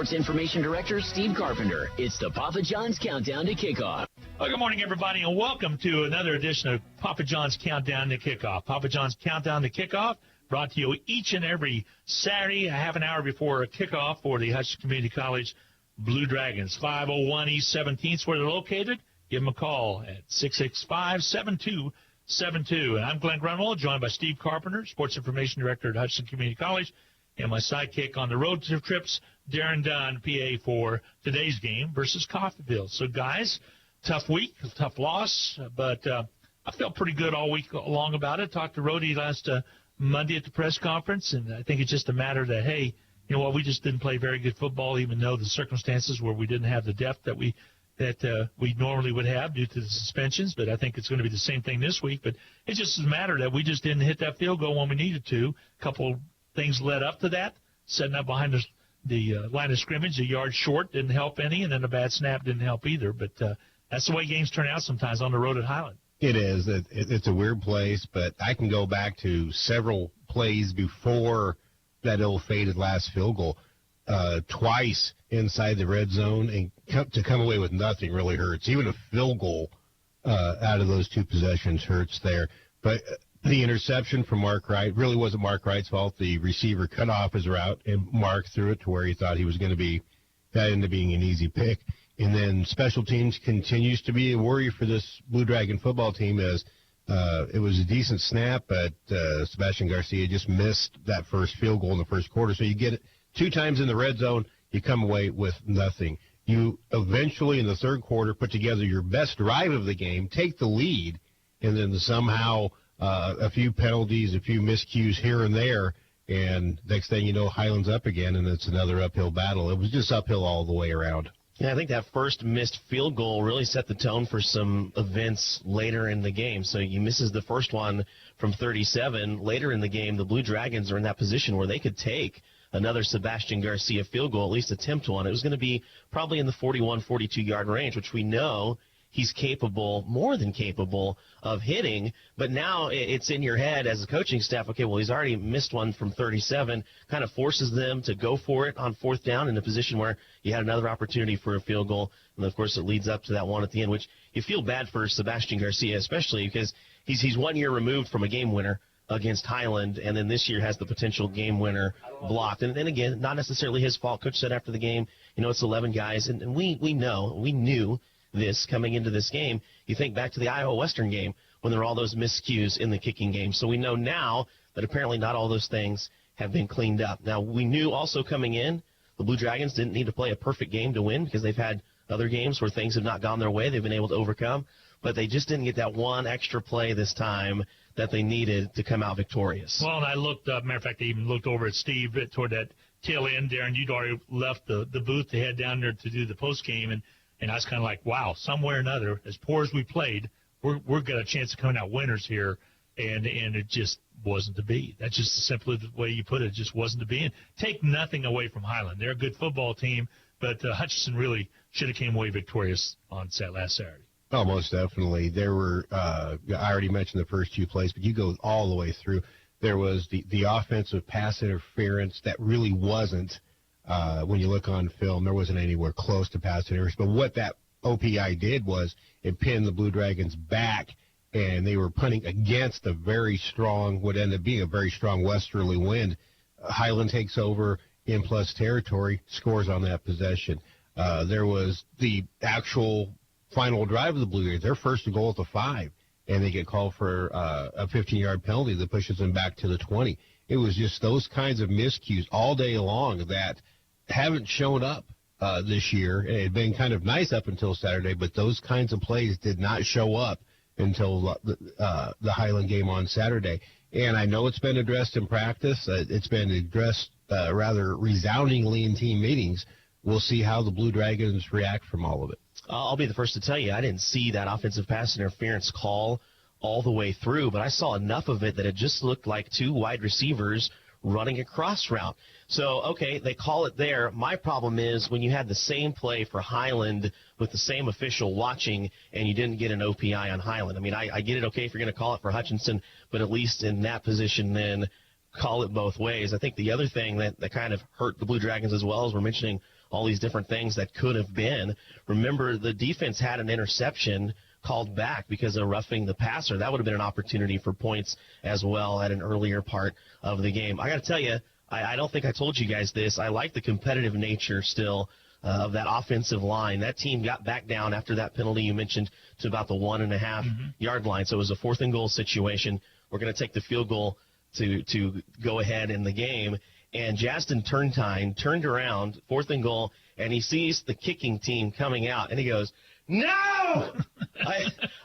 Sports Information Director Steve Carpenter. It's the Papa John's Countdown to Kickoff. Well, good morning, everybody, and welcome to another edition of Papa John's Countdown to Kickoff. Papa John's Countdown to Kickoff brought to you each and every Saturday, a half an hour before a kickoff for the Hutchinson Community College Blue Dragons. 501 East 17th where they're located. Give them a call at 665-7272. And I'm Glenn Grunwald, joined by Steve Carpenter, Sports Information Director at Hutchinson Community College, and my sidekick on the road trips, Darren Dunn, PA, for today's game versus Coffeyville. So, guys, tough week, tough loss, but I felt pretty good all week long about it. Talked to Rhodey last Monday at the press conference, and I think it's just a matter that, hey, you know what, we just didn't play very good football, even though the circumstances where we didn't have the depth that we normally would have due to the suspensions. But I think it's going to be the same thing this week. But it's just a matter that we just didn't hit that field goal when we needed to. A couple things led up to that. Setting up behind the line of scrimmage, a yard short didn't help any, and then a bad snap didn't help either. But that's the way games turn out sometimes on the road at Highland. It is. It's a weird place, but I can go back to several plays before that ill-fated last field goal. Twice inside the red zone, and to come away with nothing really hurts. Even a field goal out of those two possessions hurts there. But the interception from Mark Wright really wasn't Mark Wright's fault. The receiver cut off his route, and Mark threw it to where he thought he was going to be. That ended up being an easy pick. And then special teams continues to be a worry for this Blue Dragon football team as it was a decent snap, but Sebastian Garcia just missed that first field goal in the first quarter. So you get it 2 times in the red zone, you come away with nothing. You eventually in the third quarter put together your best drive of the game, take the lead, and then somehow a few penalties, a few miscues here and there, and next thing you know, Highland's up again, and it's another uphill battle. It was just uphill all the way around. Yeah, I think that first missed field goal really set the tone for some events later in the game. So you misses the first one from 37. Later in the game, the Blue Dragons are in that position where they could take another Sebastian Garcia field goal, at least attempt one. It was going to be probably in the 41, 42-yard range, which we know he's capable, more than capable, of hitting. But now it's in your head as a coaching staff, okay, well, he's already missed one from 37, kind of forces them to go for it on fourth down in a position where you had another opportunity for a field goal. And, of course, it leads up to that one at the end, which you feel bad for Sebastian Garcia, especially because he's 1 year removed from a game winner against Highland, and then this year has the potential game winner blocked. And then again, not necessarily his fault. Coach said after the game, you know, it's 11 guys, and we knew this coming into this game. You think back to the Iowa Western game when there were all those miscues in the kicking game. So we know now that apparently not all those things have been cleaned up. Now, we knew also coming in, the Blue Dragons didn't need to play a perfect game to win because they've had other games where things have not gone their way. They've been able to overcome, but they just didn't get that one extra play this time that they needed to come out victorious. Well, and I looked up, matter of fact, I even looked over at Steve toward that tail end, Darren. You'd already left the booth to head down there to do the post game, and I was kind of like, wow, somewhere or another, as poor as we played, we're got a chance of coming out winners here, and it just wasn't to be. That's just simply the way you put it. It just wasn't to be. And take nothing away from Highland. They're a good football team, but Hutchinson really should have came away victorious on last Saturday. Oh, most definitely. There were, I already mentioned the first 2 plays, but you go all the way through. There was the offensive pass interference that really wasn't, when you look on film, there wasn't anywhere close to pass interference. But what that OPI did was it pinned the Blue Dragons back, and they were punting against a very strong, what ended up being a very strong westerly wind. Highland takes over in plus territory, scores on that possession. There was the actual final drive of the Blue Dragons, their first goal at the 5, and they get called for a 15-yard penalty that pushes them back to the 20. It was just those kinds of miscues all day long that haven't shown up this year. It had been kind of nice up until Saturday, but those kinds of plays did not show up until the Highland game on Saturday. And I know it's been addressed in practice. It's been addressed rather resoundingly in team meetings. We'll see how the Blue Dragons react from all of it. I'll be the first to tell you, I didn't see that offensive pass interference call all the way through, but I saw enough of it that it just looked like 2 wide receivers running a cross route. So, okay, they call it there. My problem is when you had the same play for Highland with the same official watching and you didn't get an OPI on Highland. I mean, I get it, okay, if you're going to call it for Hutchinson, but at least in that position then call it both ways. I think the other thing that kind of hurt the Blue Dragons as well, as we're mentioning all these different things that could have been. Remember, the defense had an interception called back because of roughing the passer. That would have been an opportunity for points as well at an earlier part of the game. I got to tell you, I don't think I told you guys this. I like the competitive nature still of that offensive line. That team got back down after that penalty you mentioned to about the 1.5 yard line. So it was a 4th and goal situation. We're going to take the field goal to go ahead in the game. And Justin Turntine turned around, 4th and goal, and he sees the kicking team coming out, and he goes, "No!"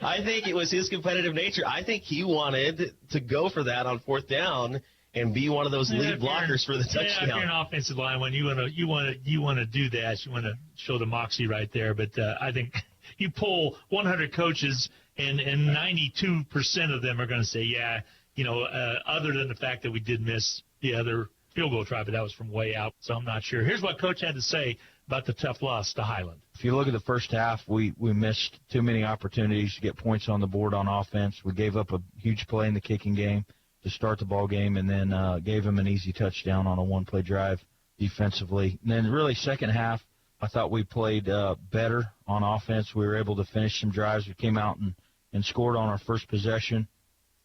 I think it was his competitive nature. I think he wanted to go for that on 4th down and be one of those lead blockers for the touchdown. Yeah, if you're an offensive lineman, you want to do that. You want to show the moxie right there. But I think you pull 100 coaches, and 92% of them are going to say, yeah, other than the fact that we did miss the other field goal try, but that was from way out, so I'm not sure. Here's what Coach had to say about the tough loss to Highland. If you look at the first half, we missed too many opportunities to get points on the board on offense. We gave up a huge play in the kicking game to start the ball game, and then gave him an easy touchdown on a one-play drive defensively. And then really second half, I thought we played better on offense. We were able to finish some drives. We came out and scored on our first possession,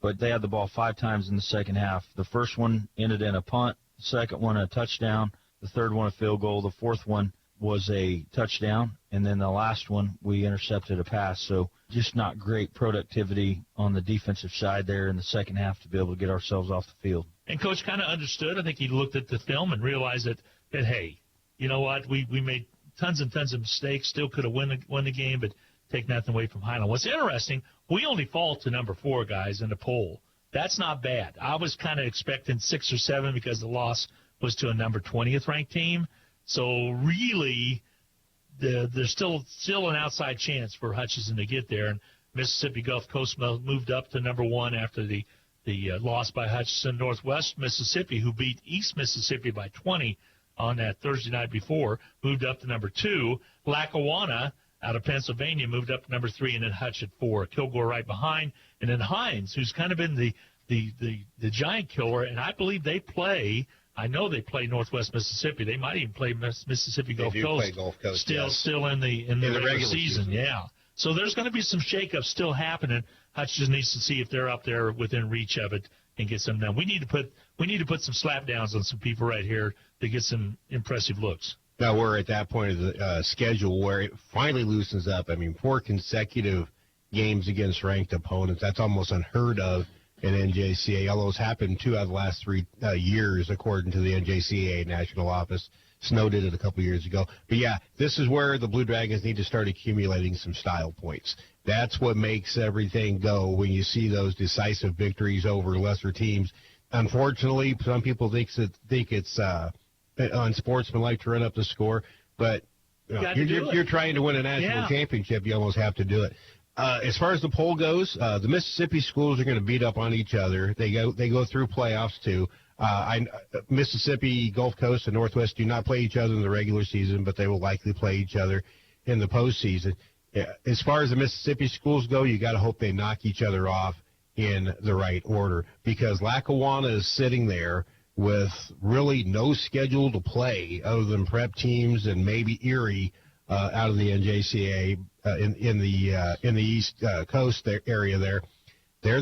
but they had the ball 5 times in the second half. The first one ended in a punt, the second one a touchdown, the third one a field goal, the fourth one was a touchdown, and then the last one we intercepted a pass. So just not great productivity on the defensive side there in the second half to be able to get ourselves off the field. And Coach kind of understood. I think he looked at the film and realized that hey, you know what, we made tons and tons of mistakes, still could have won the game, but take nothing away from Highland. What's interesting, we only fall to number 4, guys, in the poll. That's not bad. I was kind of expecting 6 or 7 because the loss was to a number 20th ranked team. So really, there's still an outside chance for Hutchinson to get there. And Mississippi Gulf Coast moved up to number 1 after the loss by Hutchinson. Northwest Mississippi, who beat East Mississippi by 20 on that Thursday night before, moved up to number 2. Lackawanna out of Pennsylvania moved up to number 3, and then Hutch at 4. Kilgore right behind, and then Hines, who's kind of been the giant killer, and I believe they play. I know they play Northwest Mississippi. They might even play Mississippi Gulf Coast. Gulf Coast. Still in the regular season. Yeah. So there's going to be some shakeups still happening. Hutch just needs to see if they're up there within reach of it and get some done. We need to put some slap downs on some people right here to get some impressive looks. Now we're at that point of the schedule where it finally loosens up. I mean, 4 consecutive games against ranked opponents. That's almost unheard of in NJCAA, although it's happened 2 out of the last 3 years, according to the NJCAA National Office. Snow did it a couple years ago. But, yeah, this is where the Blue Dragons need to start accumulating some style points. That's what makes everything go when you see those decisive victories over lesser teams. Unfortunately, some people think it's unsportsmanlike to run up the score, but you're trying to win a national championship. You almost have to do it. As far as the poll goes, the Mississippi schools are going to beat up on each other. They go through playoffs too. Mississippi, Gulf Coast, and Northwest do not play each other in the regular season, but they will likely play each other in the postseason. As far as the Mississippi schools go, you got to hope they knock each other off in the right order, because Lackawanna is sitting there with really no schedule to play other than prep teams and maybe Erie out of the NJCAA in the East Coast area there. They're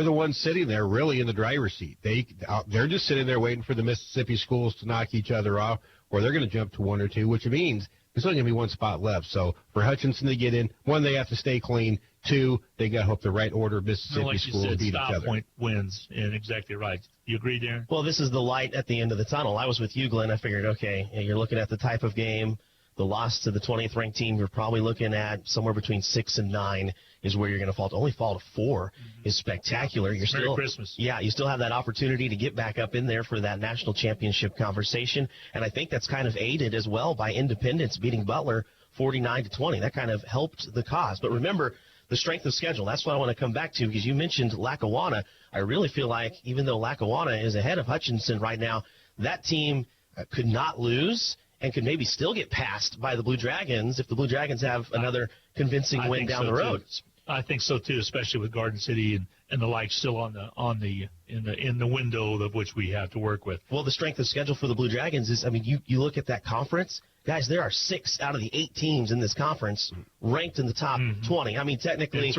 the ones sitting there really in the driver's seat. They're just sitting there waiting for the Mississippi schools to knock each other off, or they're going to jump to 1 or 2, which means there's only going to be 1 spot left. So for Hutchinson to get in, 1, they have to stay clean. 2, they got to hope the right order of Mississippi schools beat each other. Point wins, and exactly right. You agree, Darren? Well, this is the light at the end of the tunnel. I was with you, Glenn. I figured, okay, you're looking at the type of game. The loss to the 20th ranked team, you're probably looking at somewhere between 6 and 9 is where you're going to fall. To only fall to 4 is spectacular. You're Merry Christmas. Yeah, you still have that opportunity to get back up in there for that national championship conversation. And I think that's kind of aided as well by Independence beating Butler 49-20. That kind of helped the cause. But remember, the strength of schedule, that's what I want to come back to, because you mentioned Lackawanna. I really feel like even though Lackawanna is ahead of Hutchinson right now, that team could not lose and could maybe still get passed by the Blue Dragons if the Blue Dragons have another convincing win down the road. I think so too, especially with Garden City and the like still in the window of which we have to work with. Well, the strength of schedule for the Blue Dragons is, I mean, you look at that conference, Guys, there are 6 out of the 8 teams in this conference ranked in the top 20. I mean, technically. And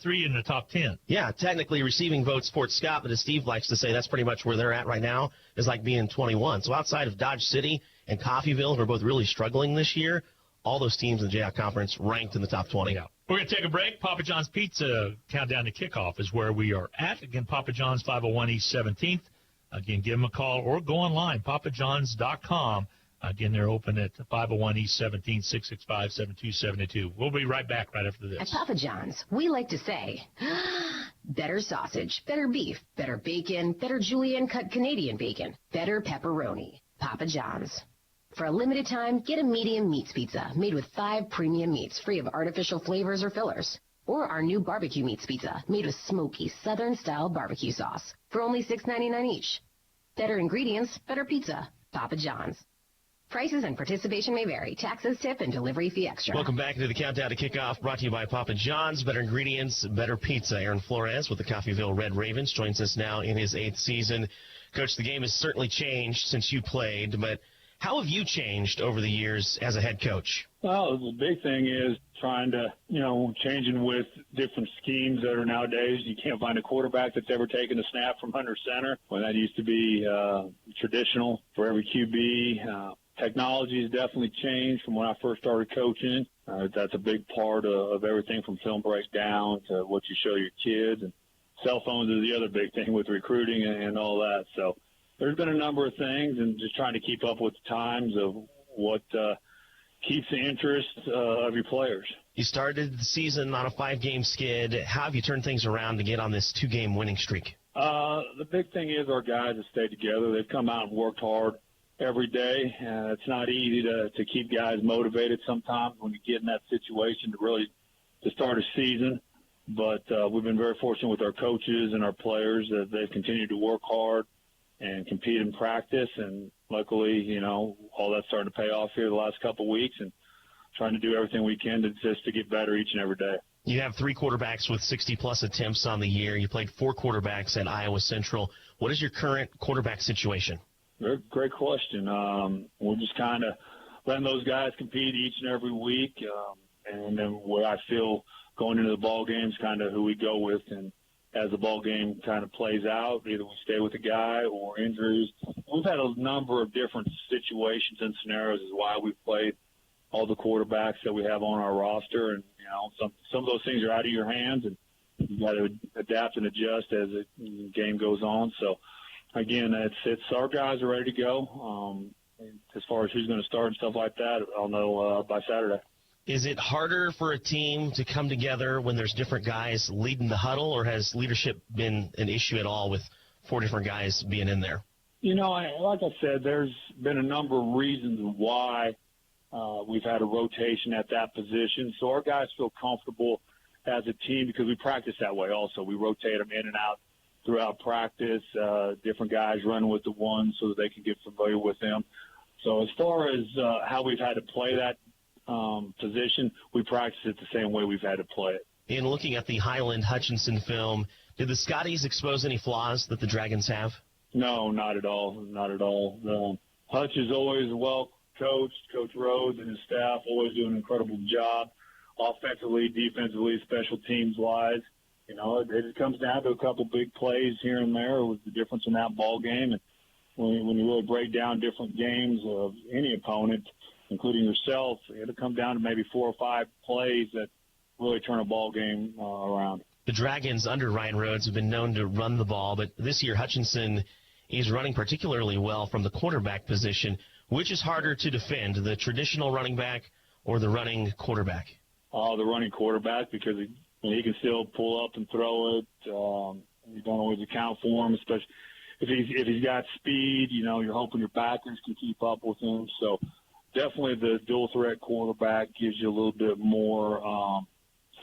three in the top 10. Yeah, technically receiving votes Fort Scott, but as Steve likes to say, that's pretty much where they're at right now, is like being 21. So outside of Dodge City and Coffeyville, who are both really struggling this year, all those teams in the Jayhawk Conference ranked in the top 20. Yeah. We're going to take a break. Papa John's Pizza Countdown to Kickoff is where we are at. Again, Papa John's, 501 East 17th. Again, give them a call or go online, papajohns.com. Again, they're open at 501 East 17th, 665-7272. We'll be right back right after this. At Papa John's, we like to say, better sausage, better beef, better bacon, better julienne cut Canadian bacon, better pepperoni. Papa John's. For a limited time, get a medium meats pizza made with 5 premium meats free of artificial flavors or fillers. Or our new barbecue meats pizza made with smoky Southern-style barbecue sauce for only $6.99 each. Better ingredients, better pizza. Papa John's. Prices and participation may vary. Taxes, tip, and delivery fee extra. Welcome back to the Countdown to Kickoff, brought to you by Papa John's. Better ingredients, better pizza. Aaron Flores with the Coffeyville Red Ravens joins us now in his 8th season. Coach, the game has certainly changed since you played, but how have you changed over the years as a head coach? Well, the big thing is trying to, changing with different schemes that are nowadays. You can't find a quarterback that's ever taken a snap from under center, when that used to be traditional for every QB. Technology has definitely changed from when I first started coaching. That's a big part of everything from film breakdown to what you show your kids. And cell phones is the other big thing with recruiting and all that. So there's been a number of things, and just trying to keep up with the times of what keeps the interest of your players. You started the season on a 5-game skid. How have you turned things around to get on this 2-game winning streak? The big thing is our guys have stayed together. They've come out and worked hard every day. It's not easy to keep guys motivated sometimes when you get in that situation to start a season. But we've been very fortunate with our coaches and our players that they've continued to work hard and compete in practice. And luckily, all that's starting to pay off here the last couple of weeks, and trying to do everything we can to get better each and every day. You have 3 quarterbacks with 60-plus attempts on the year. You played 4 quarterbacks at Iowa Central. What is your current quarterback situation? Great question. We're just kind of letting those guys compete each and every week, and then what I feel going into the ball games, kind of who we go with. And as the ball game kind of plays out, either we stay with the guy or injuries. We've had a number of different situations and scenarios is why we've played all the quarterbacks that we have on our roster. And, some of those things are out of your hands, and you got to adapt and adjust as the game goes on. So, again, it's our guys are ready to go. As far as who's going to start and stuff like that, I'll know by Saturday. Is it harder for a team to come together when there's different guys leading the huddle, or has leadership been an issue at all with 4 different guys being in there? Like I said, there's been a number of reasons why we've had a rotation at that position. So our guys feel comfortable as a team because we practice that way also. We rotate them in and out throughout practice, different guys run with the one so that they can get familiar with them. So as far as how we've had to play that position, we practice it the same way we've had to play it. In looking at the Highland Hutchinson film, did the Scotties expose any flaws that the Dragons have? No, not at all. Not at all. Hutch is always well coached. Coach Rhodes and his staff always do an incredible job, offensively, defensively, special teams-wise. It just comes down to a couple big plays here and there was the difference in that ball game. And when you really break down different games of any opponent, including yourself, it'll come down to maybe 4 or 5 plays that really turn a ball game around. The Dragons under Ryan Rhodes have been known to run the ball, but this year Hutchinson is running particularly well from the quarterback position. Which is harder to defend, the traditional running back or the running quarterback? The running quarterback, because he can still pull up and throw it. You don't always account for him, especially if he's got speed. You're hoping your backers can keep up with him. So definitely the dual threat quarterback gives you a little bit more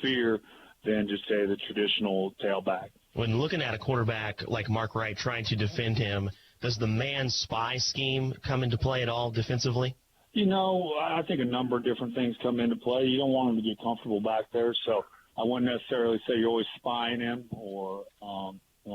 fear than just, say, the traditional tailback. When looking at a quarterback like Mark Wright trying to defend him, does the man spy scheme come into play at all defensively? I think a number of different things come into play. You don't want him to get comfortable back there, so I wouldn't necessarily say you're always spying him or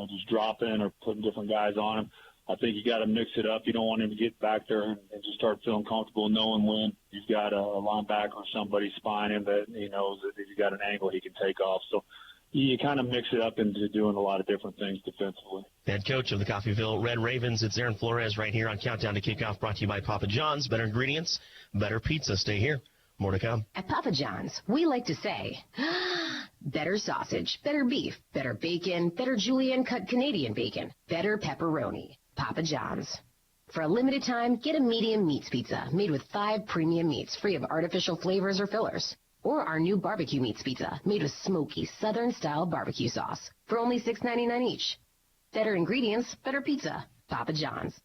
just dropping or putting different guys on him. I think you got to mix it up. You don't want him to get back there and just start feeling comfortable knowing when you've got a linebacker or somebody spying him that he knows that he's got an angle he can take off. So you kind of mix it up into doing a lot of different things defensively. Head coach of the Coffeyville Red Ravens, it's Aaron Flores right here on Countdown to Kickoff, brought to you by Papa John's. Better ingredients, better pizza. Stay here. More to come. At Papa John's, we like to say, better sausage, better beef, better bacon, better julienne cut Canadian bacon, better pepperoni. Papa John's. For a limited time, get a medium meats pizza made with 5 premium meats free of artificial flavors or fillers. Or our new barbecue meats pizza made with smoky Southern-style barbecue sauce for only $6.99 each. Better ingredients, better pizza. Papa John's.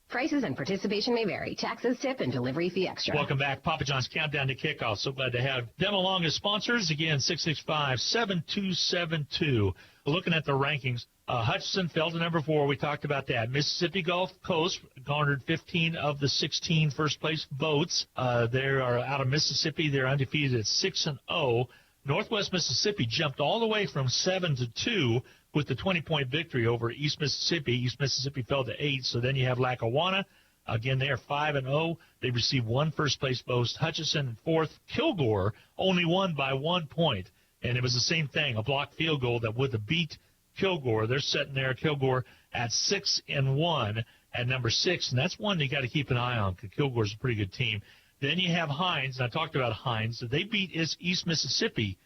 Prices and participation may vary. Taxes, tip, and delivery fee extra. Welcome back. Papa John's Countdown to Kickoff. So glad to have them along as sponsors. Again, 665-7272. Looking at the rankings, Hutchinson fell to number 4. We talked about that. Mississippi Gulf Coast garnered 15 of the 16 first-place votes. They are out of Mississippi. They're undefeated at 6-0. Northwest Mississippi jumped all the way from 7-2 with the 20-point victory over East Mississippi. East Mississippi fell to 8. So then you have Lackawanna. Again, they are 5-0. They received 1 first-place vote. Hutchinson in 4th. Kilgore only won by 1 point. And it was the same thing, a blocked field goal that would have beat Kilgore. They're sitting there, Kilgore, at 6-1 at number 6. And that's one you got to keep an eye on because Kilgore's a pretty good team. Then you have Hines. And I talked about Hines. They beat East Mississippi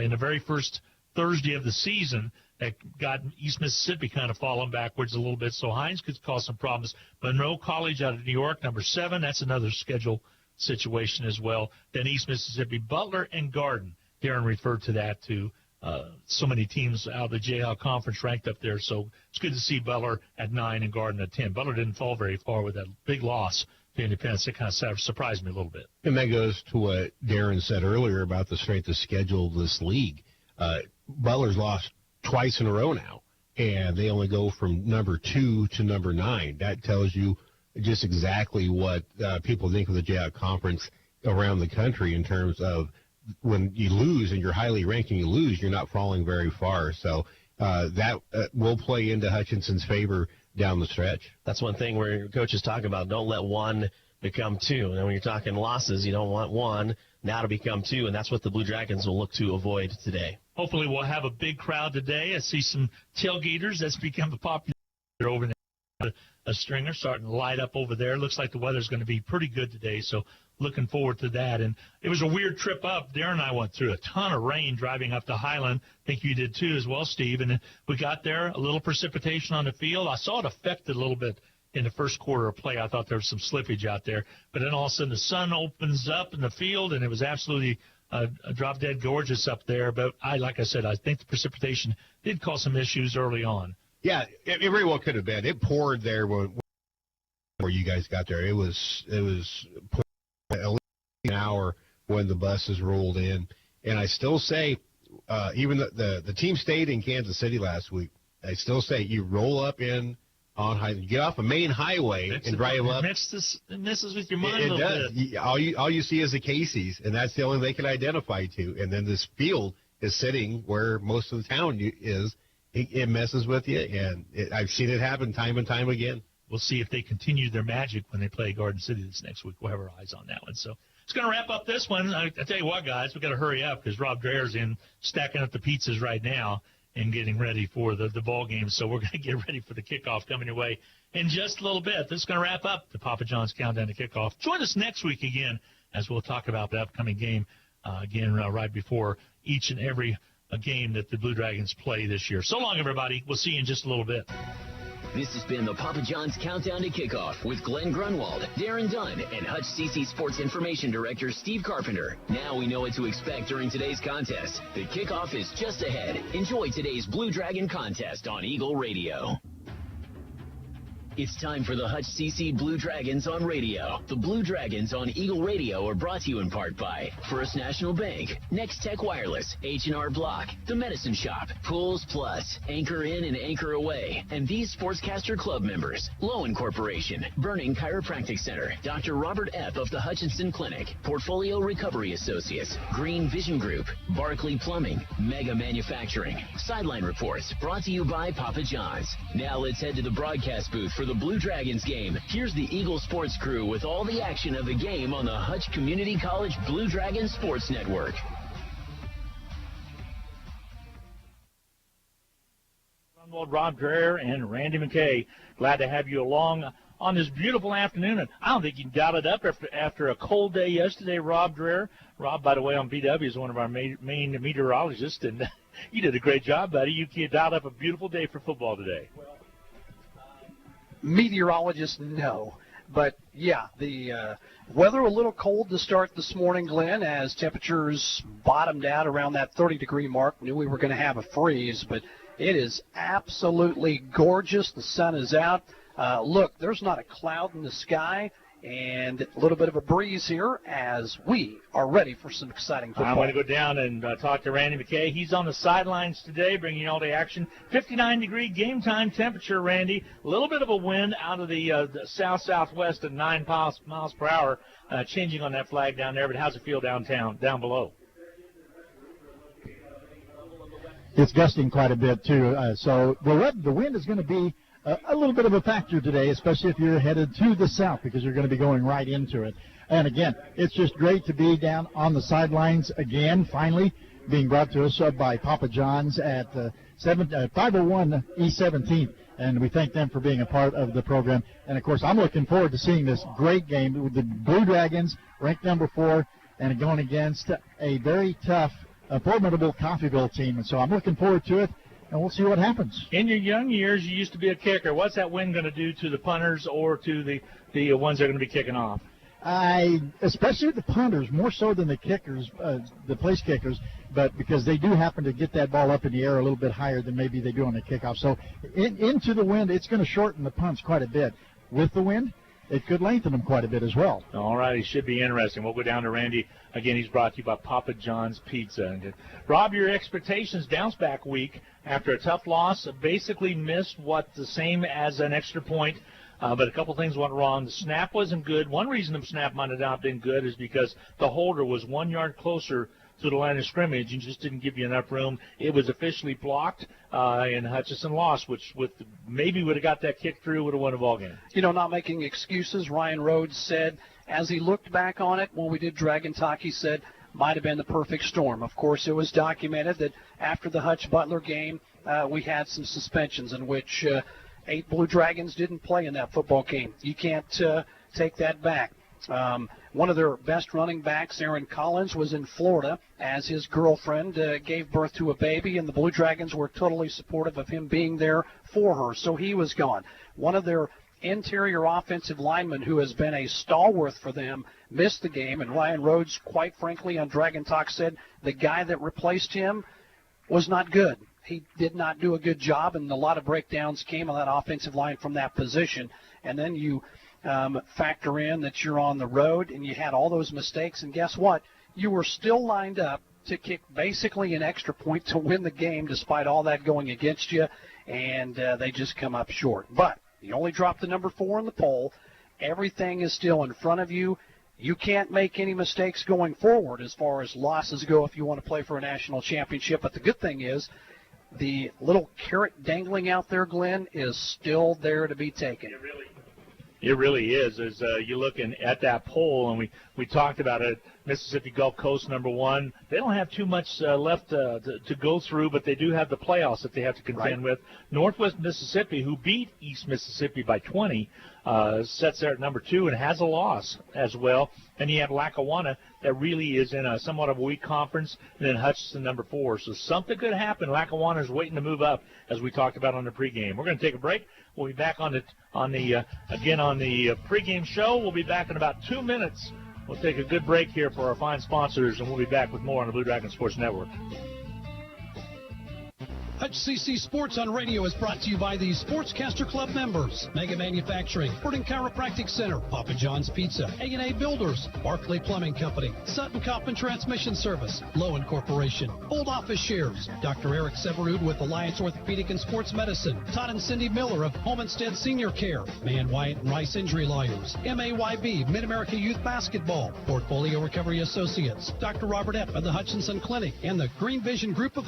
in the very first Thursday of the season. That got East Mississippi kind of falling backwards a little bit, so Hines could cause some problems. Monroe College out of New York, number 7, that's another schedule situation as well. Then East Mississippi, Butler, and Garden. Darren referred to that too. So many teams out of the Jayhawk Conference ranked up there, so it's good to see Butler at 9 and Garden at 10. Butler didn't fall very far with that big loss to Independence. It kind of surprised me a little bit. And that goes to what Darren said earlier about the strength of schedule of this league. Butler's lost twice in a row now, and they only go from number 2 to number 9. That tells you just exactly what people think of the Jayhawk Conference around the country in terms of when you lose and you're highly ranked and you lose, you're not falling very far. So that will play into Hutchinson's favor down the stretch. That's one thing where coaches talk about don't let 1 become 2. And when you're talking losses, you don't want 1 now to become 2, and that's what the Blue Dragons will look to avoid today. Hopefully we'll have a big crowd today. I see some tailgaters. That's become a popular over there. A stringer starting to light up over there. Looks like the weather's going to be pretty good today, so looking forward to that. And it was a weird trip up. Darren and I went through a ton of rain driving up to Highland. I think you did too as well, Steve. And we got there, a little precipitation on the field. I saw it affected a little bit in the first quarter of play. I thought there was some slippage out there. But then all of a sudden the sun opens up in the field, and it was absolutely drop-dead gorgeous up there. But like I said, I think the precipitation did cause some issues early on. Yeah, it very well could have been. It poured there where you guys got there. It was pouring at least an hour when the buses rolled in. And I still say, even the team stayed in Kansas City last week. I still say you roll up in on Highland, get off a main highway and drive up. It messes with your mind a little bit. All you see is the Casey's, and that's the only they can identify to. And then this field is sitting where most of the town is. It messes with you, and I've seen it happen time and time again. We'll see if they continue their magic when they play Garden City this next week. We'll have our eyes on that one. So it's going to wrap up this one. I tell you what, guys, we've got to hurry up because Rob Dreher's in stacking up the pizzas right now and getting ready for the ball game. So we're going to get ready for the kickoff coming your way in just a little bit. This is going to wrap up the Papa John's Countdown to Kickoff. Join us next week again as we'll talk about the upcoming game right before each and every game that the Blue Dragons play this year. So long, everybody. We'll see you in just a little bit. This has been the Papa John's Countdown to Kickoff with Glenn Grunwald, Darren Dunn, and Hutch CC Sports Information Director Steve Carpenter. Now we know what to expect during today's contest. The kickoff is just ahead. Enjoy today's Blue Dragon contest on Eagle Radio. It's time for the Hutch CC Blue Dragons on radio. The Blue Dragons on Eagle Radio are brought to you in part by First National Bank, Next Tech Wireless, H&R Block, The Medicine Shop, Pools Plus, Anchor In and Anchor Away, and these Sportscaster Club members, Lowen Corporation, Burning Chiropractic Center, Dr. Robert Epp of the Hutchinson Clinic, Portfolio Recovery Associates, Green Vision Group, Barclay Plumbing, Mega Manufacturing. Sideline Reports brought to you by Papa John's. Now let's head to the broadcast booth for the Blue Dragons game. Here's the Eagle Sports crew with all the action of the game on the Hutch Community College Blue Dragons Sports Network. Rob Dreher and Randy McKay, glad to have you along on this beautiful afternoon. And I don't think you can dial it up after a cold day yesterday, Rob Dreher. Rob, by the way, on BW is one of our main meteorologists, and you did a great job, buddy. You dialed up a beautiful day for football today. Meteorologist, no. But, yeah, the weather a little cold to start this morning, Glenn, as temperatures bottomed out around that 30-degree mark. Knew we were going to have a freeze, but it is absolutely gorgeous. The sun is out. Look, there's not a cloud in the sky, and a little bit of a breeze here as we are ready for some exciting football. I'm going to go down and talk to Randy McKay. He's on the sidelines today, bringing you all the action. 59-degree game time temperature, Randy. A little bit of a wind out of the south-southwest at 9 miles per hour, changing on that flag down there. But how's it feel down below? It's gusting quite a bit, too. So the wind is going to be a little bit of a factor today, especially if you're headed to the south, because you're going to be going right into it. And, again, it's just great to be down on the sidelines again, finally, being brought to us by Papa John's at 501 East 17th. And we thank them for being a part of the program. And, of course, I'm looking forward to seeing this great game with the Blue Dragons, ranked number 4, and going against a very tough, formidable Coffeyville team. And so I'm looking forward to it. And we'll see what happens. In your young years, you used to be a kicker. What's that wind going to do to the punters or to the ones that are going to be kicking off? Especially the punters, more so than the kickers, the place kickers, but because they do happen to get that ball up in the air a little bit higher than maybe they do on the kickoff. So into the wind, it's going to shorten the punts quite a bit. With the wind, it could lengthen them quite a bit as well. All right, it should be interesting. We'll go down to Randy. Again, he's brought to you by Papa John's Pizza. And Rob, your expectations bounce-back week after a tough loss, basically missed the same as an extra point, but a couple things went wrong. The snap wasn't good. One reason the snap might have not been good is because the holder was 1 yard closer to the line of scrimmage and just didn't give you enough room. It was officially blocked, and Hutchinson lost, which maybe would have got that kick through, would have won a ball game. Not making excuses, Ryan Rhodes said, as he looked back on it when we did Dragon Talk, he said, might have been the perfect storm. Of course, it was documented that after the Hutch-Butler game, we had some suspensions in which 8 Blue Dragons didn't play in that football game. You can't take that back. One of their best running backs, Aaron Collins, was in Florida as his girlfriend gave birth to a baby, and the Blue Dragons were totally supportive of him being there for her, so he was gone. One of their interior offensive linemen, who has been a stalwart for them, missed the game, and Ryan Rhodes, quite frankly, on Dragon Talk said the guy that replaced him was not good. He did not do a good job, and a lot of breakdowns came on that offensive line from that position. And then you factor in that you're on the road and you had all those mistakes, and guess what? You were still lined up to kick basically an extra point to win the game despite all that going against you, and they just come up short. But you only dropped the number 4 in the poll. Everything is still in front of you. You can't make any mistakes going forward as far as losses go if you want to play for a national championship. But the good thing is the little carrot dangling out there, Glenn, is still there to be taken. It really is. As you're looking at that poll, and we talked about it, Mississippi Gulf Coast number 1. They don't have too much left to go through, but they do have the playoffs that they have to contend with. Northwest Mississippi, who beat East Mississippi by 20, sits there at number 2 and has a loss as well. And you have Lackawanna that really is in a somewhat of a weak conference, and then Hutchinson number 4. So something could happen. Lackawanna is waiting to move up, as we talked about on the pregame. We're going to take a break. We'll be back on the pregame show. We'll be back in about 2 minutes. We'll take a good break here for our fine sponsors, and we'll be back with more on the Blue Dragon Sports Network. Hutch CC Sports on Radio is brought to you by the Sportscaster Club members, Mega Manufacturing, Sporting Chiropractic Center, Papa John's Pizza, A&A Builders, Barclay Plumbing Company, Sutton Coffin Transmission Service, Lowen Corporation, Old Office Shares, Dr. Eric Severud with Alliance Orthopedic and Sports Medicine, Todd and Cindy Miller of Homestead Senior Care, Man Wyatt and Rice Injury Lawyers, MAYB, Mid-America Youth Basketball, Portfolio Recovery Associates, Dr. Robert Epp of the Hutchinson Clinic, and the Green Vision Group of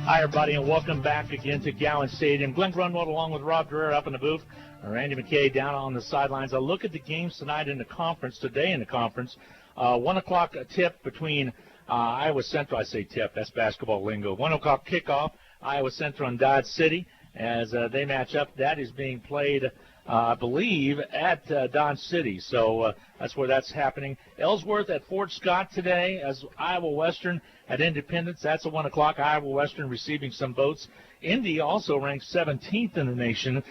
Hi, everybody, and welcome back again to Gowans Stadium. Glenn Grunwald along with Rob Dreher up in the booth. Randy McKay down on the sidelines. A look at the games tonight in the conference, today in the conference. 1 o'clock tip between Iowa Central. I say tip, that's basketball lingo. 1 o'clock kickoff, Iowa Central and Dodge City as they match up. That is being played, I believe, at Dodge City. So that's where that's happening. Ellsworth at Fort Scott today as Iowa Western at Independence. That's at 1 o'clock. Iowa Western receiving some votes. Indy also ranks 17th in the nation.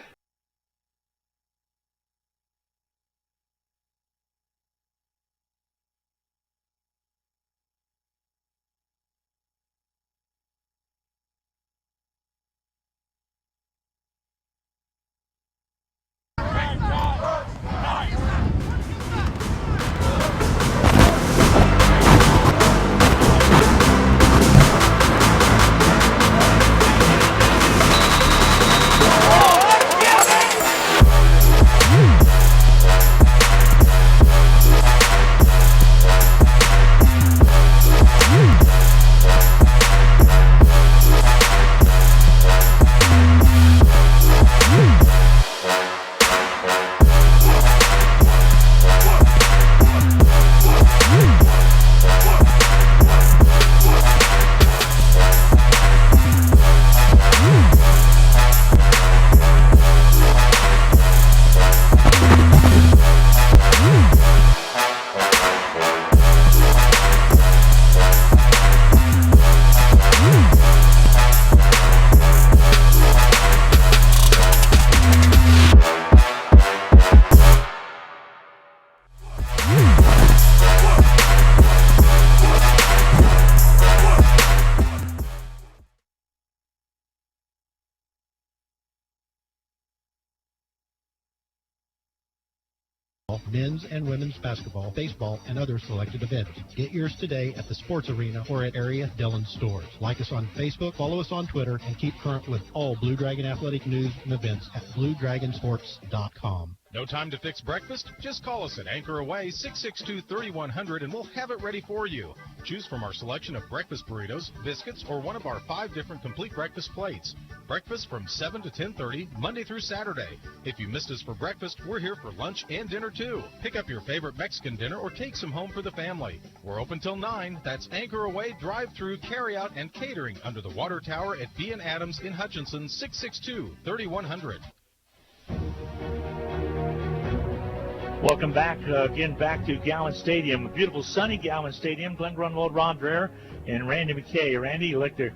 Men's and women's basketball, baseball, and other selected events. Get yours today at the Sports Arena or at area Dillon stores. Like us on Facebook, follow us on Twitter, and keep current with all Blue Dragon athletic news and events at BlueDragonSports.com. No time to fix breakfast? Just call us at Anchor Away 662-3100 and we'll have it ready for you. Choose from our selection of breakfast burritos, biscuits, or one of our 5 different complete breakfast plates. Breakfast from 7 to 10:30, Monday through Saturday. If you missed us for breakfast, we're here for lunch and dinner too. Pick up your favorite Mexican dinner or take some home for the family. We're open till 9. That's Anchor Away, drive-through, carry-out, and catering under the water tower at B & Adams in Hutchinson, 662-3100. Welcome back back to Gowans Stadium, a beautiful sunny Gowans Stadium. Glenn Grunwald, Ron Dreher, and Randy McKay. Randy, you look, they're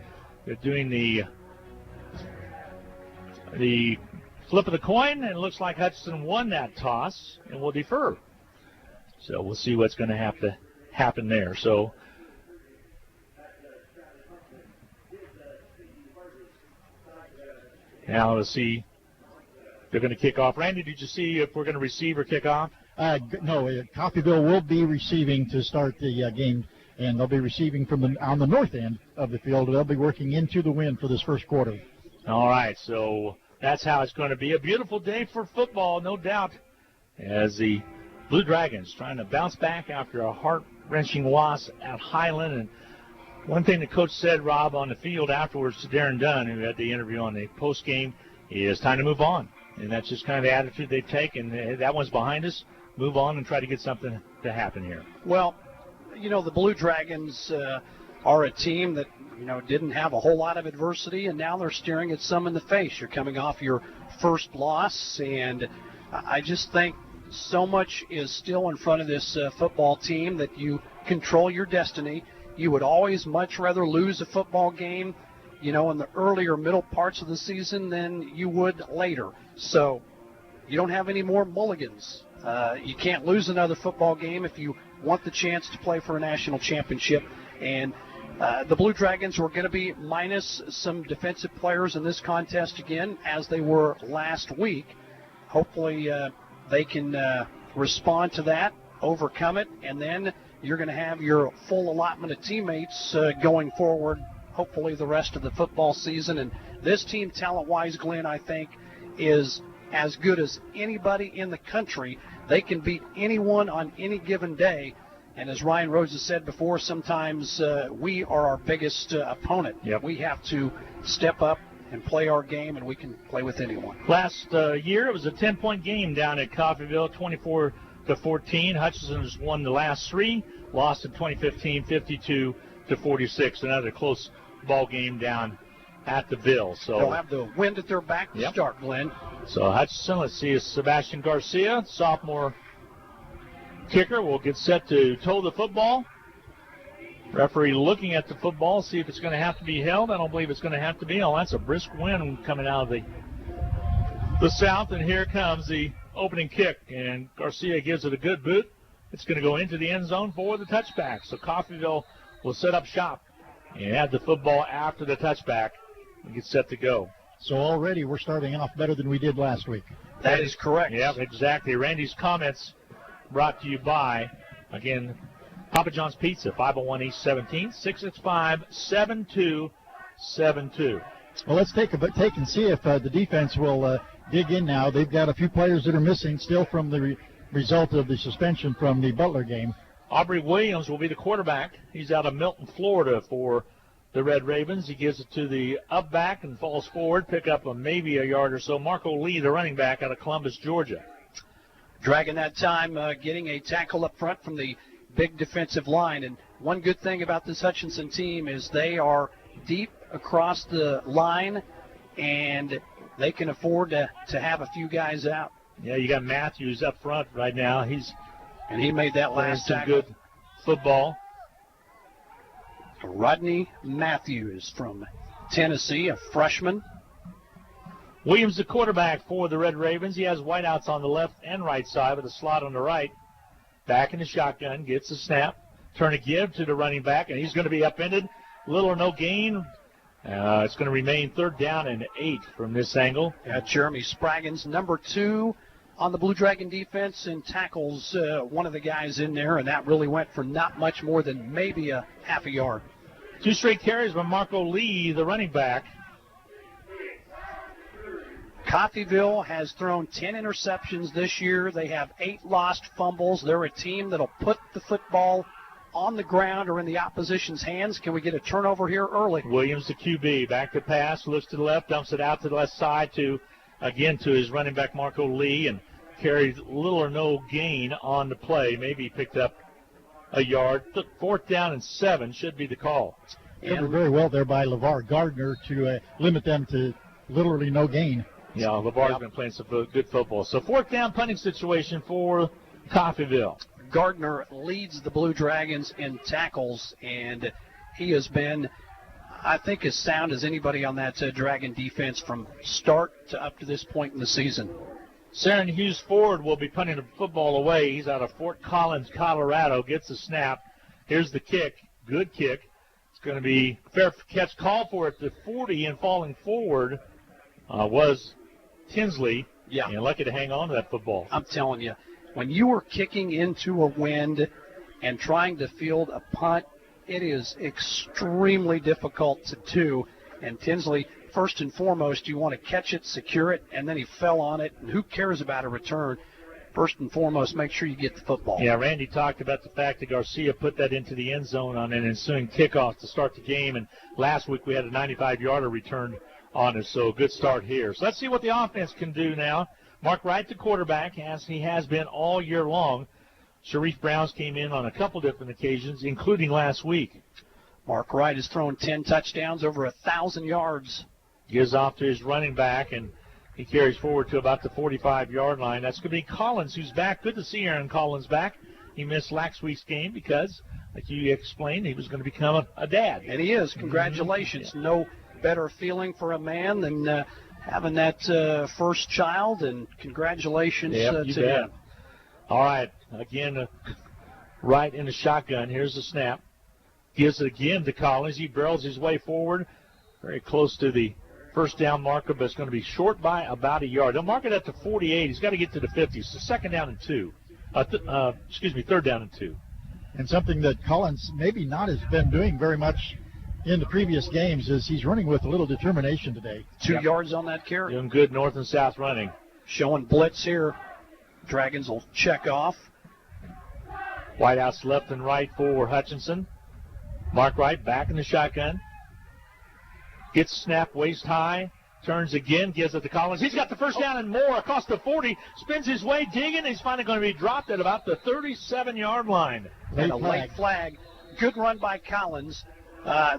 doing the flip of the coin, and it looks like Hutchinson won that toss and will defer. So we'll see what's going to have to happen there. So now let's see. They're going to kick off. Randy, did you see if we're going to receive or kick off? No, Coffeyville will be receiving to start the game, and they'll be receiving from on the north end of the field. They'll be working into the wind for this first quarter. All right, so that's how it's going to be. A beautiful day for football, no doubt, as the Blue Dragons trying to bounce back after a heart-wrenching loss at Highland. And one thing the coach said, Rob, on the field afterwards to Darren Dunn, who had the interview on the postgame, is time to move on. And that's just kind of the attitude they've taken. That one's behind us. Move on and try to get something to happen here. Well, you know, the Blue Dragons are a team that, you know, didn't have a whole lot of adversity, and now they're staring at some in the face. You're coming off your first loss, and I just think so much is still in front of this football team that you control your destiny. You would always much rather lose a football game, you know, in the earlier middle parts of the season than you would later. So you don't have any more mulligans. You can't lose another football game if you want the chance to play for a national championship. And the Blue Dragons were going to be minus some defensive players in this contest again, as they were last week. Hopefully they can respond to that, overcome it, and then you're going to have your full allotment of teammates going forward, hopefully the rest of the football season. And this team, talent-wise, Glenn, I think, is as good as anybody in the country. They can beat anyone on any given day, And as Ryan Rhodes has said before, sometimes we are our biggest opponent. Yep. We have to step up and play our game, and we can play with anyone. Last year, it was a 10-point game down at Coffeyville, 24-14. Hutchinson has won the last three, lost in 2015, 52-46. Another close ball game down at the Ville. So they'll have the wind at their back to start, Glenn. So Hutchinson, let's see, is Sebastian Garcia, sophomore kicker, will get set to toe the football. Referee looking at the football, see if it's going to have to be held. I don't believe it's going to have to be. Oh, that's a brisk wind coming out of the south, and here comes the opening kick, and Garcia gives it a good boot. It's going to go into the end zone for the touchback. So Coffeyville will set up shop and add the football after the touchback and get set to go. So already we're starting off better than we did last week. That is correct. Yeah, exactly. Randy's comments brought to you by, again, Papa John's Pizza, 501 East 17th, 665-7272. Well, let's take and see if the defense will dig in now. They've got a few players that are missing still from the result of the suspension from the Butler game. Aubrey Williams will be the quarterback. He's out of Milton, Florida for the Red Ravens. He gives it to the up back and falls forward, pick up maybe a yard or so. Marco Lee, the running back out of Columbus, Georgia. Dragging that time, getting a tackle up front from the big defensive line. And one good thing about this Hutchinson team is they are deep across the line, and they can afford to have a few guys out. Yeah, you got Matthews up front right now. He made that last tackle. Good football. Rodney Matthews from Tennessee, a freshman. Williams, the quarterback for the Red Ravens. He has wideouts on the left and right side with a slot on the right. Back in the shotgun, gets the snap. Turn a give to the running back, and he's going to be upended. Little or no gain. It's going to remain 3rd down and 8 from this angle. Jeremy Spraggins, number 2 on the Blue Dragon defense, and tackles one of the guys in there, and that really went for not much more than maybe a half a yard. 2 straight carries by Marco Lee, the running back. Coffeyville has thrown 10 interceptions this year. They have 8 lost fumbles. They're a team that'll put the football on the ground or in the opposition's hands. Can we get a turnover here early? Williams, the QB, back to pass, looks to the left, dumps it out to the left side to his running back Marco Lee, and carried little or no gain on the play. Maybe picked up a yard. 4th down and 7 should be the call. Covered very well there by LeVar Gardner to limit them to literally no gain. Yeah, LeVar's been playing some good football. So 4th down punting situation for Coffeyville. Gardner leads the Blue Dragons in tackles, and he has been, I think, as sound as anybody on that Dragon defense from start to up to this point in the season. Saren Hughes Ford will be punting the football away. He's out of Fort Collins, Colorado. Gets the snap. Here's the kick. Good kick. It's going to be fair catch call for it to 40, and falling forward was Tinsley. Yeah. And lucky to hang on to that football. I'm telling you, when you are kicking into a wind and trying to field a punt, it is extremely difficult to do. And Tinsley, first and foremost, you want to catch it, secure it, and then he fell on it. And who cares about a return? First and foremost, make sure you get the football. Yeah, Randy talked about the fact that Garcia put that into the end zone on an ensuing kickoff to start the game. And last week we had a 95-yarder return on us, so a good start here. So let's see what the offense can do now. Mark Wright, the quarterback, as he has been all year long. Sharif Browns came in on a couple different occasions, including last week. Mark Wright has thrown 10 touchdowns, over 1,000 yards. Gives off to his running back, and he carries forward to about the 45-yard line. That's going to be Collins, who's back. Good to see Aaron Collins back. He missed last week's game because, like you explained, he was going to become a dad. And he is. Congratulations. Yeah. No better feeling for a man than having that first child, and congratulations to him. All right, again, right in the shotgun. Here's the snap. Gives it again to Collins. He barrels his way forward, very close to the first down marker, but it's going to be short by about a yard. They'll mark it at the 48. He's got to get to the 50. So 2nd down and 2. 3rd down and 2. And something that Collins maybe not has been doing very much in the previous games is he's running with a little determination today. 2 yards on that carry. Doing good north and south running. Showing blitz here. Dragons will check off. Wideouts left and right for Hutchinson. Mark Wright back in the shotgun. Gets snapped waist high. Turns again, gives it to Collins. He's got the first down and more across the 40. Spins his way, digging. He's finally going to be dropped at about the 37-yard line. And a late flag. Good run by Collins.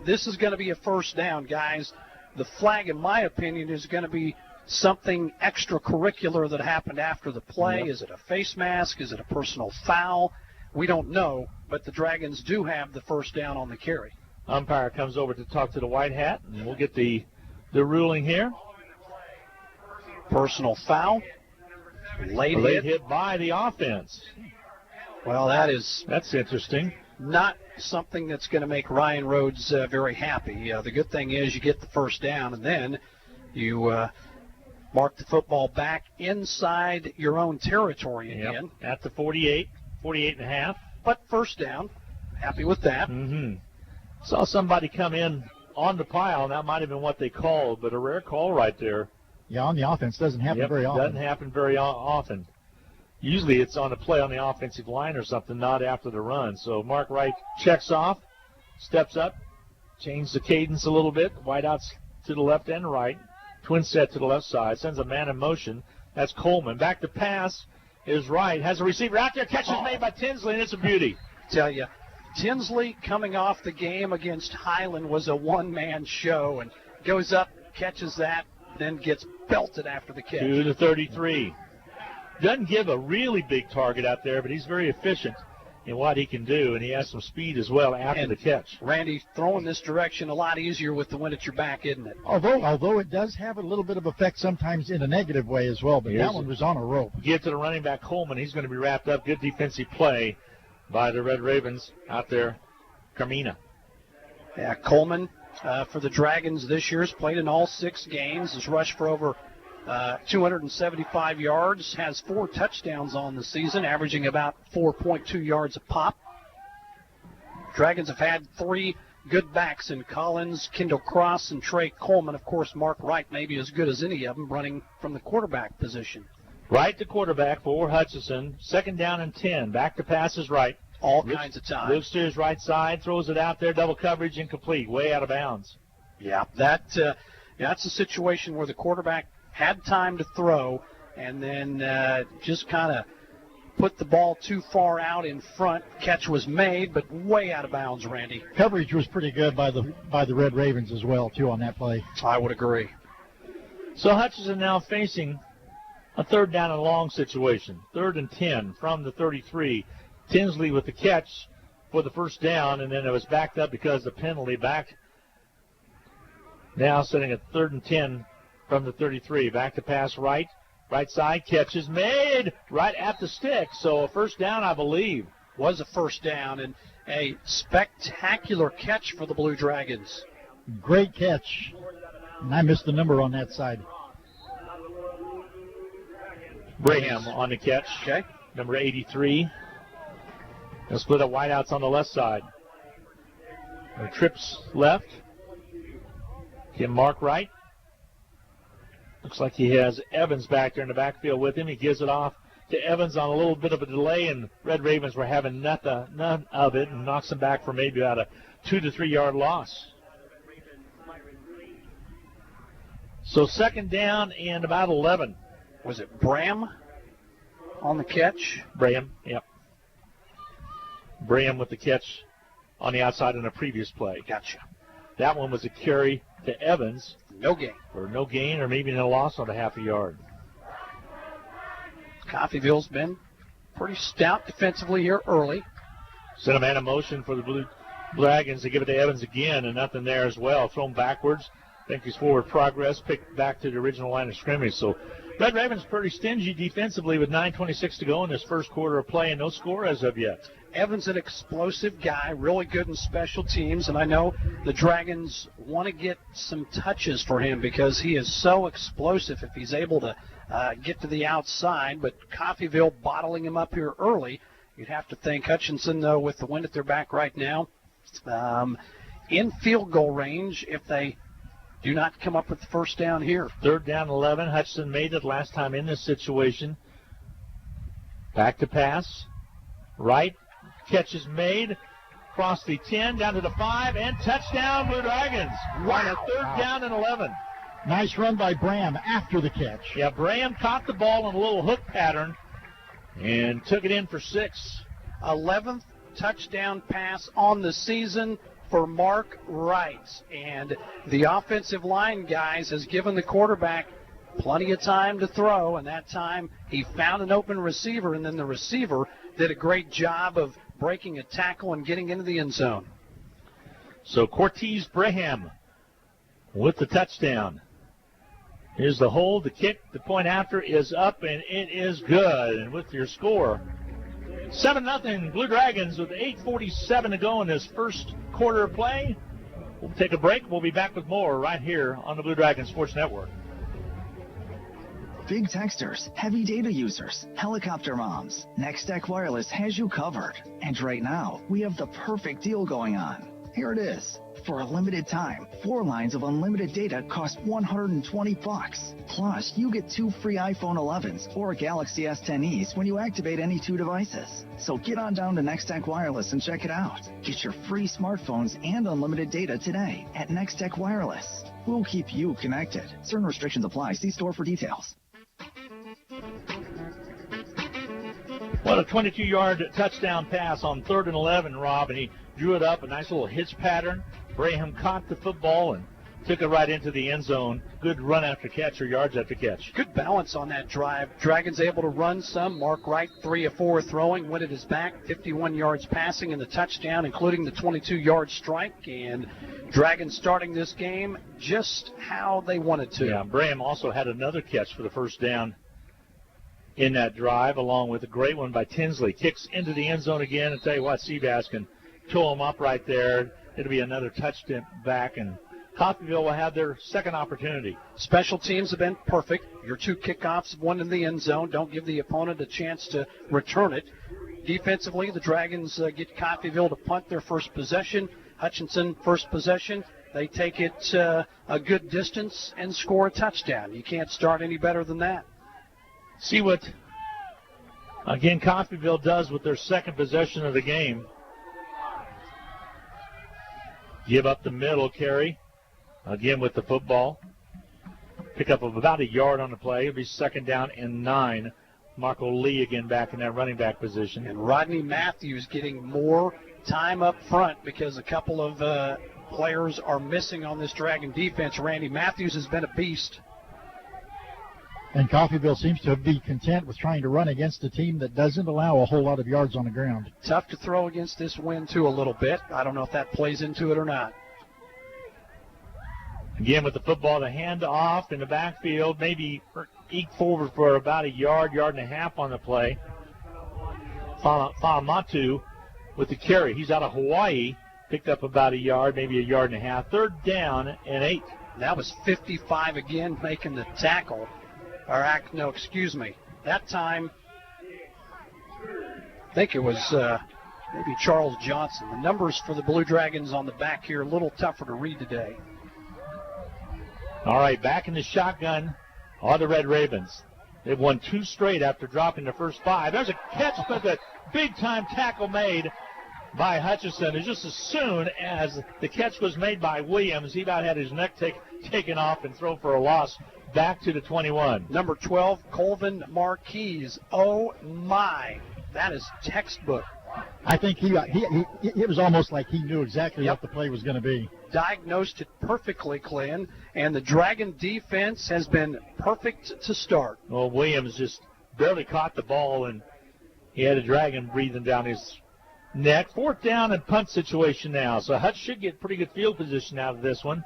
This is going to be a first down, guys. The flag, in my opinion, is going to be something extracurricular that happened after the play. Yep. Is it a face mask? Is it a personal foul? We don't know, but the Dragons do have the first down on the carry. Umpire comes over to talk to the white hat, and we'll get the ruling here. Personal foul. Late hit by the offense. Well, that's interesting. Not something that's going to make Ryan Rhodes very happy. The good thing is you get the first down, and then you mark the football back inside your own territory again. Yep. At the 48 and a half. But first down. Happy with that. Mm-hmm. Saw somebody come in on the pile, and that might have been what they called, but a rare call right there. Yeah, on the offense. Doesn't happen very often. Doesn't happen very often. Usually it's on a play on the offensive line or something, not after the run. So Mark Wright checks off, steps up, changes the cadence a little bit. Wideouts to the left and right. Twin set to the left side. Sends a man in motion. That's Coleman. Back to pass is Wright. Has a receiver out there. Catch is made by Tinsley, and it's a beauty. Tell you, Tinsley coming off the game against Highland was a one-man show, and goes up, catches that, then gets belted after the catch. To the 33. Doesn't give a really big target out there, but he's very efficient in what he can do, and he has some speed as well after the catch. Randy, throwing this direction a lot easier with the wind at your back, isn't it? Although it does have a little bit of effect sometimes in a negative way as well, but that one was on a rope. Get to the running back Coleman. He's going to be wrapped up. Good defensive play by the Red Ravens out there. Carmina. Yeah, Coleman for the Dragons this year has played in all 6 games, has rushed for over 275 yards, has 4 touchdowns on the season, averaging about 4.2 yards a pop. Dragons have had 3 good backs in Collins, Kendall Cross, and Trey Coleman. Of course, Mark Wright may be as good as any of them running from the quarterback position. Wright, the quarterback for Hutchinson. 2nd down and 10. Back to pass is Wright. All kinds of time. Looks to his right side, throws it out there, double coverage, incomplete, way out of bounds. Yeah, that's a situation where the quarterback had time to throw and then just kind of put the ball too far out in front. Catch was made, but way out of bounds, Randy. Coverage was pretty good by the Red Ravens as well, too, on that play. I would agree. So Hutchinson now facing a 3rd down and long situation. 3rd and 10 from the 33. Tinsley with the catch for the first down, and then it was backed up because of the penalty. Back now sitting at 3rd and 10 from the 33. Back to pass right. Right side, catch is made right at the stick. So a first down, I believe. Was a first down, and a spectacular catch for the Blue Dragons. Great catch. And I missed the number on that side. Braham on the catch. Okay. Number 83. They'll split up wideouts on the left side. Trips left. Kim Mark right. Looks like he has Evans back there in the backfield with him. He gives it off to Evans on a little bit of a delay, and Red Ravens were having none of it, and knocks him back for maybe about a 2 to 3 yard loss. So 2nd down and about 11. Was it Bram on the catch? Bram, yep. Bram with the catch on the outside in a previous play. Gotcha. That one was a carry to Evans. No gain. Or no gain, or maybe no loss on a half a yard. Coffeyville's been pretty stout defensively here early. Sent a man in motion for the Blue Dragons to give it to Evans again, and nothing there as well. Thrown backwards. I think he's forward progress, picked back to the original line of scrimmage. So Red Ravens pretty stingy defensively with 9:26 to go in this first quarter of play, and no score as of yet. Evans, an explosive guy, really good in special teams, and I know the Dragons want to get some touches for him because he is so explosive if he's able to get to the outside, but Coffeyville bottling him up here early. You'd have to think Hutchinson, though, with the wind at their back right now, in field goal range if they do not come up with the first down here. 3rd down 11. Hutchinson made it last time in this situation. Back to pass. Right. Catches made across the 10, down to the 5, and touchdown, Blue Dragons. On a 3rd down and 11. Nice run by Bram after the catch. Yeah, Bram caught the ball in a little hook pattern and took it in for 6. 11th touchdown pass on the season for Mark Wright. And the offensive line, guys, has given the quarterback plenty of time to throw, and that time he found an open receiver, and then the receiver did a great job of breaking a tackle and getting into the end zone. So Cortez Braham with the touchdown. Here's the hold, the kick, the point after is up, and it is good. And with your score, 7-0 Blue Dragons with 8:47 to go in this first quarter of play. We'll take a break. We'll be back with more right here on the Blue Dragons Sports Network. Big texters, heavy data users, helicopter moms, Nextech Wireless has you covered. And right now, we have the perfect deal going on. Here it is. For a limited time, 4 lines of unlimited data cost $120. Plus, you get 2 free iPhone 11s or Galaxy S10es when you activate any 2 devices. So get on down to Nextech Wireless and check it out. Get your free smartphones and unlimited data today at Nextech Wireless. We'll keep you connected. Certain restrictions apply. See store for details. What a 22-yard touchdown pass on 3rd and 11, Rob, and he drew it up, a nice little hitch pattern. Braham caught the football and took it right into the end zone. Good run after catch or yards after catch. Good balance on that drive. Dragons able to run some. Mark Wright, 3 of 4 throwing, went at his back, 51 yards passing in the touchdown, including the 22-yard strike. And Dragons starting this game just how they wanted to. Yeah, Braham also had another catch for the first down in that drive, along with a great one by Tinsley. Kicks into the end zone again, and tell you what, Seabass can tow him up right there. It'll be another touchdown back, and Coffeyville will have their second opportunity. Special teams have been perfect. Your 2 kickoffs, 1 in the end zone. Don't give the opponent a chance to return it. Defensively, the Dragons get Coffeyville to punt their first possession. Hutchinson, first possession. They take it a good distance and score a touchdown. You can't start any better than that. See what, again, Coffeyville does with their second possession of the game. Give up the middle carry, again with the football. Pick up of about a yard on the play. It'll be 2nd down and 9. Marco Lee again back in that running back position. And Rodney Matthews getting more time up front because a couple of players are missing on this Dragon defense. Randy Matthews has been a beast. And Coffeyville seems to be content with trying to run against a team that doesn't allow a whole lot of yards on the ground. Tough to throw against this wind, too, a little bit. I don't know if that plays into it or not. Again, with the football, the hand off in the backfield, maybe eke forward for about a yard, yard and a half on the play. Fa'amatu with the carry. He's out of Hawaii, picked up about a yard, maybe a yard and a half. 3rd down and 8. That was 55 again, making the tackle. That time, I think it was maybe Charles Johnson. The numbers for the Blue Dragons on the back here, a little tougher to read today. All right, back in the shotgun are the Red Ravens. They've won 2 straight after dropping the first 5. There's a catch with a big-time tackle made by Hutchinson. And just as soon as the catch was made by Williams, he about had his neck taken off and thrown for a loss. Back to the 21. Number 12, Colvin Marquise. Oh, my. That is textbook. I think it was almost like he knew exactly what the play was going to be. Diagnosed it perfectly, Glenn, and the Dragon defense has been perfect to start. Well, Williams just barely caught the ball, and he had a Dragon breathing down his neck. 4th down and punt situation now, so Hutch should get pretty good field position out of this one.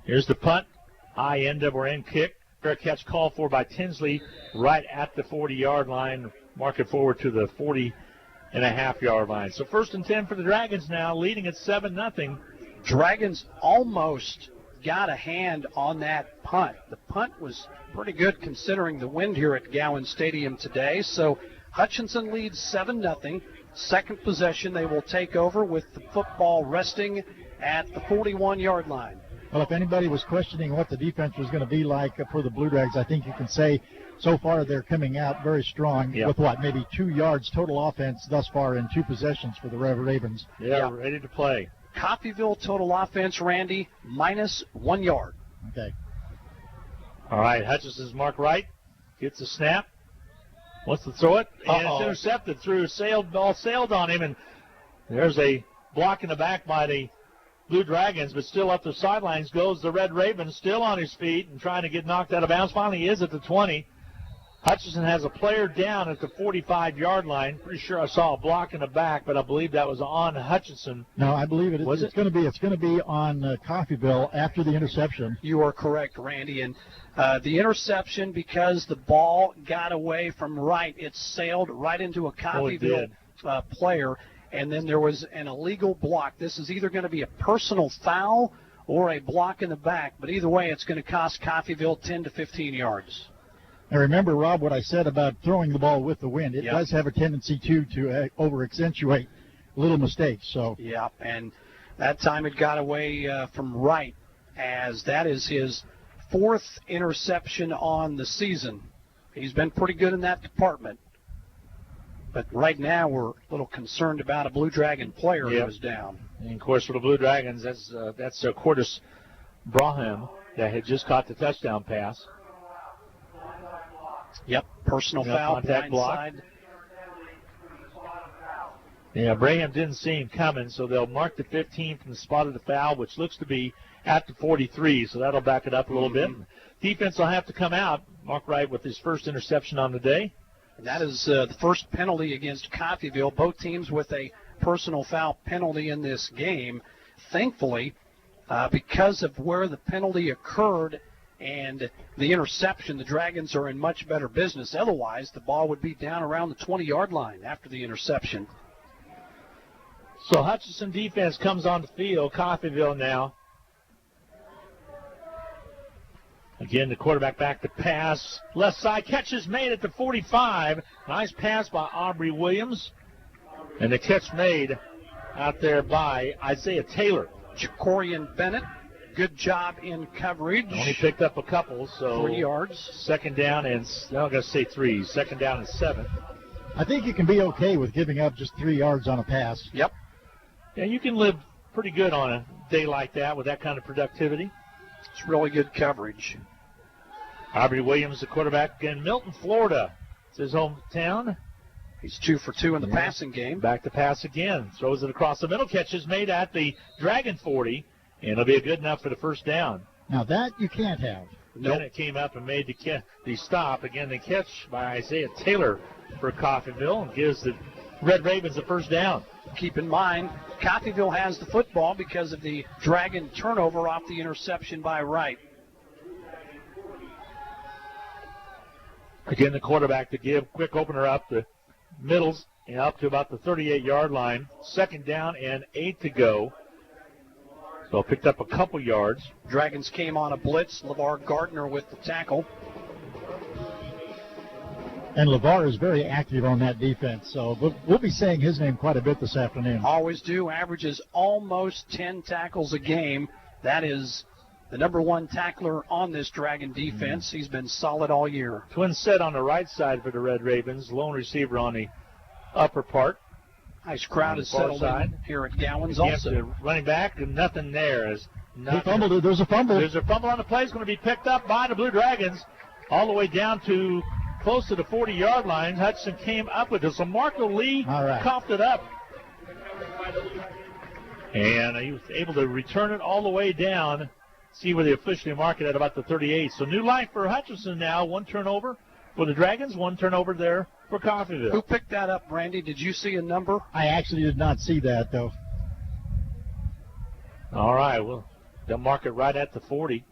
Here's the punt. High end of or end kick. Fair catch called for by Tinsley right at the 40-yard line. Mark it forward to the 40.5-yard line. So 1st and 10 for the Dragons now, leading at 7-0. Dragons almost got a hand on that punt. The punt was pretty good considering the wind here at Gowans Stadium today. So Hutchinson leads 7-0. Second possession, they will take over with the football resting at the 41-yard line. Well, if anybody was questioning what the defense was going to be like for the Blue Dragons, I think you can say so far they're coming out very strong with maybe 2 yards total offense thus far in 2 possessions for the Red Ravens. Yeah, ready to play. Coffeyville total offense, Randy, -1 yard. Okay. All right, Hutchinson's mark right. Gets the snap. Wants to throw it. And it's intercepted ball sailed on him. And there's a block in the back by the Blue Dragons, but still up the sidelines goes the Red Ravens, still on his feet and trying to get knocked out of bounds. Finally, he is at the 20. Hutchinson has a player down at the 45-yard line. Pretty sure I saw a block in the back, but I believe that was on Hutchinson. No, I believe it's going to be on Coffeyville after the interception. You are correct, Randy. And the interception, because the ball got away from right, it sailed right into a Coffeyville player, and then there was an illegal block. This is either going to be a personal foul or a block in the back, but either way, it's going to cost Coffeyville 10 to 15 yards. Now remember, Rob, what I said about throwing the ball with the wind. It does have a tendency to over-accentuate little mistakes. So. Yeah, and that time it got away from right, as that is his 4th interception on the season. He's been pretty good in that department. But right now we're a little concerned about a Blue Dragon player who is down. And, of course, for the Blue Dragons, that's Cordis Braham that had just caught the touchdown pass. Yep, personal foul, contact block. Side. Yeah, Braham didn't see him coming, so they'll mark the 15th and spotted the foul, which looks to be at the 43, so that'll back it up a little bit. Defense will have to come out. Mark Wright with his first interception on the day. And that is the first penalty against Coffeyville. Both teams with a personal foul penalty in this game. Thankfully, because of where the penalty occurred and the interception, the Dragons are in much better business. Otherwise, the ball would be down around the 20-yard line after the interception. So Hutchinson defense comes on the field. Coffeyville now. Again, the quarterback back to pass. Left side, catch is made at the 45. Nice pass by Aubrey Williams. And the catch made out there by Isaiah Taylor. Jacorian Bennett, good job in coverage. Only picked up a couple, so 3 yards. Second down and, I'm going to say 3. Second down and 7. I think you can be okay with giving up just 3 yards on a pass. Yep. Yeah, you can live pretty good on a day like that with that kind of productivity. It's really good coverage. Aubrey Williams, the quarterback in Milton, Florida. It's his hometown. He's 2 for 2 in the passing game. Back to pass again. Throws it across the middle. Catch is made at the Dragon 40, and it'll be good enough for the first down. Now that you can't have. Then it came up and made the stop. Again, the catch by Isaiah Taylor for Coffeyville and gives the Red Ravens the first down. Keep in mind, Coffeyville has the football because of the Dragon turnover off the interception by Wright. Again, the quarterback to give quick opener up the middles and up to about the 38-yard line. Second down and 8 to go. So picked up a couple yards. Dragons came on a blitz. LeVar Gardner with the tackle. And LeVar is very active on that defense, so we'll be saying his name quite a bit this afternoon. Always do. Averages almost 10 tackles a game. That is the number 1 tackler on this Dragon defense. He's been solid all year. Twin set on the right side for the Red Ravens. Lone receiver on the upper part. Nice crowd is settled in here at Gowans also. Running back and nothing there. He fumbled it. There's a fumble. There's a fumble on the play. It's going to be picked up by the Blue Dragons all the way down to close to the 40-yard line. Hudson came up with it. So Marco Lee coughed it up. And he was able to return it all the way down. See where they officially mark it at about the 38. So new life for Hutchinson now. 1 turnover for the Dragons, 1 turnover there for Coffeyville. Who picked that up, Randy? Did you see a number? I actually did not see that, though. All right. Well, they'll mark it right at the 40.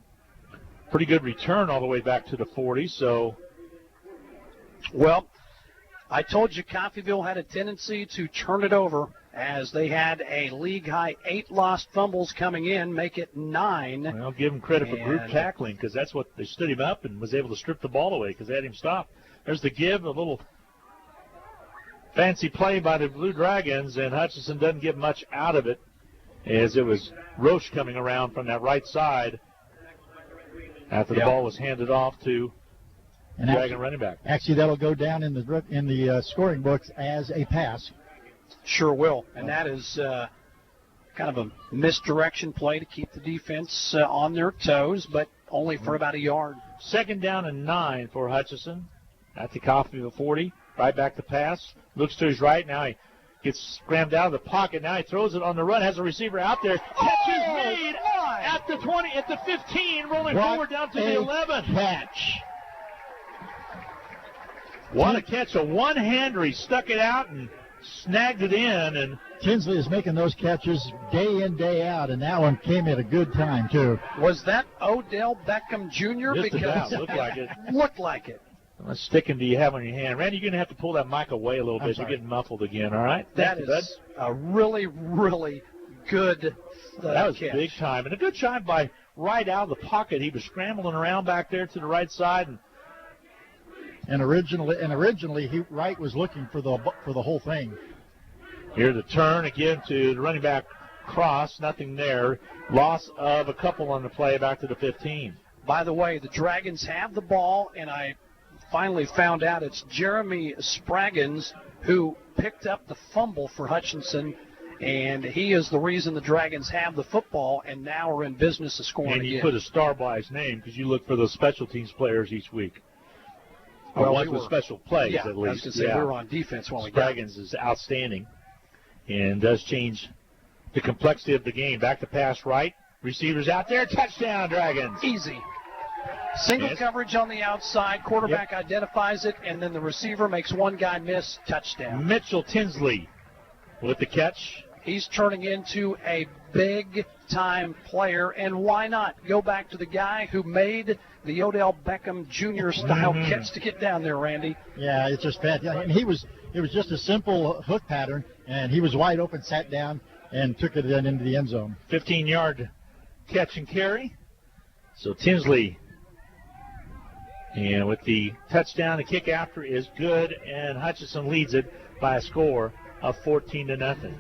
Pretty good return all the way back to the 40. So, well, I told you Coffeyville had a tendency to turn it over as they had a league-high 8 lost fumbles coming in, make it 9. Well, give them credit for group tackling because that's what they stood him up and was able to strip the ball away because they had him stopped. There's the give, a little fancy play by the Blue Dragons, and Hutchinson doesn't get much out of it as it was Roche coming around from that right side after the ball was handed off to And Dragon running back. Actually, that'll go down in the scoring books as a pass. Sure will. And that is kind of a misdirection play to keep the defense on their toes, but only for about a yard. 2nd down and 9 for Hutchinson at the Coffeyville 40. Right back to pass. Looks to his right. Now he gets scrammed out of the pocket. Now he throws it on the run. Has a receiver out there. Catch is made at the 20, at the 15, rolling forward down to the 11. Catch. What a catch. A one-hander. He stuck it out and snagged it in. And Tinsley is making those catches day in, day out, and that one came at a good time, too. Was that Odell Beckham Jr.? Just about. Looked like it. Looked like it. How much sticking do you have on your hand? Randy, you're going to have to pull that mic away a little bit. You're getting muffled again, all right? That is a really, really good That was catch. big time. And a good shot by right out of the pocket. He was scrambling around back there to the right side. And originally, Wright was looking for the whole thing. Here's the turn again to the running back cross. Nothing there. Loss of a couple on the play back to the 15. By the way, the Dragons have the ball, and I finally found out it's Jeremy Spraggins who picked up the fumble for Hutchinson, and he is the reason the Dragons have the football and now are in business of scoring And you again. put a star by his name because you look for those special teams players each week. Well, ones we with were- special plays, yeah, at I was least. gonna say, we were on defense when we got it. Spraggins is outstanding and does change the complexity of the game. Back to pass right. Receivers out there. Touchdown, Dragons. Easy. Single coverage on the outside. Quarterback identifies it, and then the receiver makes one guy miss. Touchdown. Mitchell Tinsley with the catch. He's turning into a big-time player, and why not? Go back to the guy who made the Odell Beckham Jr. style catch to get down there, Randy. Yeah, it's just bad. And it was just a simple hook pattern, and he was wide open, sat down, and took it into the end zone. 15-yard catch and carry. So Tinsley, and with the touchdown, the kick after is good, and Hutchinson leads it by a score of 14-0.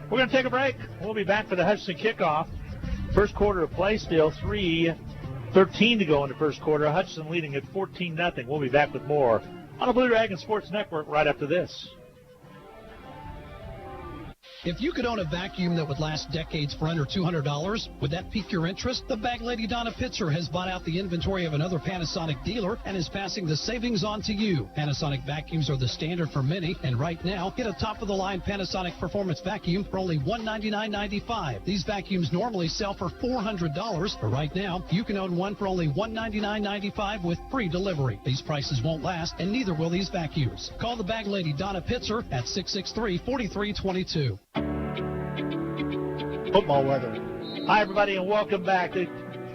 We're going to take a break. We'll be back for the Hutchinson kickoff. First quarter of play still, 3:13 to go in the first quarter. Hutchinson leading at 14-0. We'll be back with more on the Blue Dragon Sports Network right after this. If you could own a vacuum that would last decades for under $200, would that pique your interest? The bag lady Donna Pitzer has bought out the inventory of another Panasonic dealer and is passing the savings on to you. Panasonic vacuums are the standard for many, and right now, get a top-of-the-line Panasonic Performance vacuum for only $199.95. These vacuums normally sell for $400, but right now, you can own one for only $199.95 with free delivery. These prices won't last, and neither will these vacuums. Call the bag lady Donna Pitzer at 663-4322. Football weather. Hi, everybody, and welcome back. The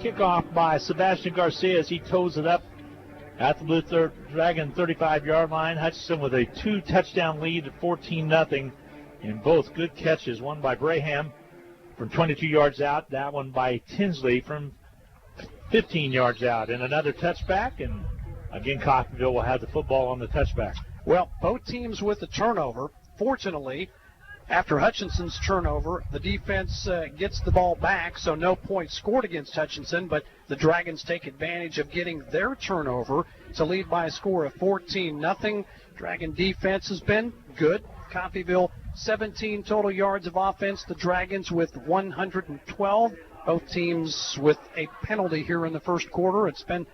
kickoff by Sebastian Garcia as he toes it up at the Blue Dragon 35-yard line. Hutchinson with a 2-touchdown lead at 14-0, and both good catches. One by Braham from 22 yards out. That one by Tinsley from 15 yards out. And another touchback, and again, Coffeyville will have the football on the touchback. Well, both teams with the turnover. Fortunately, after Hutchinson's turnover, the defense gets the ball back, so no points scored against Hutchinson, but the Dragons take advantage of getting their turnover to lead by a score of 14-0. Dragon defense has been good. Coffeyville, 17 total yards of offense. The Dragons with 112. Both teams with a penalty here in the first quarter. It's been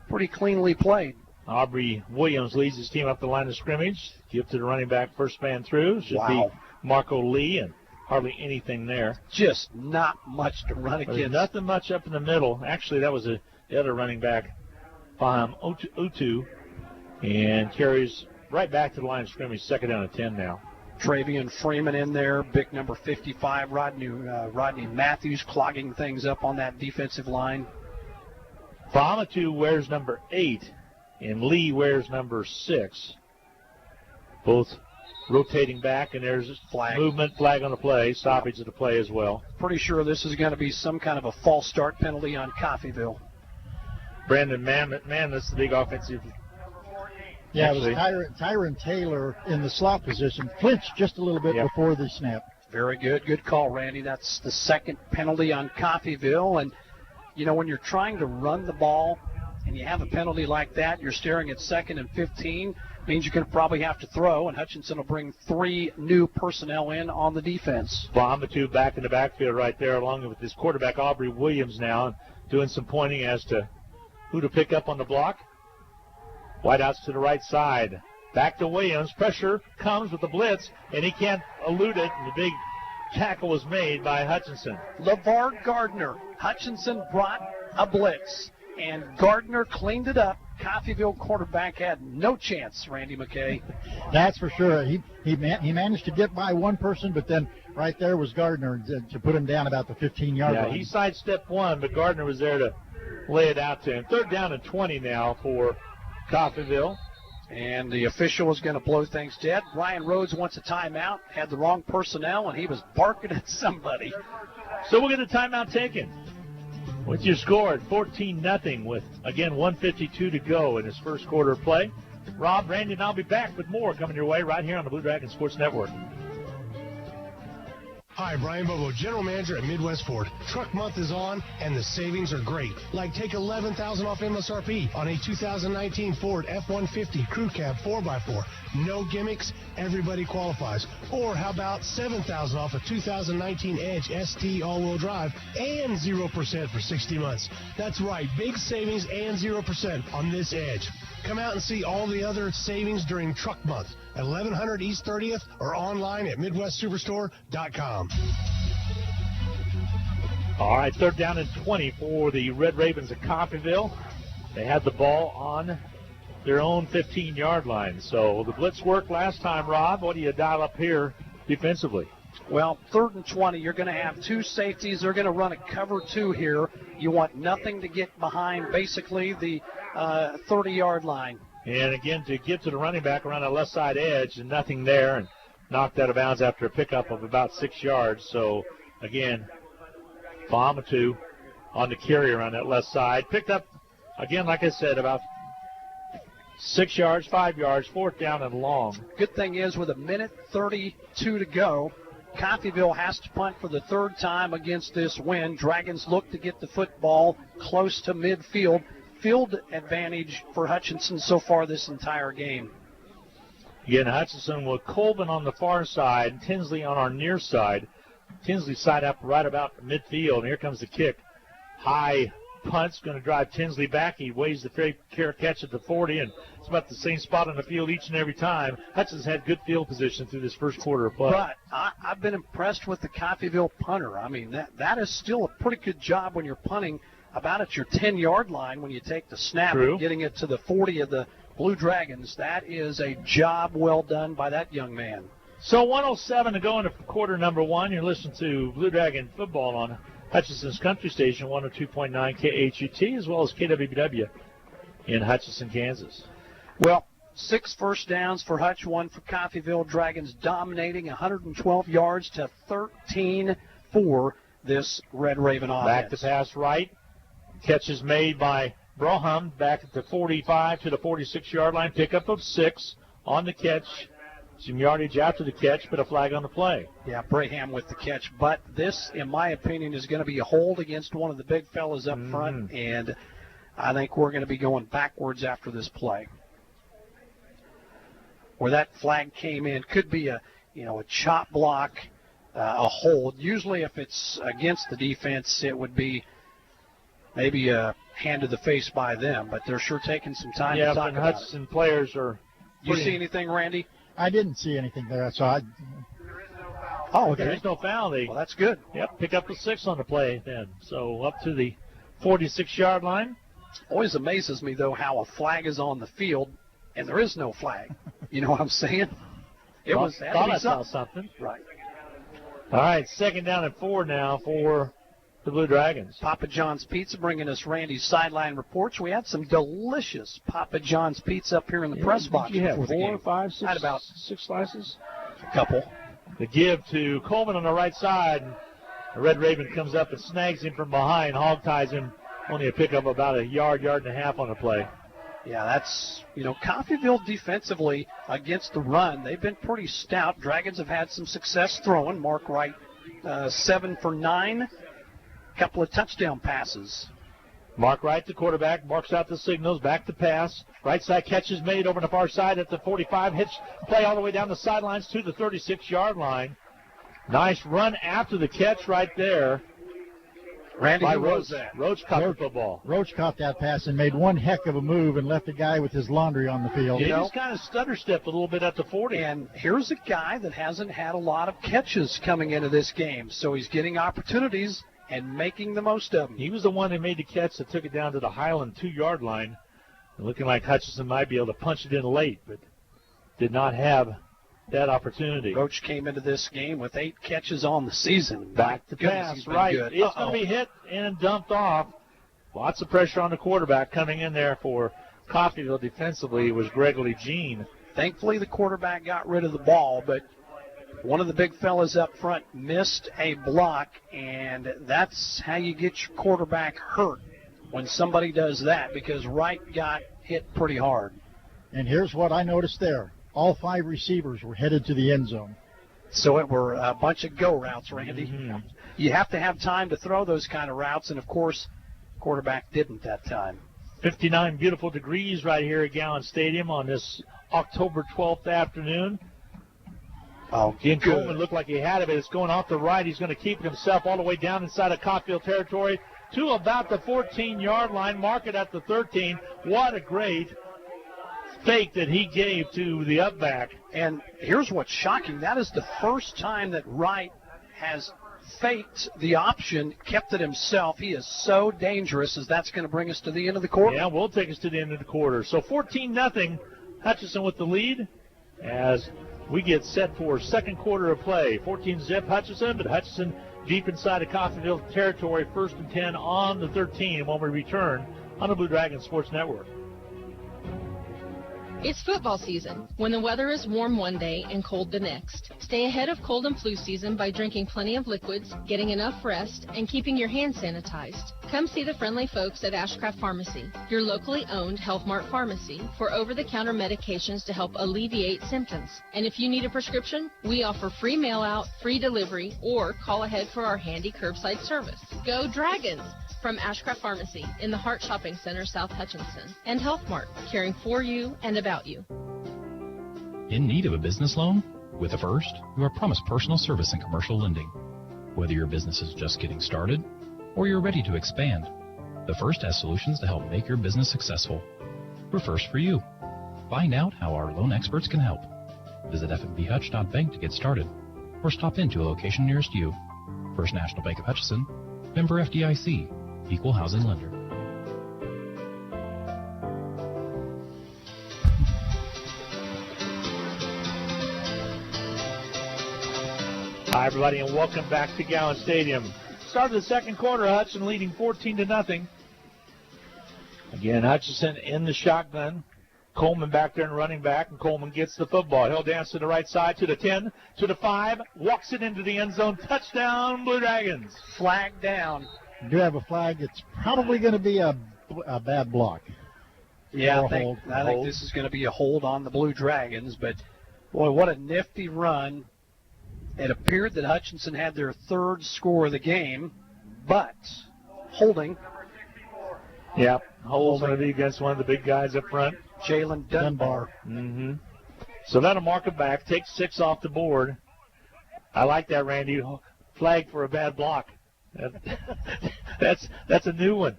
pretty cleanly played. Aubrey Williams leads his team up the line of scrimmage. Give to the running back, first man through. Should be Marco Lee, and hardly anything there. Just not much to run There's against. nothing much up in the middle. Actually, that was the other running back, Utu, and carries right back to the line of scrimmage, 2nd down and 10 now. Travian Freeman in there, big number 55, Rodney Matthews clogging things up on that defensive line. Utu wears number 8, and Lee wears number 6. Both rotating back, and there's flag on the play, stoppage of the play as well. Pretty sure this is going to be some kind of a false start penalty on Coffeyville. Brandon Mammoth, the big offensive. Yeah, it was Tyron Taylor in the slot position, flinched just a little bit before the snap. Very good. Good call, Randy. That's the second penalty on Coffeyville. And, you know, when you're trying to run the ball and you have a penalty like that, you're staring at 2nd and 15, means you're going to probably have to throw, and Hutchinson will bring 3 new personnel in on the defense. Bombatu back in the backfield right there, along with his quarterback, Aubrey Williams, now doing some pointing as to who to pick up on the block. Wideouts to the right side. Back to Williams. Pressure comes with the blitz, and he can't elude it. And the big tackle was made by Hutchinson. LeVar Gardner. Hutchinson brought a blitz, and Gardner cleaned it up. Coffeyville quarterback had no chance, Randy McKay. That's for sure. He managed to get by one person, but then right there was Gardner to put him down about the 15-yard line. Yeah, he sidestepped one, but Gardner was there to lay it out to him. 3rd down and 20 now for Coffeyville. And the official is going to blow things dead. Ryan Rhodes wants a timeout, had the wrong personnel, and he was barking at somebody. So we'll get a timeout taken. With your score at 14-0 with, again, 1:52 to go in his first quarter of play. Rob, Randy, and I'll be back with more coming your way right here on the Blue Dragon Sports Network. Hi, Brian Bobo, General Manager at Midwest Ford. Truck month is on, and the savings are great. Like take $11,000 off MSRP on a 2019 Ford F-150 Crew Cab 4x4. No gimmicks, everybody qualifies. Or how about $7,000 off a 2019 Edge ST all-wheel drive and 0% for 60 months. That's right, big savings and 0% on this Edge. Come out and see all the other savings during Truck Month at 1100 East 30th or online at MidwestSuperstore.com. All right, 3rd down and 20 for the Red Ravens of Coffeyville. They had the ball on their own 15-yard line. So the blitz worked last time, Rob. What do you dial up here defensively? Well, 3rd and 20, you're going to have 2 safeties. They're going to run a cover 2 here. You want nothing to get behind basically the 30-yard line. And again, to get to the running back around the left side edge, and nothing there, and knocked out of bounds after a pickup of about 6 yards. So again, Bombatu on the carry around that left side. Picked up, again, like I said, about 6 yards, 5 yards, 4th down and long. Good thing is with 1:32 to go, Coffeyville has to punt for the 3rd time against this win. Dragons look to get the football close to midfield. Field advantage for Hutchinson so far this entire game. Again, Hutchinson with Colvin on the far side, Tinsley on our near side. Tinsley side up right about midfield, and here comes the kick. High punt's going to drive Tinsley back. He weighs the fair catch at the 40, and it's about the same spot on the field each and every time. Hutchinson's had good field position through this first quarter of play. But I've been impressed with the Coffeyville punter. I mean, that is still a pretty good job when you're punting about at your 10-yard line when you take the snap. True. And getting it to the 40 of the Blue Dragons. That is a job well done by that young man. So 1:07 to go in quarter number 1. You're listening to Blue Dragon football on Hutchinson's Country Station, 102.9 KHUT, as well as KWBW in Hutchinson, Kansas. Well, 6 first downs for Hutch, 1 for Coffeyville. Dragons dominating 112 yards to 13 for this Red Raven offense. Back to pass right. Catch is made by Broham back at the 45 to the 46-yard line. Pickup of 6 on the catch. Some yardage after the catch, but a flag on the play. Yeah, Braham with the catch. But this, in my opinion, is going to be a hold against one of the big fellas up front, and I think we're going to be going backwards after this play. Where that flag came in could be a chop block, a hold. Usually if it's against the defense, it would be maybe a hand to the face by them, but they're sure taking some time to talk about Hudson players are. You see anything, Randy? I didn't see anything there, so I. Oh, okay. There's no foul. Well, that's good. Yep, pick up the 6 on the play then. So up to the 46-yard line. Always amazes me, though, how a flag is on the field and there is no flag. You know what I'm saying? It was thought I saw something. Right. All right, 2nd down and 4 now for the Blue Dragons. Papa John's Pizza bringing us Randy's sideline reports. We had some delicious Papa John's Pizza up here in the press box. You have 4, 5, 6, had about 6 slices? A couple. The give to Coleman on the right side. The Red Raven comes up and snags him from behind, hog ties him. Only a pickup about a yard and a half on the play. Yeah, that's, Coffeyville defensively against the run, they've been pretty stout. Dragons have had some success throwing. Mark Wright, 7 for 9. Couple of touchdown passes. Mark Wright, the quarterback, marks out the signals, back to pass. Right side catch is made over on the far side at the 45. Hits play all the way down the sidelines to the 36-yard line. Nice run after the catch right there. Randy, by who Roach. was that? Roach caught the football. Roach caught that pass and made one heck of a move and left a guy with his laundry on the field. He just kind of stutter-stepped a little bit at the 40. And here's a guy that hasn't had a lot of catches coming into this game, so he's getting opportunities and making the most of them. He was the one that made the catch that took it down to the Highland 2-yard line. Looking like Hutchinson might be able to punch it in late, but did not have that opportunity. Roach came into this game with 8 catches on the season. Back to pass, right. Good. It's going to be hit and dumped off. Lots of pressure on the quarterback coming in there for Coffeyville defensively. It was Gregory Jean. Thankfully, the quarterback got rid of the ball, but one of the big fellas up front missed a block, and that's how you get your quarterback hurt when somebody does that, because Wright got hit pretty hard. And here's what I noticed there. All 5 receivers were headed to the end zone. So it were a bunch of go routes, Randy. Mm-hmm. You have to have time to throw those kind of routes, and, of course, quarterback didn't that time. 59 beautiful degrees right here at Gowans Stadium on this October 12th afternoon. Oh, Ian Coleman looked like he had it, but it's going off the right. He's going to keep it himself all the way down inside of Coffeyville territory to about the 14-yard line, mark it at the 13. What a great fake that he gave to the up back. And here's what's shocking. That is the first time that Wright has faked the option, kept it himself. He is so dangerous, as that's going to bring us to the end of the quarter. Yeah, will take us to the end of the quarter. So 14-0, Hutchinson with the lead as we get set for second quarter of play. 14-zip Hutchinson, but Hutchinson deep inside of Coffeyville territory, 1st and 10 on the 13 when we return on the Blue Dragon Sports Network. It's football season, when the weather is warm one day and cold the next. Stay ahead of cold and flu season by drinking plenty of liquids, getting enough rest, and keeping your hands sanitized. Come see the friendly folks at Ashcraft Pharmacy, your locally owned Health Mart pharmacy, for over-the-counter medications to help alleviate symptoms. And if you need a prescription, we offer free mail-out, free delivery, or call ahead for our handy curbside service. Go Dragons! From Ashcraft Pharmacy in the Hart Shopping Center, South Hutchinson, and Health Mart, caring for you and about you. In need of a business loan? With the First, you are promised personal service and commercial lending. Whether your business is just getting started or you're ready to expand, the First has solutions to help make your business successful. We're first for you. Find out how our loan experts can help. Visit fnbhutch.bank to get started, or stop into a location nearest you. First National Bank of Hutchinson, member FDIC. Equal housing lender. Hi, everybody, and welcome back to Gowans Stadium. Start of the second quarter, Hutchinson leading 14-0. Again, Hutchinson in the shotgun. Coleman back there and running back, and Coleman gets the football. He'll dance to the right side, to the 10, to the 5, walks it into the end zone. Touchdown, Blue Dragons. Flag down. We do have a flag. It's probably going to be a bad block. Yeah, I think this is going to be a hold on the Blue Dragons, but boy, what a nifty run. It appeared that Hutchinson had their 3rd score of the game, but holding. Yeah, hold's going to be against one of the big guys up front. Jalen Dunbar. Mm-hmm. So that'll mark it back, take 6 off the board. I like that, Randy. Flag for a bad block. That's a new one.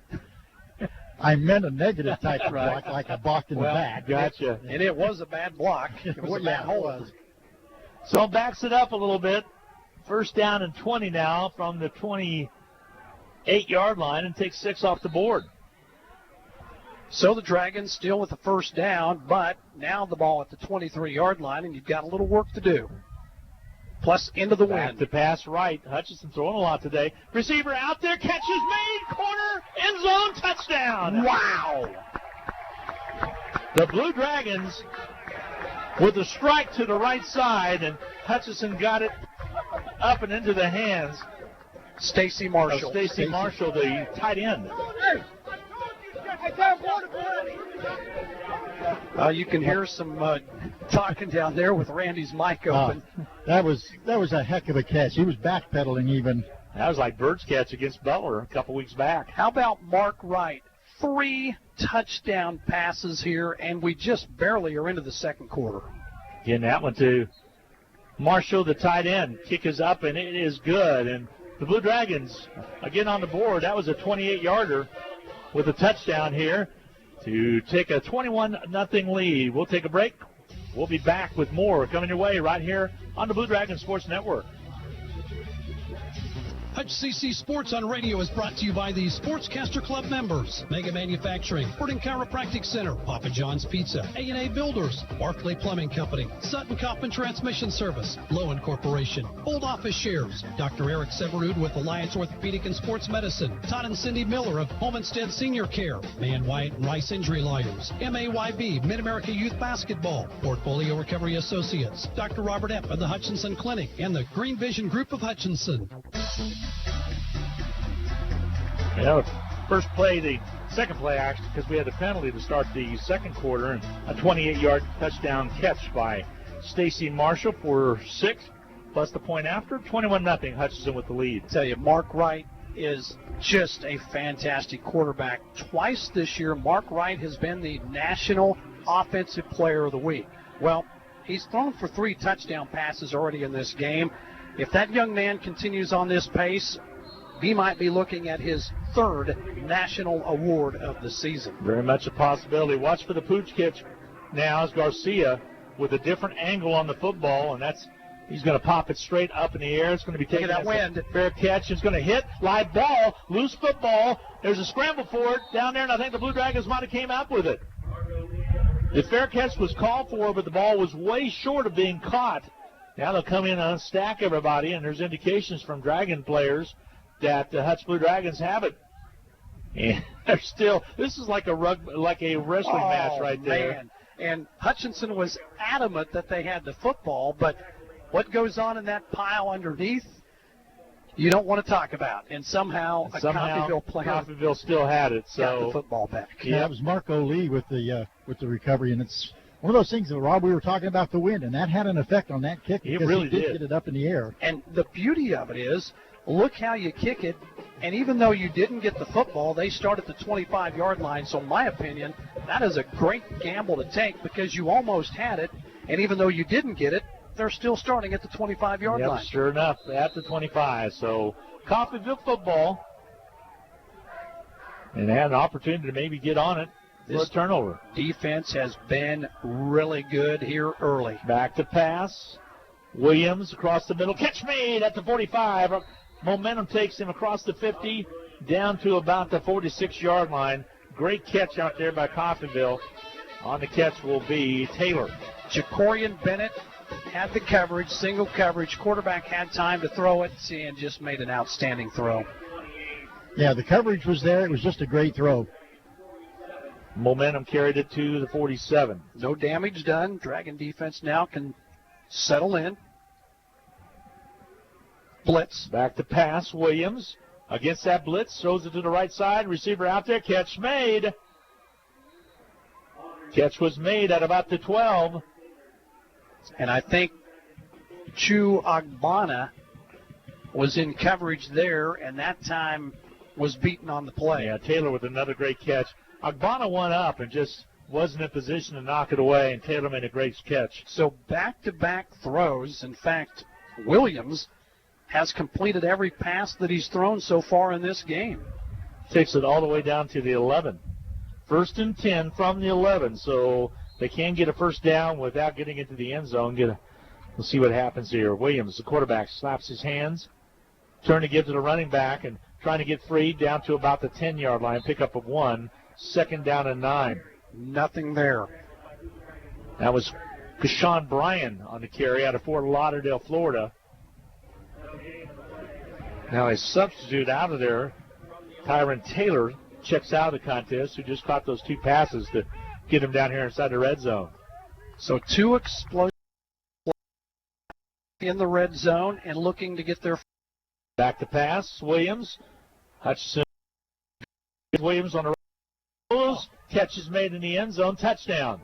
I meant a negative type of block, like a block in the back. Gotcha. And it was a bad block. It was a bad hold. So backs it up a little bit. 1st down and 20 now from the 28-yard line, and takes 6 off the board. So the Dragons still with the 1st down, but now the ball at the 23-yard line, and you've got a little work to do. Plus into the wind. To pass right. Hutchinson throwing a lot today. Receiver out there. Catch is made. Corner. End zone. Touchdown. Wow. The Blue Dragons with a strike to the right side, and Hutchinson got it up and into the hands. Stacy Marshall. Stacy Marshall, the tight end. You can hear some talking down there with Randy's mic open. That was a heck of a catch. He was backpedaling even That was like Bird's catch against Butler a couple weeks back. How about Mark Wright? 3 touchdown passes here, and we just barely are into the second quarter. Getting that one to Marshall, the tight end. Kick is up, and it is good. And the Blue Dragons, again on the board. That was a 28-yarder with a touchdown here to take a 21-0 lead. We'll take a break. We'll be back with more coming your way right here on the Blue Dragon Sports Network. Hutch CC Sports on Radio is brought to you by the Sportscaster Club members. Mega Manufacturing, Fording Chiropractic Center, Papa John's Pizza, A&A Builders, Barclay Plumbing Company, Sutton Coffin Transmission Service, Lowen Corporation, Old Office Shares, Dr. Eric Severud with Alliance Orthopedic and Sports Medicine, Todd and Cindy Miller of Homestead Senior Care, Man White and Rice Injury Lawyers, MAYB, Mid-America Youth Basketball, Portfolio Recovery Associates, Dr. Robert Epp of the Hutchinson Clinic, and the Green Vision Group of Hutchinson. First play, the second play actually, because we had a penalty to start the second quarter, and a 28-yard touchdown catch by Stacy Marshall for 6, plus the point after. 21-0, Hutchinson with the lead. I tell you, Mark Wright is just a fantastic quarterback. Twice this year, Mark Wright has been the National Offensive Player of the Week. Well, he's thrown for 3 touchdown passes already in this game. If that young man continues on this pace, he might be looking at his 3rd national award of the season. Very much a possibility. Watch for the pooch catch now as Garcia with a different angle on the football, and he's going to pop it straight up in the air. It's going to be taking that wind. Fair catch. It's going to hit live ball, loose football. There's a scramble for it down there, and I think the Blue Dragons might have came out with it. The fair catch was called for, but the ball was way short of being caught. Now they'll come in and unstack everybody, and there's indications from Dragon players that the Hutch Blue Dragons have it. And they're still, this is like a wrestling match right there. Man. And Hutchinson was adamant that they had the football, but what goes on in that pile underneath, you don't want to talk about. And somehow Coffeyville player Coffeyville still had it. So got the football back. Yeah, that was Marco Lee with the recovery, and it's one of those things that, Rob, we were talking about the wind, and that had an effect on that kick. It really did get it up in the air. And the beauty of it is, look how you kick it, and even though you didn't get the football, they start at the 25-yard line. So in my opinion, that is a great gamble to take because you almost had it, and even though you didn't get it, they're still starting at the 25-yard line. Sure enough, at the 25. So Coffeyville football, and they had an opportunity to maybe get on it. This turnover. Defense has been really good here early. Back to pass. Williams across the middle. Catch made at the 45. Momentum takes him across the 50 down to about the 46-yard line. Great catch out there by Coffeyville. On the catch will be Taylor. Jacorian Bennett had the coverage, single coverage. Quarterback had time to throw it and just made an outstanding throw. Yeah, the coverage was there. It was just a great throw. Momentum carried it to the 47. No damage done. Dragon defense now can settle in. Blitz. Back to pass. Williams against that blitz. Throws it to the right side. Receiver out there. Catch made. Catch was made at about the 12. And I think Chu Agbana was in coverage there, and that time was beaten on the play. Yeah, Taylor with another great catch. Agbana went up and just wasn't in position to knock it away, and Taylor made a great catch. So back-to-back throws. In fact, Williams has completed every pass that he's thrown so far in this game. Takes it all the way down to the 11. 1st and 10 from the 11, so they can get a first down without getting into the end zone. We'll see what happens here. Williams, the quarterback, slaps his hands, turn to give to the running back, and trying to get free down to about the 10-yard line, pickup of 1, 2nd down and 9. Nothing there. That was Kashawn Bryan on the carry out of Fort Lauderdale, Florida. Now a substitute out of there, Tyron Taylor, checks out of the contest, who just caught those 2 passes to get him down here inside the red zone. So 2 explosive in the red zone and looking to get their... Back to pass, Williams. Hutchinson. Williams on the right. Catch is made in the end zone. Touchdown.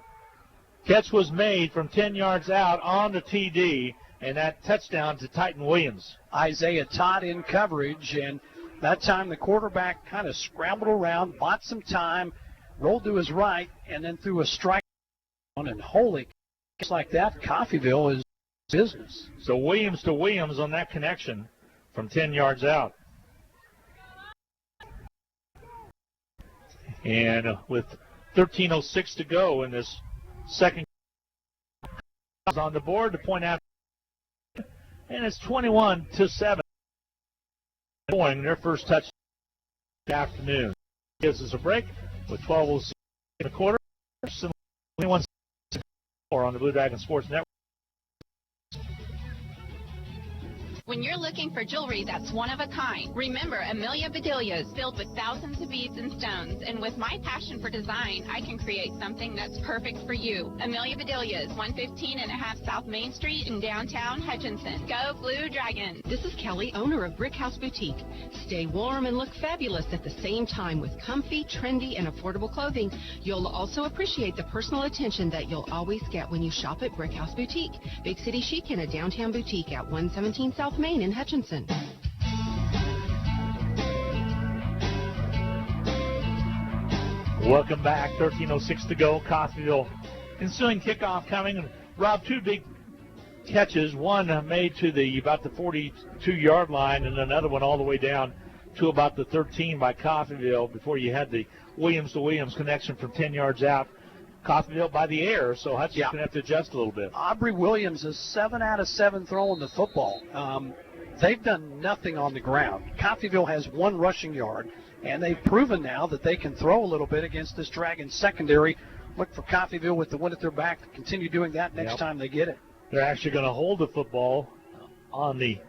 Catch was made from 10 yards out on the TD, and that touchdown to Titan Williams. Isaiah Todd in coverage, and that time the quarterback kind of scrambled around, bought some time, rolled to his right, and then threw a strike. And holy, just like that, Coffeyville is business. So Williams to Williams on that connection from 10 yards out. And with 13:06 to go in this second, on the board to point out, and it's 21-7. Going their first touch this afternoon. Gives us a break with 12:06 in the quarter. 21-4 on the Blue Dragon Sports Network. When you're looking for jewelry that's one of a kind, remember Amelia Bedelias, filled with thousands of beads and stones. And with my passion for design, I can create something that's perfect for you. Amelia Bedelias, 115.5 South Main Street in downtown Hutchinson. Go Blue Dragon. This is Kelly, owner of Brick House Boutique. Stay warm and look fabulous at the same time with comfy, trendy, and affordable clothing. You'll also appreciate the personal attention that you'll always get when you shop at Brick House Boutique. Big city chic in a downtown boutique at 117 South Main in Hutchinson. Welcome back. 13:06 to go. Coffeyville ensuing kickoff coming. And Rob, two big catches. One made to about the 42-yard line, and another one all the way down to about the 13 by Coffeyville before you had the Williams to Williams connection from 10 yards out. Coffeyville by the air, so Hutchins going to have to adjust a little bit. Aubrey Williams is 7 out of 7 throwing the football. They've done nothing on the ground. Coffeyville has 1 rushing yard, and they've proven now that they can throw a little bit against this Dragons secondary. Look for Coffeyville with the win at their back to continue doing that next time they get it. They're actually going to hold the football on the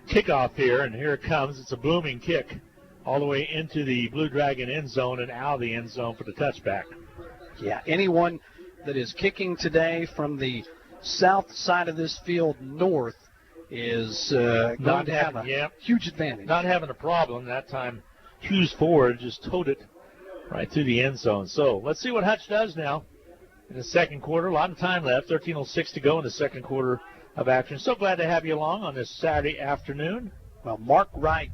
kickoff here, and here it comes. It's a booming kick all the way into the Blue Dragon end zone and out of the end zone for the touchback. Yeah, anyone that is kicking today from the south side of this field north is going to have a huge advantage. Not having a problem. That time Hughes Ford just towed it right through the end zone. So let's see what Hutch does now in the second quarter. A lot of time left. 13:06 to go in the second quarter of action. So glad to have you along on this Saturday afternoon. Well, Mark Wright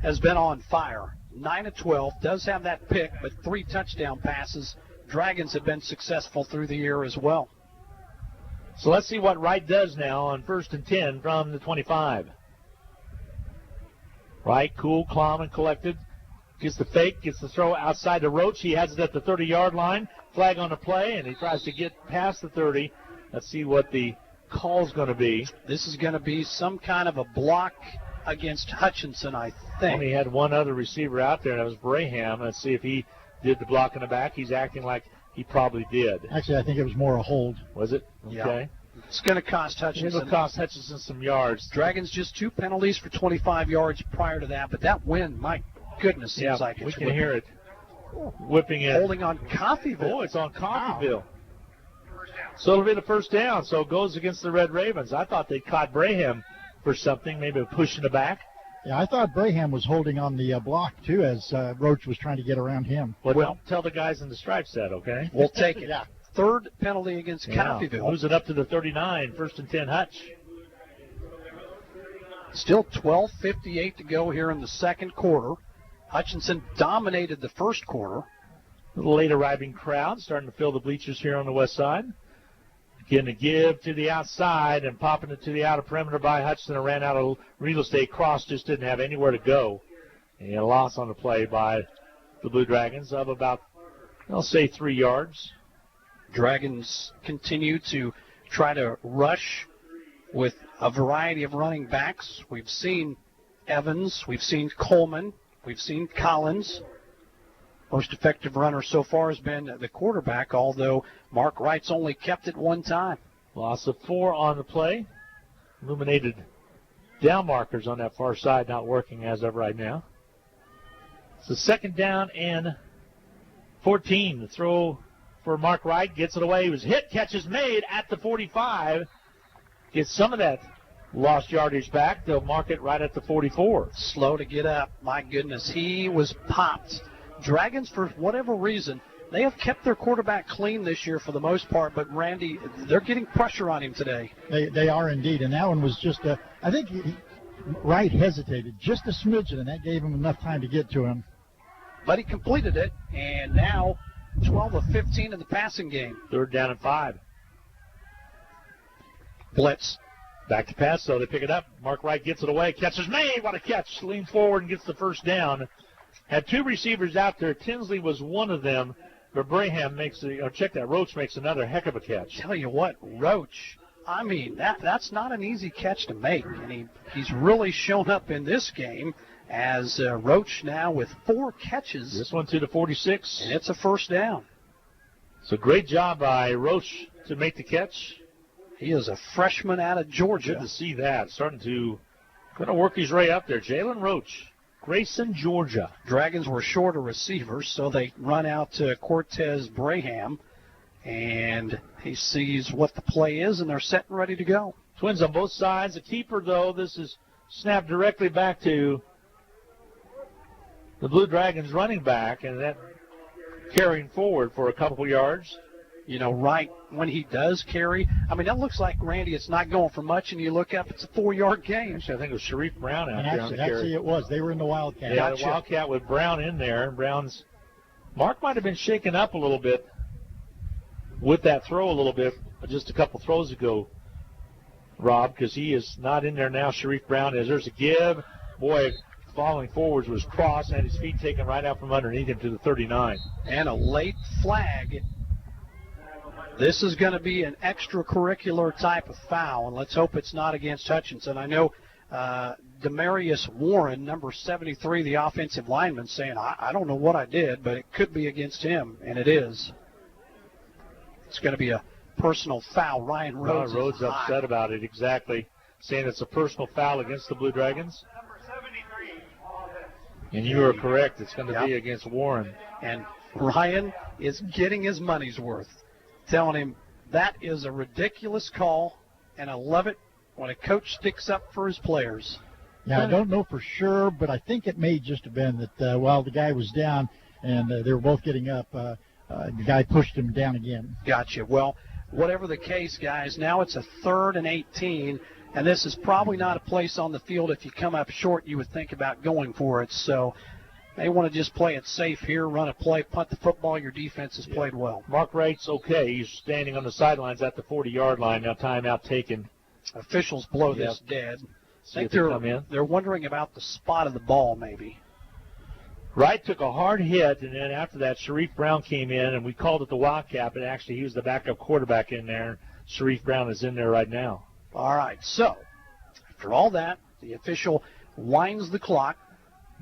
has been on fire. 9 of 12. Does have that pick, but 3 touchdown passes. Dragons have been successful through the year as well. So let's see what Wright does now on 1st and 10 from the 25. Wright, cool, calm, and collected. Gets the fake, gets the throw outside the Roach. He has it at the 30-yard line. Flag on the play, and he tries to get past the 30. Let's see what the call's going to be. This is going to be some kind of a block against Hutchinson, I think. Only had one other receiver out there, and that was Braham. Let's see if he did the block in the back. He's acting like he probably did. Actually, I think it was more a hold. Was it? Okay. Yeah. It's going to cost Hutchinson. It'll cost Hutchinson some yards. Dragons just 2 penalties for 25 yards prior to that, but that win, my goodness, seems like it's we can hear it. Whipping it. Holding on Coffeyville. Oh, it's on Coffeyville. Wow. So it'll be the first down. So it goes against the Red Ravens. I thought they caught Braham for something, maybe pushing the back. Yeah, I thought Braham was holding on the block, too, as Roach was trying to get around him. Well, don't tell the guys in the stripes that, okay? We'll take it. Yeah. 3rd penalty against Coffeyville. Moves it up to the 39, 1st and 10 Hutch. Still 12:58 to go here in the second quarter. Hutchinson dominated the first quarter. A little late arriving crowd starting to fill the bleachers here on the west side. Getting a give to the outside and popping it to the outer perimeter by Hutchinson and ran out of real estate. Cross just didn't have anywhere to go. And a loss on the play by the Blue Dragons of about, I'll say, 3 yards. Dragons continue to try to rush with a variety of running backs. We've seen Evans, we've seen Coleman, we've seen Collins. Most effective runner so far has been the quarterback, although Mark Wright's only kept it 1 time. Loss of 4 on the play. Illuminated down markers on that far side not working as of right now. It's a 2nd down and 14. The throw for Mark Wright gets it away. He was hit. Catch is made at the 45. Gets some of that lost yardage back. They'll mark it right at the 44. Slow to get up. My goodness, he was popped. Dragons, for whatever reason, They have kept their quarterback clean this year for the most part, but Randy, they're getting pressure on him today. They are indeed, and that one was just I think Wright hesitated just a smidgen, and that gave him enough time to get to him. But he completed it, and now 12 of 15 in the passing game. 3rd down and 5. Blitz. Back to pass, so they pick it up. Mark Wright gets it away. Catches May. What a catch. Leans forward and gets the first down. Had 2 receivers out there. Tinsley was one of them. But Braham Roach makes another heck of a catch. Tell you what, Roach, I mean, that's not an easy catch to make. And he's really shown up in this game as Roach now with 4 catches. This one to the 46. And it's a first down. So great job by Roach to make the catch. He is a freshman out of Georgia. Good to see that. Starting to work his way up there. Jalen Roach, Grayson, Georgia. Dragons were short of receivers, so they run out to Cortez Braham, and he sees what the play is, and they're set and ready to go. Twins on both sides. The keeper, though, this is snapped directly back to the Blue Dragons running back, and that carrying forward for a couple yards. You know, right when he does carry, I mean, that looks like, Randy, it's not going for much, and you look up, it's a 4-yard gain. Actually, I think it was Sharif Brown out there on the carry. Actually, it was. They were in the Wildcat. Yeah, the Wildcat with Brown in there. And Mark might have been shaken up a little bit with that throw a little bit just a couple throws ago, Rob, because he is not in there now. Sharif Brown is. There's a give. Boy, falling forwards was crossed, and his feet taken right out from underneath him to the 39. And a late flag. This is going to be an extracurricular type of foul, and let's hope it's not against Hutchinson. I know Demarius Warren, number 73, the offensive lineman, saying, I don't know what I did, but it could be against him, and it is. It's going to be a personal foul. Ryan Rhodes Rhodes upset about it, exactly, saying it's a personal foul against the Blue Dragons. And you are correct. It's going to be against Warren. And Ryan is getting his money's worth. Telling him that is a ridiculous call, and I love it when a coach sticks up for his players. Yeah, I don't know for sure, but I think it may just have been that while the guy was down and they were both getting up, the guy pushed him down again. Gotcha. Well, whatever the case, guys, now it's a 3rd and 18, and this is probably not a place on the field if you come up short you would think about going for it. So they want to just play it safe here, run a play, punt the football. Your defense has played well. Mark Wright's okay. He's standing on the sidelines at the 40-yard line. Now timeout taken. Officials blow this dead. I think they're wondering about the spot of the ball maybe. Wright took a hard hit, and then after that, Sharif Brown came in, and we called it the Wildcat, but actually he was the backup quarterback in there. Sharif Brown is in there right now. All right, so after all that, the official winds the clock.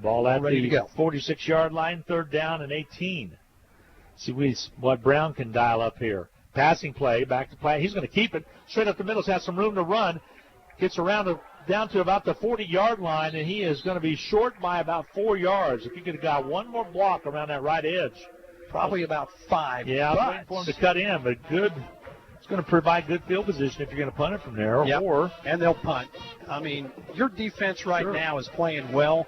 Ball at ready the to go. 46-yard line, 3rd down and 18. See what Brown can dial up here. Passing play, back to play. He's going to keep it straight up the middle. Has some room to run. Gets around down to about the 40-yard line, and he is going to be short by about 4 yards. If he could have got one more block around that right edge. Probably about 5. Yeah, I'm waiting for him to cut in, but good. It's going to provide good field position if you're going to punt it from there. And they'll punt. I mean, your defense right now is playing well.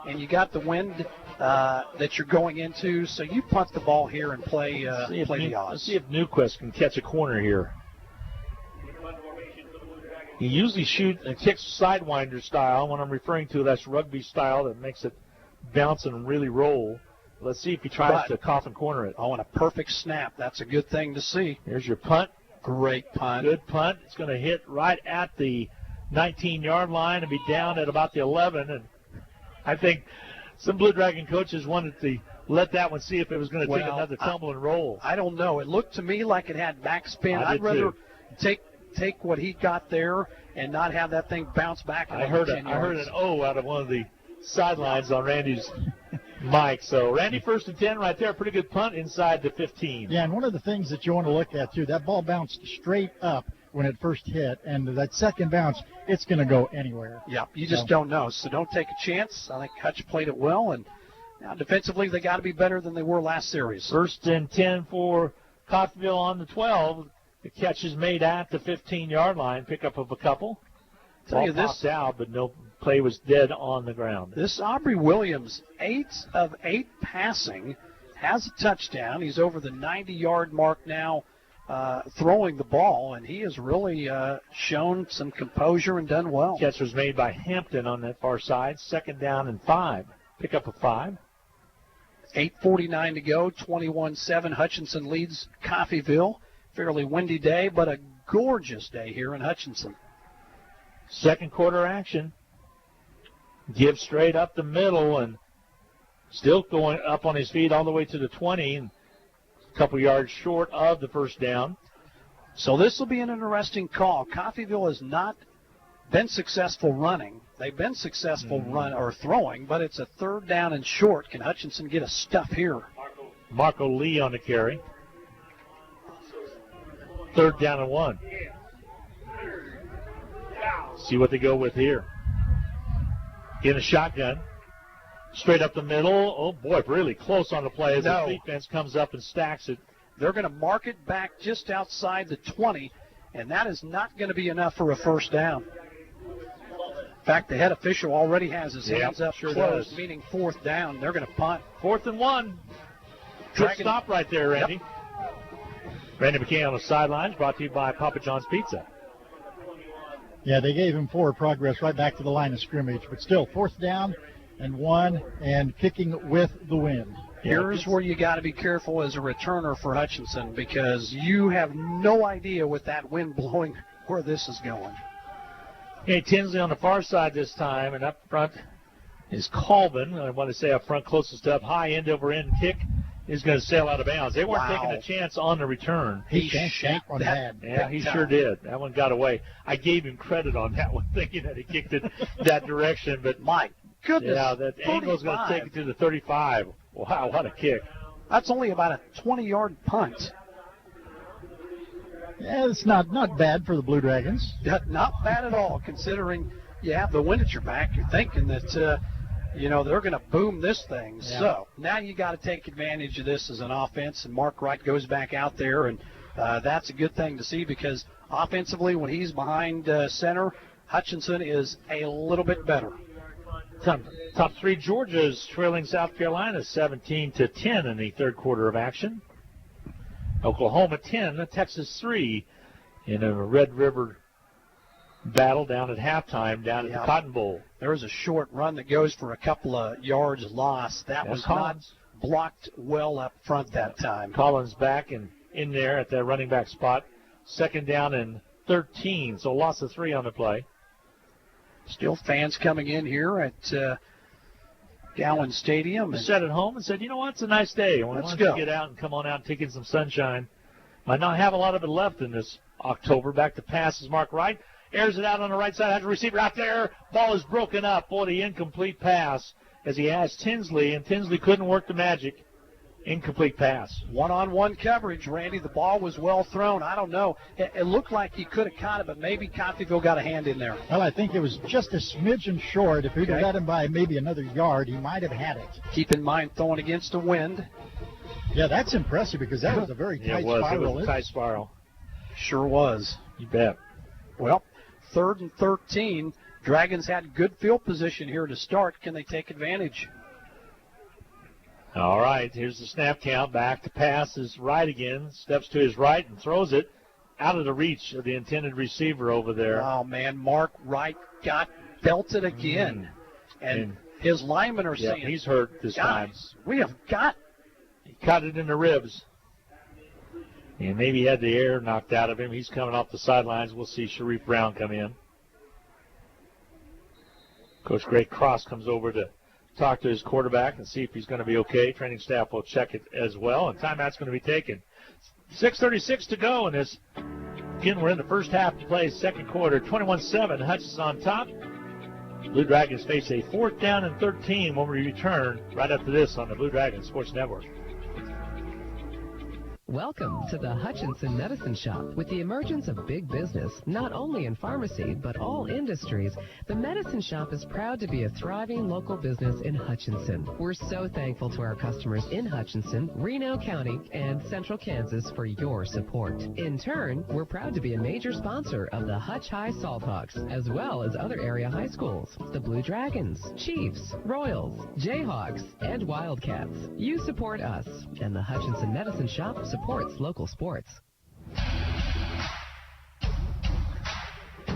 And you got the wind that you're going into, so you punt the ball here and play the odds. Let's see if Newquist can catch a corner here. He usually kicks sidewinder style. When I'm referring to, that's rugby style that makes it bounce and really roll. Let's see if he tries to coffin corner it. Oh, and a perfect snap. That's a good thing to see. Here's your punt. Great punt. Good punt. It's going to hit right at the 19-yard line and be down at about the 11. And I think some Blue Dragon coaches wanted to let that one see if it was going to take another tumble and roll. I don't know. It looked to me like it had backspin. I'd rather take what he got there and not have that thing bounce back. I heard an O out of one of the sidelines on Randy's mic. So Randy, 1st and 10 right there. Pretty good punt inside the 15. Yeah, and one of the things that you want to look at, too, that ball bounced straight up when it first hit, and that second bounce, it's going to go anywhere. Yeah, you just don't know, so don't take a chance. I think Hutch played it well, and now defensively they got to be better than they were last series. 1st and 10 for Coffeyville on the 12. The catch is made at the 15-yard line, pickup of a couple. Ball popped out, but no play was dead on the ground. This Aubrey Williams, 8 of 8 passing has a touchdown. He's over the 90-yard mark now throwing the ball, and he has really shown some composure and done well. Catch was made by Hampton on that far side. 2nd down and 5. Pick up a 5. 8:49 to go, 21-7. Hutchinson leads Coffeyville. Fairly windy day, but a gorgeous day here in Hutchinson. Second quarter action. Give straight up the middle and still going up on his feet all the way to the 20, and a couple yards short of the first down. So this will be an interesting call. Coffeyville has not been successful running. They've been successful throwing, but it's a 3rd down and short. Can Hutchinson get a stuff here? Marco Lee on the carry. 3rd down and 1. See what they go with here. In a shotgun. Straight up the middle. Oh, boy, really close on the play as the defense comes up and stacks it. They're going to mark it back just outside the 20, and that is not going to be enough for a first down. In fact, the head official already has his hands up closed, meaning 4th down. They're going to punt. 4th and 1. Good stop right there, Randy. Yep. Randy McKay on the sidelines, brought to you by Papa John's Pizza. Yeah, they gave him forward progress right back to the line of scrimmage, but still 4th down and 1 and kicking with the wind. Here's where you got to be careful as a returner for Hutchinson, because you have no idea with that wind blowing where this is going. Hey, Tinsley on the far side this time, and up front is Colvin. I want to say up front closest up, high end over end kick is going to sail out of bounds. They weren't taking a chance on the return. He shanked on that. Yeah, he sure did. That one got away. I gave him credit on that one, thinking that he kicked it that direction, but my goodness. Yeah, that angle's going to take it to the 35. Wow, what a kick. That's only about a 20-yard punt. Yeah, it's not bad for the Blue Dragons. Not bad at all, considering you have the wind at your back. You're thinking that, they're going to boom this thing. Yeah. So now you got to take advantage of this as an offense, and Mark Wright goes back out there, and that's a good thing to see, because offensively, when he's behind center, Hutchinson is a little bit better. Top 3, Georgia's trailing South Carolina 17-10 in the 3rd quarter of action. Oklahoma 10, Texas 3 in a Red River battle down at halftime down at the Cotton Bowl. There was a short run that goes for a couple of yards lost. That was Collins. Not blocked well up front that time. Collins back and in there at that running back spot. 2nd down and 13, so loss of 3 on the play. Still fans coming in here at Gowans Stadium. Sat at home and said, you know what, it's a nice day. Why don't you get out and come on out and take in some sunshine. Might not have a lot of it left in this October. Back to pass is Mark Wright. Airs it out on the right side. Has a receiver out there. Ball is broken up. Boy, the incomplete pass as he has Tinsley, and Tinsley couldn't work the magic. Incomplete pass. One-on-one coverage, Randy. The ball was well thrown. I don't know. It looked like he could have caught it, but maybe Coffeyville got a hand in there. Well, I think it was just a smidgen short. If he'd have let him by maybe another yard, he might have had it. Keep in mind, throwing against the wind. Yeah, that's impressive, because that was a very tight spiral. It was a tight spiral. Sure was. You bet. Well, 3rd and 13. Dragons had good field position here to start. Can they take advantage? All right, here's the snap count. Back to pass is Wright again. Steps to his right and throws it out of the reach of the intended receiver over there. Oh, man, Mark Wright got belted again. And his linemen are saying, he's hurt this time. We have got. He caught it in the ribs. And maybe he had the air knocked out of him. He's coming off the sidelines. We'll see Sharif Brown come in. Coach Greg Cross comes over to talk to his quarterback and see if he's going to be okay. Training staff will check it as well, and timeout's going to be taken. 6:36 to go in this. Again, we're in the first half of play, 2nd quarter. 21-7, Hutchinson on top. Blue Dragons face a 4th down and 13 when we return right after this on the Blue Dragons Sports Network. Welcome to the Hutchinson Medicine Shop. With the emergence of big business, not only in pharmacy, but all industries, the Medicine Shop is proud to be a thriving local business in Hutchinson. We're so thankful to our customers in Hutchinson, Reno County, and Central Kansas for your support. In turn, we're proud to be a major sponsor of the Hutch High Salthawks, as well as other area high schools, the Blue Dragons, Chiefs, Royals, Jayhawks, and Wildcats. You support us, and the Hutchinson Medicine Shop supports local sports.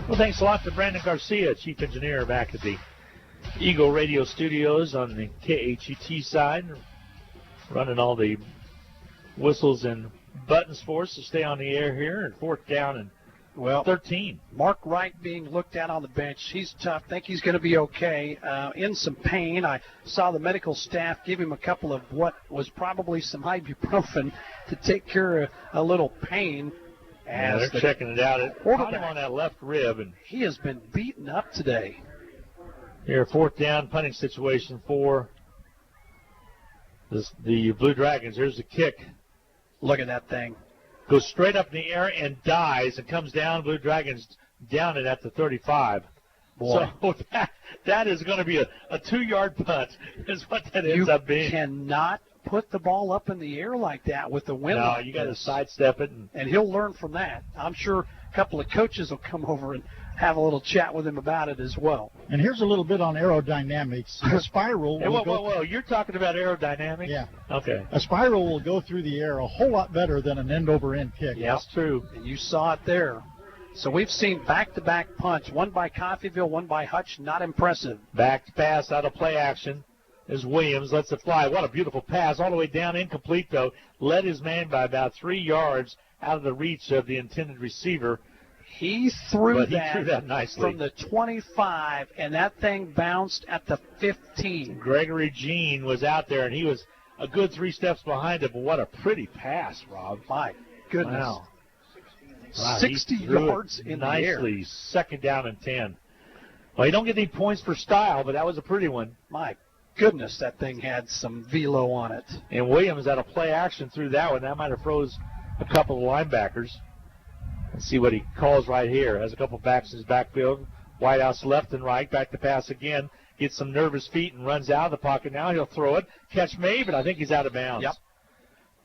Well, thanks a lot to Brandon Garcia, Chief Engineer, back at the Eagle Radio Studios on the KHET side, running all the whistles and buttons for us to stay on the air here, and 4th down and 13. Mark Wright being looked at on the bench. He's tough. Think he's going to be okay. In some pain. I saw the medical staff give him a couple of what was probably some ibuprofen to take care of a little pain. Yeah, they're checking it out. It caught him on that left rib, and he has been beaten up today. Here, 4th down, punting situation for the Blue Dragons. Here's the kick. Look at that thing. Goes straight up in the air and dies and comes down. Blue Dragons down it at the 35. Boy. So that is going to be a 2-yard punt is what that ends up being. You cannot put the ball up in the air like that with the wind. No, like you got to this. sidestep it. And he'll learn from that. I'm sure a couple of coaches will come over and have a little chat with him about it as well. And here's a little bit on aerodynamics. A spiral Hey, will whoa. You're talking about aerodynamics? Yeah. Okay. A spiral will go through the air a whole lot better than an end-over-end kick. Yeah, that's true. And you saw it there. So we've seen back-to-back punts, one by Coffeyville, one by Hutch. Not impressive. Back to pass out of play action is Williams. Lets it fly. What a beautiful pass. All the way down, incomplete, though. Led his man by about 3 yards out of the reach of the intended receiver. He threw that nicely from the 25, and that thing bounced at the 15. Gregory Jean was out there, and he was a good 3 steps behind him. But what a pretty pass, Rob. My goodness. Wow. 60 yards in nicely. the air. 2nd down and 10. Well, you don't get any points for style, but that was a pretty one. My goodness, that thing had some velo on it. And Williams out of play action through that one. That might have froze a couple of linebackers. Let's see what he calls right here. Has a couple backs in his backfield. Whitehouse left and right. Back to pass again. Gets some nervous feet and runs out of the pocket. Now he'll throw it. Catch made, but I think he's out of bounds. Yep.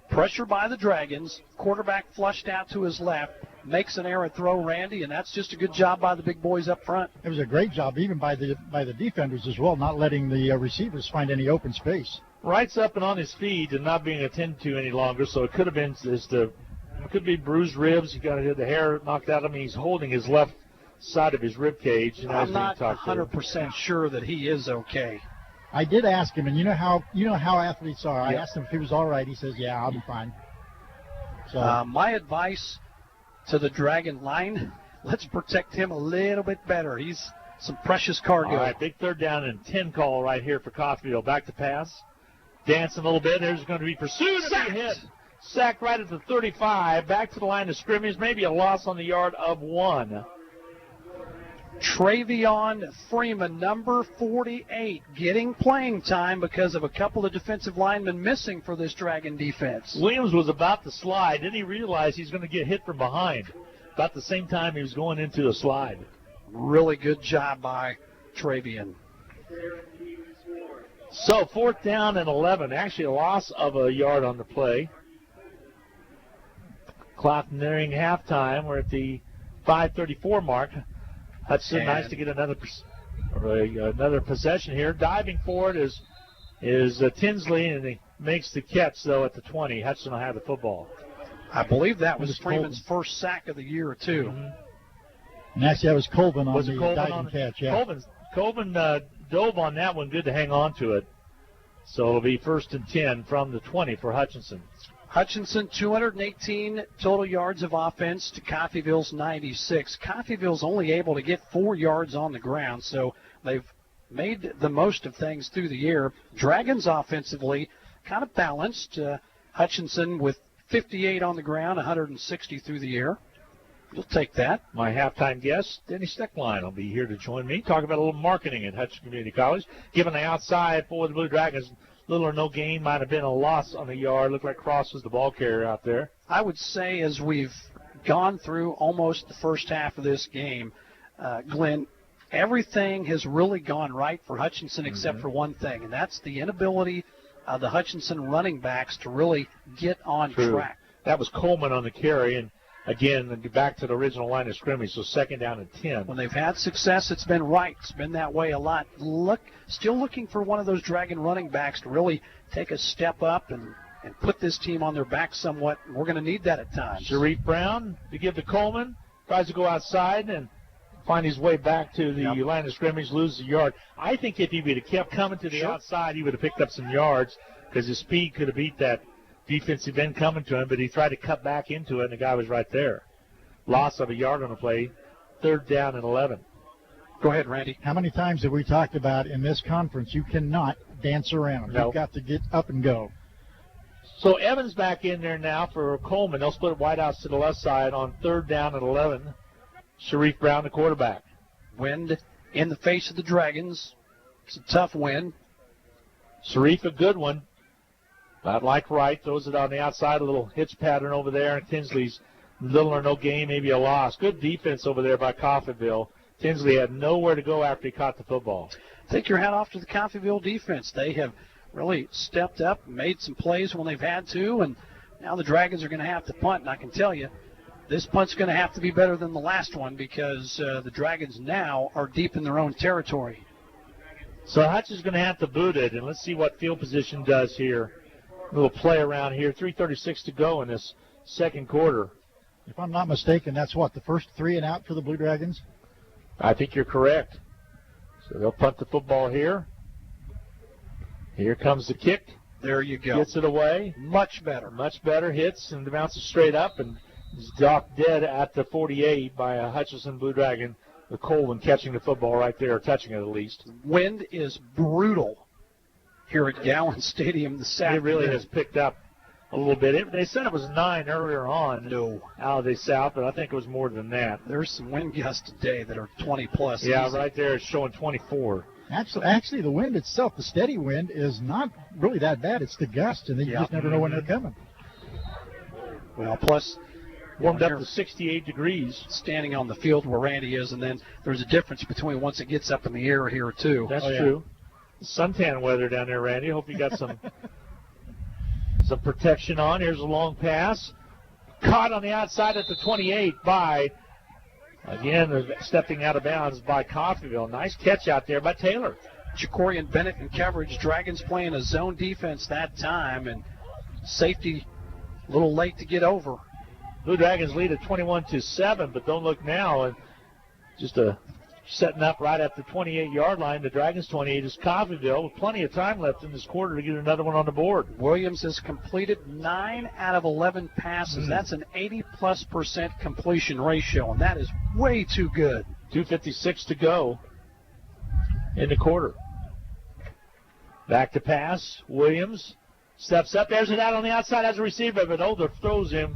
Pressure by the Dragons. Quarterback flushed out to his left. Makes an errant throw, Randy, and that's just a good job by the big boys up front. It was a great job, even by the defenders as well, not letting the receivers find any open space. Wright's up and on his feet and not being attended to any longer, so it could have been it could be bruised ribs. He got the hair knocked out of him. He's holding his left side of his rib cage. And I'm not 100% sure that he is okay. I did ask him, and you know how athletes are. I asked him if he was all right. He says, "Yeah, I'll be fine." So my advice to the Dragon line: let's protect him a little bit better. He's some precious cargo. All right, big 3rd down and 10 call right here for Coffeyville. Back to pass, dancing a little bit. There's going to be pursued and be hit. Sacked right at the 35, back to the line of scrimmage, maybe a loss on the yard of 1. Travion Freeman, number 48, getting playing time because of a couple of defensive linemen missing for this Dragon defense. Williams was about to slide. Then he realized he's going to get hit from behind. About the same time he was going into a slide. Really good job by Travion. So 4th down and 11. Actually a loss of a yard on the play. Clock nearing halftime. We're at the 5:34 mark. Hudson, nice to get another possession here. Diving for it is Tinsley, and he makes the catch, though, at the 20. Hudson will have the football. I believe that was Freeman's first sack of the year, too. Mm-hmm. And actually, that was Colvin on the diving catch. Yeah. Colvin dove on that one. Good to hang on to it. So it'll be 1st and 10 from the 20 for Hutchinson. Hutchinson, 218 total yards of offense to Coffeyville's 96. Coffeyville's only able to get 4 yards on the ground, so they've made the most of things through the air. Dragons offensively kind of balanced. Hutchinson with 58 on the ground, 160 through the air. You'll take that. My halftime guest, Denny Steckline, will be here to join me. Talk about a little marketing at Hutchinson Community College. Given the outside for the Blue Dragons, little or no gain, might have been a loss on the yard. Looked like Cross was the ball carrier out there. I would say as we've gone through almost the first half of this game, Glenn, everything has really gone right for Hutchinson except for one thing, and that's the inability of the Hutchinson running backs to really get on track. That was Coleman on the carry, and again, back to the original line of scrimmage, so 2nd down and 10. When they've had success, it's been right. It's been that way a lot. Still looking for one of those Dragon running backs to really take a step up and put this team on their back somewhat. We're going to need that at times. Sharif Brown to give to Coleman, tries to go outside and find his way back to the line of scrimmage, loses a yard. I think if he would have kept coming to the outside, he would have picked up some yards because his speed could have beat that defensive end coming to him, but he tried to cut back into it, and the guy was right there. Loss of a yard on the play, 3rd down and 11. Go ahead, Randy. How many times have we talked about in this conference you cannot dance around? No. You've got to get up and go. So Evans back in there now for Coleman. They'll split wideouts to the left side on 3rd down and 11. Sharif Brown, the quarterback. Wind in the face of the Dragons. It's a tough win. Sharif, a good one. Not like right. Throws it on the outside, a little hitch pattern over there. And Tinsley's little or no gain, maybe a loss. Good defense over there by Coffeyville. Tinsley had nowhere to go after he caught the football. Take your hat off to the Coffeyville defense. They have really stepped up, made some plays when they've had to, and now the Dragons are going to have to punt. And I can tell you, this punt's going to have to be better than the last one because the Dragons now are deep in their own territory. So Hutch is going to have to boot it, and let's see what field position does here. A little play around here. 3:36 to go in this second quarter. If I'm not mistaken, that's what, the first 3 and out for the Blue Dragons? I think you're correct. So they'll punt the football here. Here comes the kick. There you go. Gets it away. Much better. Much better. Hits and bounces straight up and is docked dead at the 48 by a Hutchinson Blue Dragon. The Coleman catching the football right there, or touching it at least. Wind is brutal here at Gowans Stadium this Saturday. It really has picked up a little bit. They said it was 9 earlier on. No. Out of the south, but I think it was more than that. There's some wind gusts today that are 20 plus. Yeah, easy. Right there it's showing 24. Actually, the wind itself, the steady wind, is not really that bad. It's the gust, and then you just never know when they're coming. Well, plus warmed up to 68 degrees. Standing on the field where Randy is, and then there's a difference between once it gets up in the air here, too. That's true. Suntan weather down there, Randy. Hope you got some some protection on. Here's a long pass. Caught on the outside at the 28 by, again, stepping out of bounds by Coffeyville. Nice catch out there by Taylor. Jacorian Bennett in coverage. Dragons playing a zone defense that time, and safety a little late to get over. Blue Dragons lead at 21-7, but don't look now. And just setting up right at the 28-yard line. The Dragons' 28 is Coffeyville with plenty of time left in this quarter to get another one on the board. Williams has completed 9 out of 11 passes. That's an 80+% completion ratio, and that is way too good. 2:56 to go in the quarter. Back to pass. Williams steps up. There's it out on the outside as a receiver, but Older throws him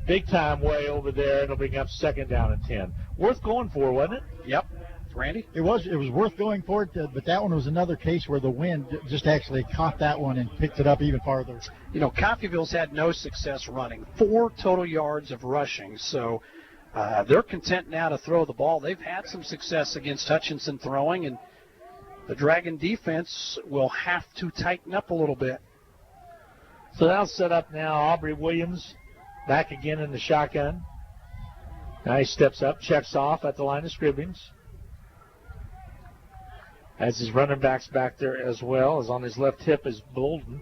big time way over there. It'll bring up 2nd down and 10. Worth going for, wasn't it? Yep. Randy? It was worth going for it, but that one was another case where the wind just actually caught that one and picked it up even farther. You know, Coffeyville's had no success running. 4 total yards of rushing, so they're content now to throw the ball. They've had some success against Hutchinson throwing, and the Dragon defense will have to tighten up a little bit. So that'll set up now. Aubrey Williams back again in the shotgun. Now he steps up, checks off at the line of scrimmage. As his running back's back there as well, as on his left hip is Bolden.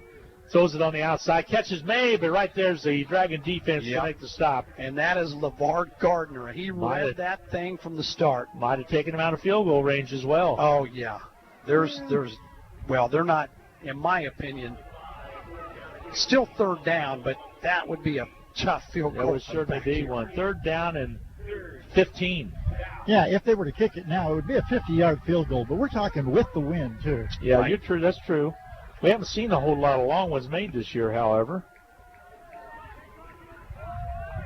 Throws it on the outside, catches May, but right there's the Dragon defense to make the stop. And that is LeVar Gardner. He read that thing from the start. Might have taken him out of field goal range as well. Oh, yeah. Well, they're not, in my opinion, still 3rd down, but that would be a tough field goal. That would certainly be one. 3rd down and 15. Yeah, if they were to kick it now, it would be a 50-yard field goal, but we're talking with the wind, too. Yeah, right. You're true. That's true. We haven't seen a whole lot of long ones made this year, however.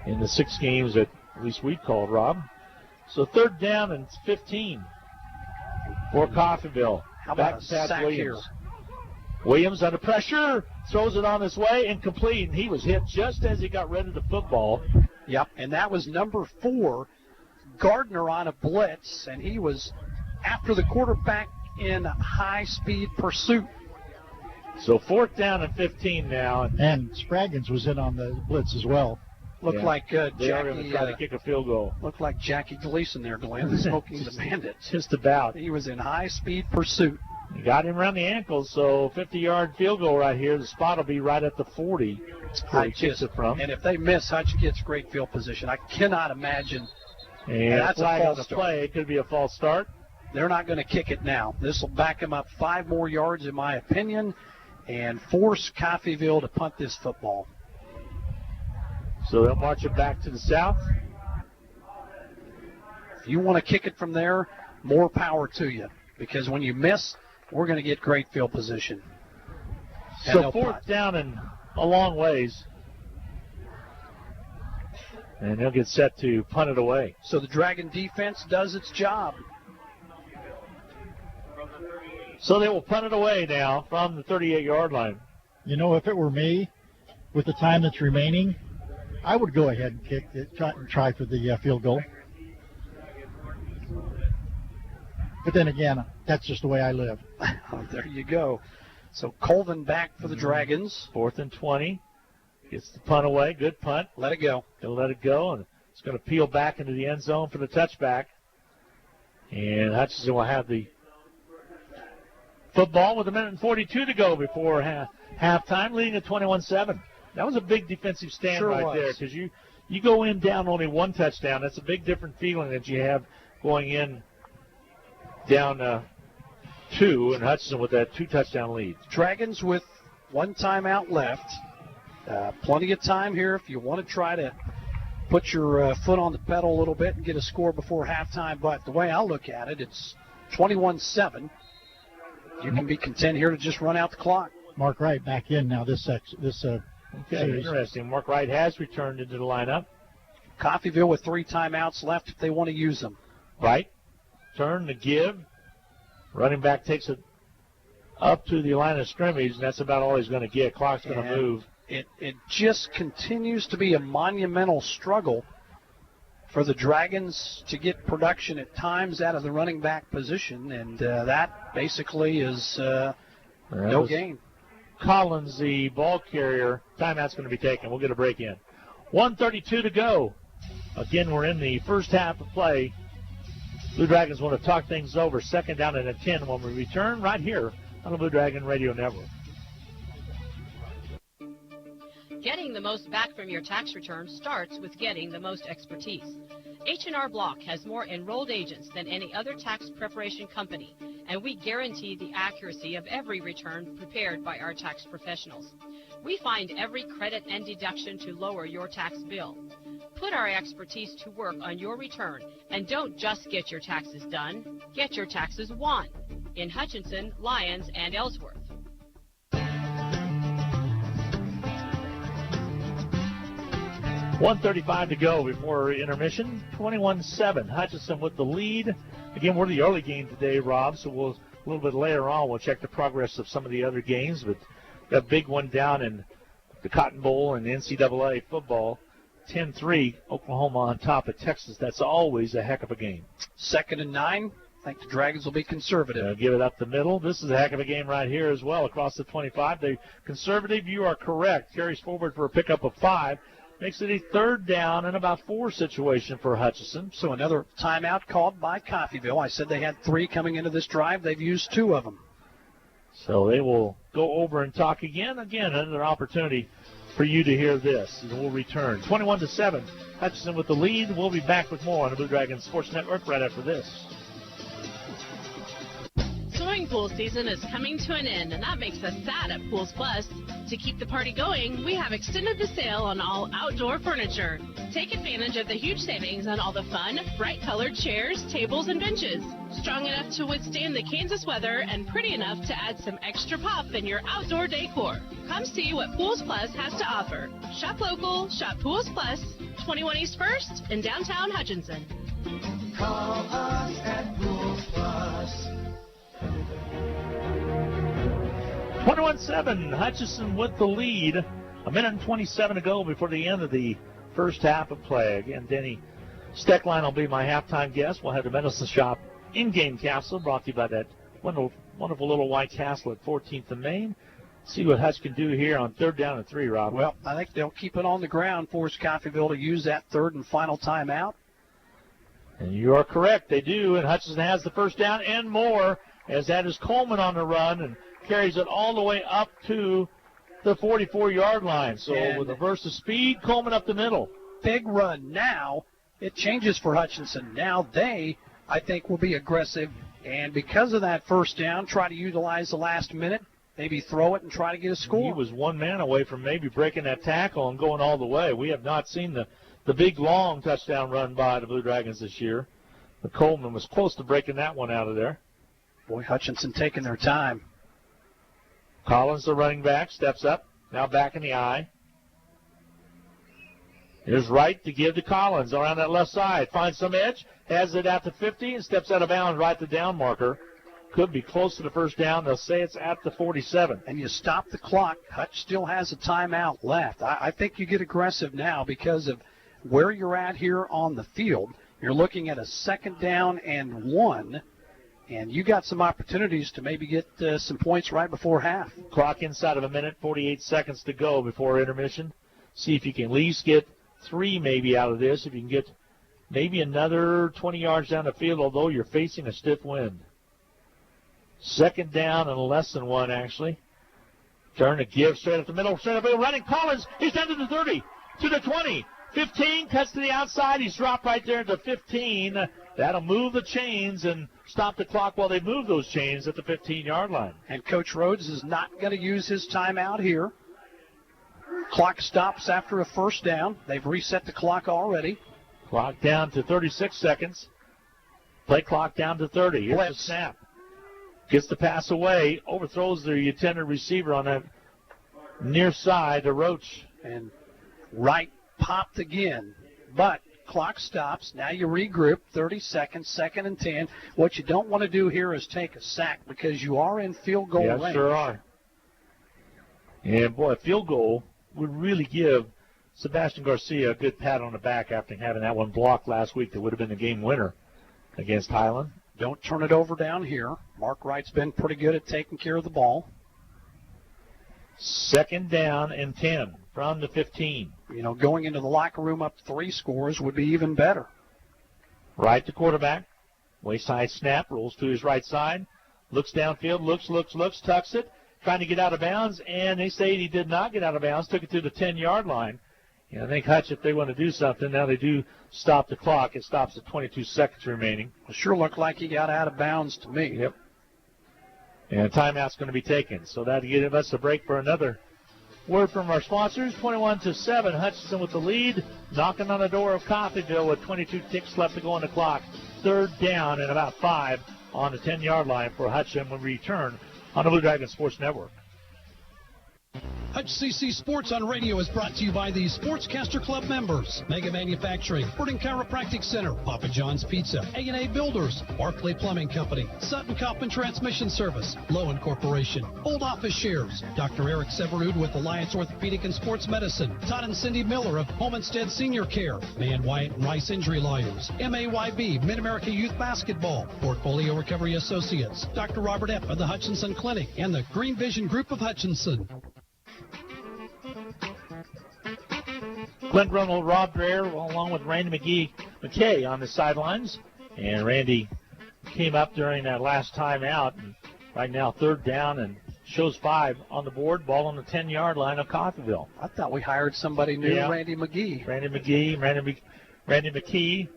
In the 6 games that at least we called, Rob. So 3rd down and 15 for Coffeyville. How about back to Pat sack Williams. here? Williams under pressure, throws it on his way, incomplete, and he was hit just as he got rid of the football. Yep, and that was number 4, Gardner, on a blitz, and he was after the quarterback in high-speed pursuit. So 4th down and 15 now. And Spraggins was in on the blitz as well. Looked like they are going to try to kick a field goal. Looked like Jackie Gleason there, Glenn, smoking the bandits. Just about. He was in high-speed pursuit. He got him around the ankles, so 50-yard field goal right here. The spot will be right at the 40 where he kicks it from. And if they miss, Hutch gets great field position. I cannot imagine. And that's a false start. Play. It could be a false start. They're not going to kick it now. This will back him up 5 more yards, in my opinion, and force Coffeyville to punt this football. So they'll march it back to the south. If you want to kick it from there, more power to you. Because when you miss, we're going to get great field position. So 4th down and a long ways. And they'll get set to punt it away. So the Dragon defense does its job. So they will punt it away now from the 38-yard line. You know, if it were me, with the time that's remaining, I would go ahead and kick it, try for the field goal. But then again, that's just the way I live. There you go. So Colvin back for the Dragons. 4th and 20. Gets the punt away. Good punt. Let it go. He'll let it go, and it's going to peel back into the end zone for the touchback. And Hutchinson will have the football with 1:42 to go before halftime, leading at 21-7. That was a big defensive stand there, because you go in down only 1 touchdown. That's a big different feeling that you have going in down 2, and Hutchinson with that 2-touchdown lead. Dragons with 1 timeout left. Plenty of time here if you want to try to put your foot on the pedal a little bit and get a score before halftime. But the way I look at it, it's 21-7. You can be content here to just run out the clock. Mark Wright back in now this series. Interesting. Mark Wright has returned into the lineup. Coffeyville with 3 timeouts left if they want to use them. Right. Turn to give. Running back takes it up to the line of scrimmage, and that's about all he's going to get. Clock's going to move. It just continues to be a monumental struggle for the Dragons to get production at times out of the running back position, and that basically is no gain. Collins, the ball carrier. Timeout's going to be taken. We'll get a break in. 1:32 to go. Again, we're in the first half of play. Blue Dragons want to talk things over. 2nd down and 10 when we return right here on the Blue Dragon Radio Network. Getting the most back from your tax return starts with getting the most expertise. H&R Block has more enrolled agents than any other tax preparation company, and we guarantee the accuracy of every return prepared by our tax professionals. We find every credit and deduction to lower your tax bill. Put our expertise to work on your return, and don't just get your taxes done, get your taxes won in Hutchinson, Lyons, and Ellsworth. 1:35 to go before intermission. 21-7. Hutchinson with the lead. Again, we're the early game today, Rob, so a little bit later on we'll check the progress of some of the other games. But got a big one down in the Cotton Bowl and NCAA football. 10-3, Oklahoma on top of Texas. That's always a heck of a game. 2nd and 9. I think the Dragons will be conservative. Give it up the middle. This is a heck of a game right here as well across the 25. The conservative, you are correct, carries forward for a pickup of 5. Makes it a 3rd down and about 4 situation for Hutchinson. So another timeout called by Coffeyville. I said they had 3 coming into this drive. They've used 2 of them. So they will go over and talk again. Again, another opportunity for you to hear this. And we'll return. 21-7. Hutchinson with the lead. We'll be back with more on the Blue Dragon Sports Network right after this. Swimming pool season is coming to an end, and that makes us sad at Pools Plus. To keep the party going, we have extended the sale on all outdoor furniture. Take advantage of the huge savings on all the fun, bright-colored chairs, tables, and benches. Strong enough to withstand the Kansas weather and pretty enough to add some extra pop in your outdoor decor. Come see what Pools Plus has to offer. Shop local, shop Pools Plus, 21 East 1st in downtown Hutchinson. Call us at Pools Plus. 21-7, Hutchinson with the lead. A minute and 27 to go before the end of the first half of play. Again, Denny Steckline will be my halftime guest. We'll have the Medicine Shop in-game capsule brought to you by that wonderful little white castle at 14th and Main. See what Hutch can do here on 3rd down and 3, Rob. Well, I think they'll keep it on the ground, force Coffeyville to use that third and final timeout. And you are correct, they do, and Hutchinson has the first down and more, as that is Coleman on the run and carries it all the way up to the 44-yard line. So with a burst of speed, Coleman up the middle. Big run. Now it changes for Hutchinson. Now they, I think, will be aggressive, and because of that first down, try to utilize the last minute, maybe throw it and try to get a score. He was one man away from maybe breaking that tackle and going all the way. We have not seen the big, long touchdown run by the Blue Dragons this year. But Coleman was close to breaking that one out of there. Boy, Hutchinson taking their time. Collins, the running back, steps up, now back in the eye. Here's Wright to give to Collins around that left side. Finds some edge, has it at the 50, and steps out of bounds right at the down marker. Could be close to the first down. They'll say it's at the 47. And you stop the clock. Hutch still has a timeout left. I think you get aggressive now because of where you're at here on the field. You're looking at a 2nd down and 1, and you got some opportunities to maybe get some points right before half. Clock inside of a minute, 48 seconds to go before intermission. See if you can at least get 3 maybe out of this. If you can get maybe another 20 yards down the field, although you're facing a stiff wind. 2nd down and less than 1, actually. Turn to give straight up the middle. Straight up the middle. Running Collins. He's down to the 30, to the 20. 15, cuts to the outside. He's dropped right there to 15. That'll move the chains and stop the clock while they move those chains at the 15-yard line. And Coach Rhodes is not going to use his timeout here. Clock stops after a first down. They've reset the clock already. Clock down to 36 seconds. Play clock down to 30. Here's the snap. Gets the pass away. Overthrows the intended receiver on that near side to Roach. And Wright popped again. But clock stops. Now you regroup. 30 seconds, 2nd and 10. What you don't want to do here is take a sack because you are in field goal range. Yeah, sure are. And, boy, a field goal would really give Sebastian Garcia a good pat on the back after having that one blocked last week that would have been the game winner against Highland. Don't turn it over down here. Mark Wright's been pretty good at taking care of the ball. 2nd down and 10 from the 15. You know, going into the locker room up 3 scores would be even better. Right to quarterback. Waist high snap, rolls to his right side. Looks downfield, looks, tucks it. Trying to get out of bounds, and they say he did not get out of bounds. Took it to the 10-yard line. And I think Hutch, if they want to do something, now they do stop the clock. It stops at 22 seconds remaining. It sure looked like he got out of bounds to me. Yep. And a timeout's going to be taken. So that'll give us a break for another word from our sponsors. 21-7, Hutchinson with the lead. Knocking on the door of Coffeyville with 22 ticks left to go on the clock. 3rd down and about 5 on the 10-yard line for Hutchinson when we return on the Blue Dragon Sports Network. Hutch CC Sports on Radio is brought to you by the Sportscaster Club members. Mega Manufacturing, Fording Chiropractic Center, Papa John's Pizza, A&A Builders, Barclay Plumbing Company, Sutton Kaufman Transmission Service, Lowen Corporation, Old Office Shares, Dr. Eric Severud with Alliance Orthopedic and Sports Medicine, Todd and Cindy Miller of Homestead Senior Care, Man Wyatt and Rice Injury Lawyers, MAYB, Mid-America Youth Basketball, Portfolio Recovery Associates, Dr. Robert F. of the Hutchinson Clinic, and the Green Vision Group of Hutchinson. Clint Grunwald, Rob Dreher, along with Randy McKay on the sidelines. And Randy came up during that last time out. And right now, 3rd down and shows 5 on the board. Ball on the 10-yard line of Coffeyville. I thought we hired somebody new, yeah. Randy McKee. Randy McKee.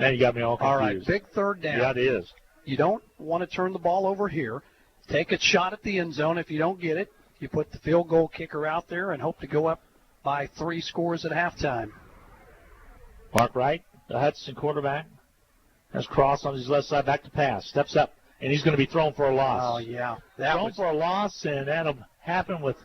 Now you got me all confused. All right, big 3rd down. Yeah, it is. You don't want to turn the ball over here. Take a shot at the end zone. If you don't get it, you put the field goal kicker out there and hope to go up by 3 scores at halftime. Mark Wright, the Hutchinson quarterback, has crossed on his left side, back to pass, steps up, and he's going to be thrown for a loss. Oh, yeah. Thrown for a loss, and that'll happen with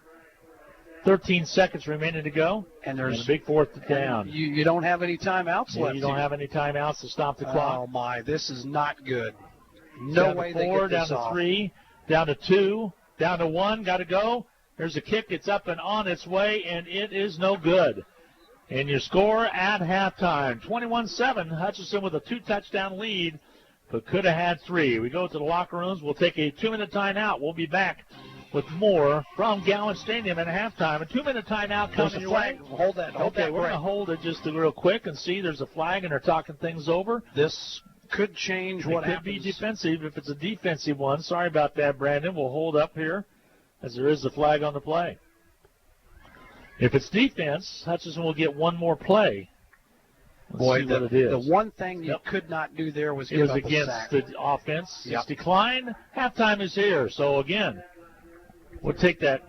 13 seconds remaining to go. And there's a big 4th down. You don't have any timeouts left. You don't have any timeouts to stop the clock. Oh, my, this is not good. No way they get this down off. to 3, down to 2. Down to 1, got to go. There's a kick. It's up and on its way, and it is no good. And your score at halftime, 21-7. Hutchinson with a 2-touchdown lead, but could have had 3. We go to the locker rooms. We'll take a 2-minute timeout. We'll be back with more from Gowans Stadium at halftime. A 2-minute timeout coming your way. Hold that. Okay, we're going to hold it just real quick and see. There's a flag, and they're talking things over. This could change what happens. It could be defensive if it's a defensive one. Sorry about that, Brandon. We'll hold up here as there is a flag on the play. If it's defense, Hutchinson will get one more play. Boy, see what it is. The one thing you could not do there was give up a sack. It was against the offense. It's declined. Halftime is here. So, again, we'll take that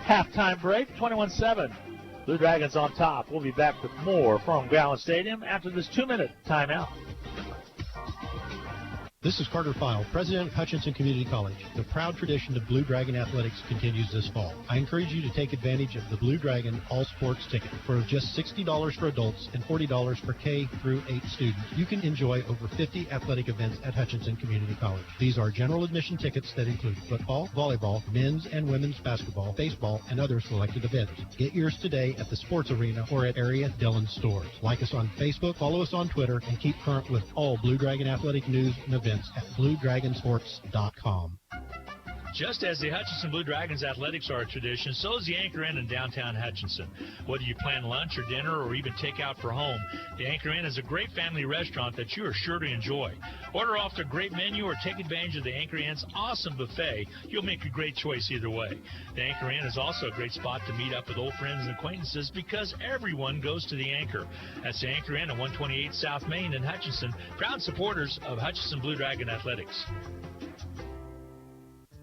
halftime break, 21-7. Blue Dragons on top. We'll be back with more from Gowans Stadium after this 2-minute timeout. This is Carter File, president of Hutchinson Community College. The proud tradition of Blue Dragon athletics continues this fall. I encourage you to take advantage of the Blue Dragon All Sports ticket. For just $60 for adults and $40 for K through 8 students, you can enjoy over 50 athletic events at Hutchinson Community College. These are general admission tickets that include football, volleyball, men's and women's basketball, baseball, and other selected events. Get yours today at the sports arena or at area Dillon stores. Like us on Facebook, follow us on Twitter, and keep current with all Blue Dragon athletic news and events at BlueDragonSports.com. Just as the Hutchinson Blue Dragons athletics are a tradition, so is the Anchor Inn in downtown Hutchinson. Whether you plan lunch or dinner or even take out for home, the Anchor Inn is a great family restaurant that you are sure to enjoy. Order off their great menu or take advantage of the Anchor Inn's awesome buffet. You'll make a great choice either way. The Anchor Inn is also a great spot to meet up with old friends and acquaintances because everyone goes to the Anchor. That's the Anchor Inn at 128 South Main in Hutchinson, proud supporters of Hutchinson Blue Dragon athletics.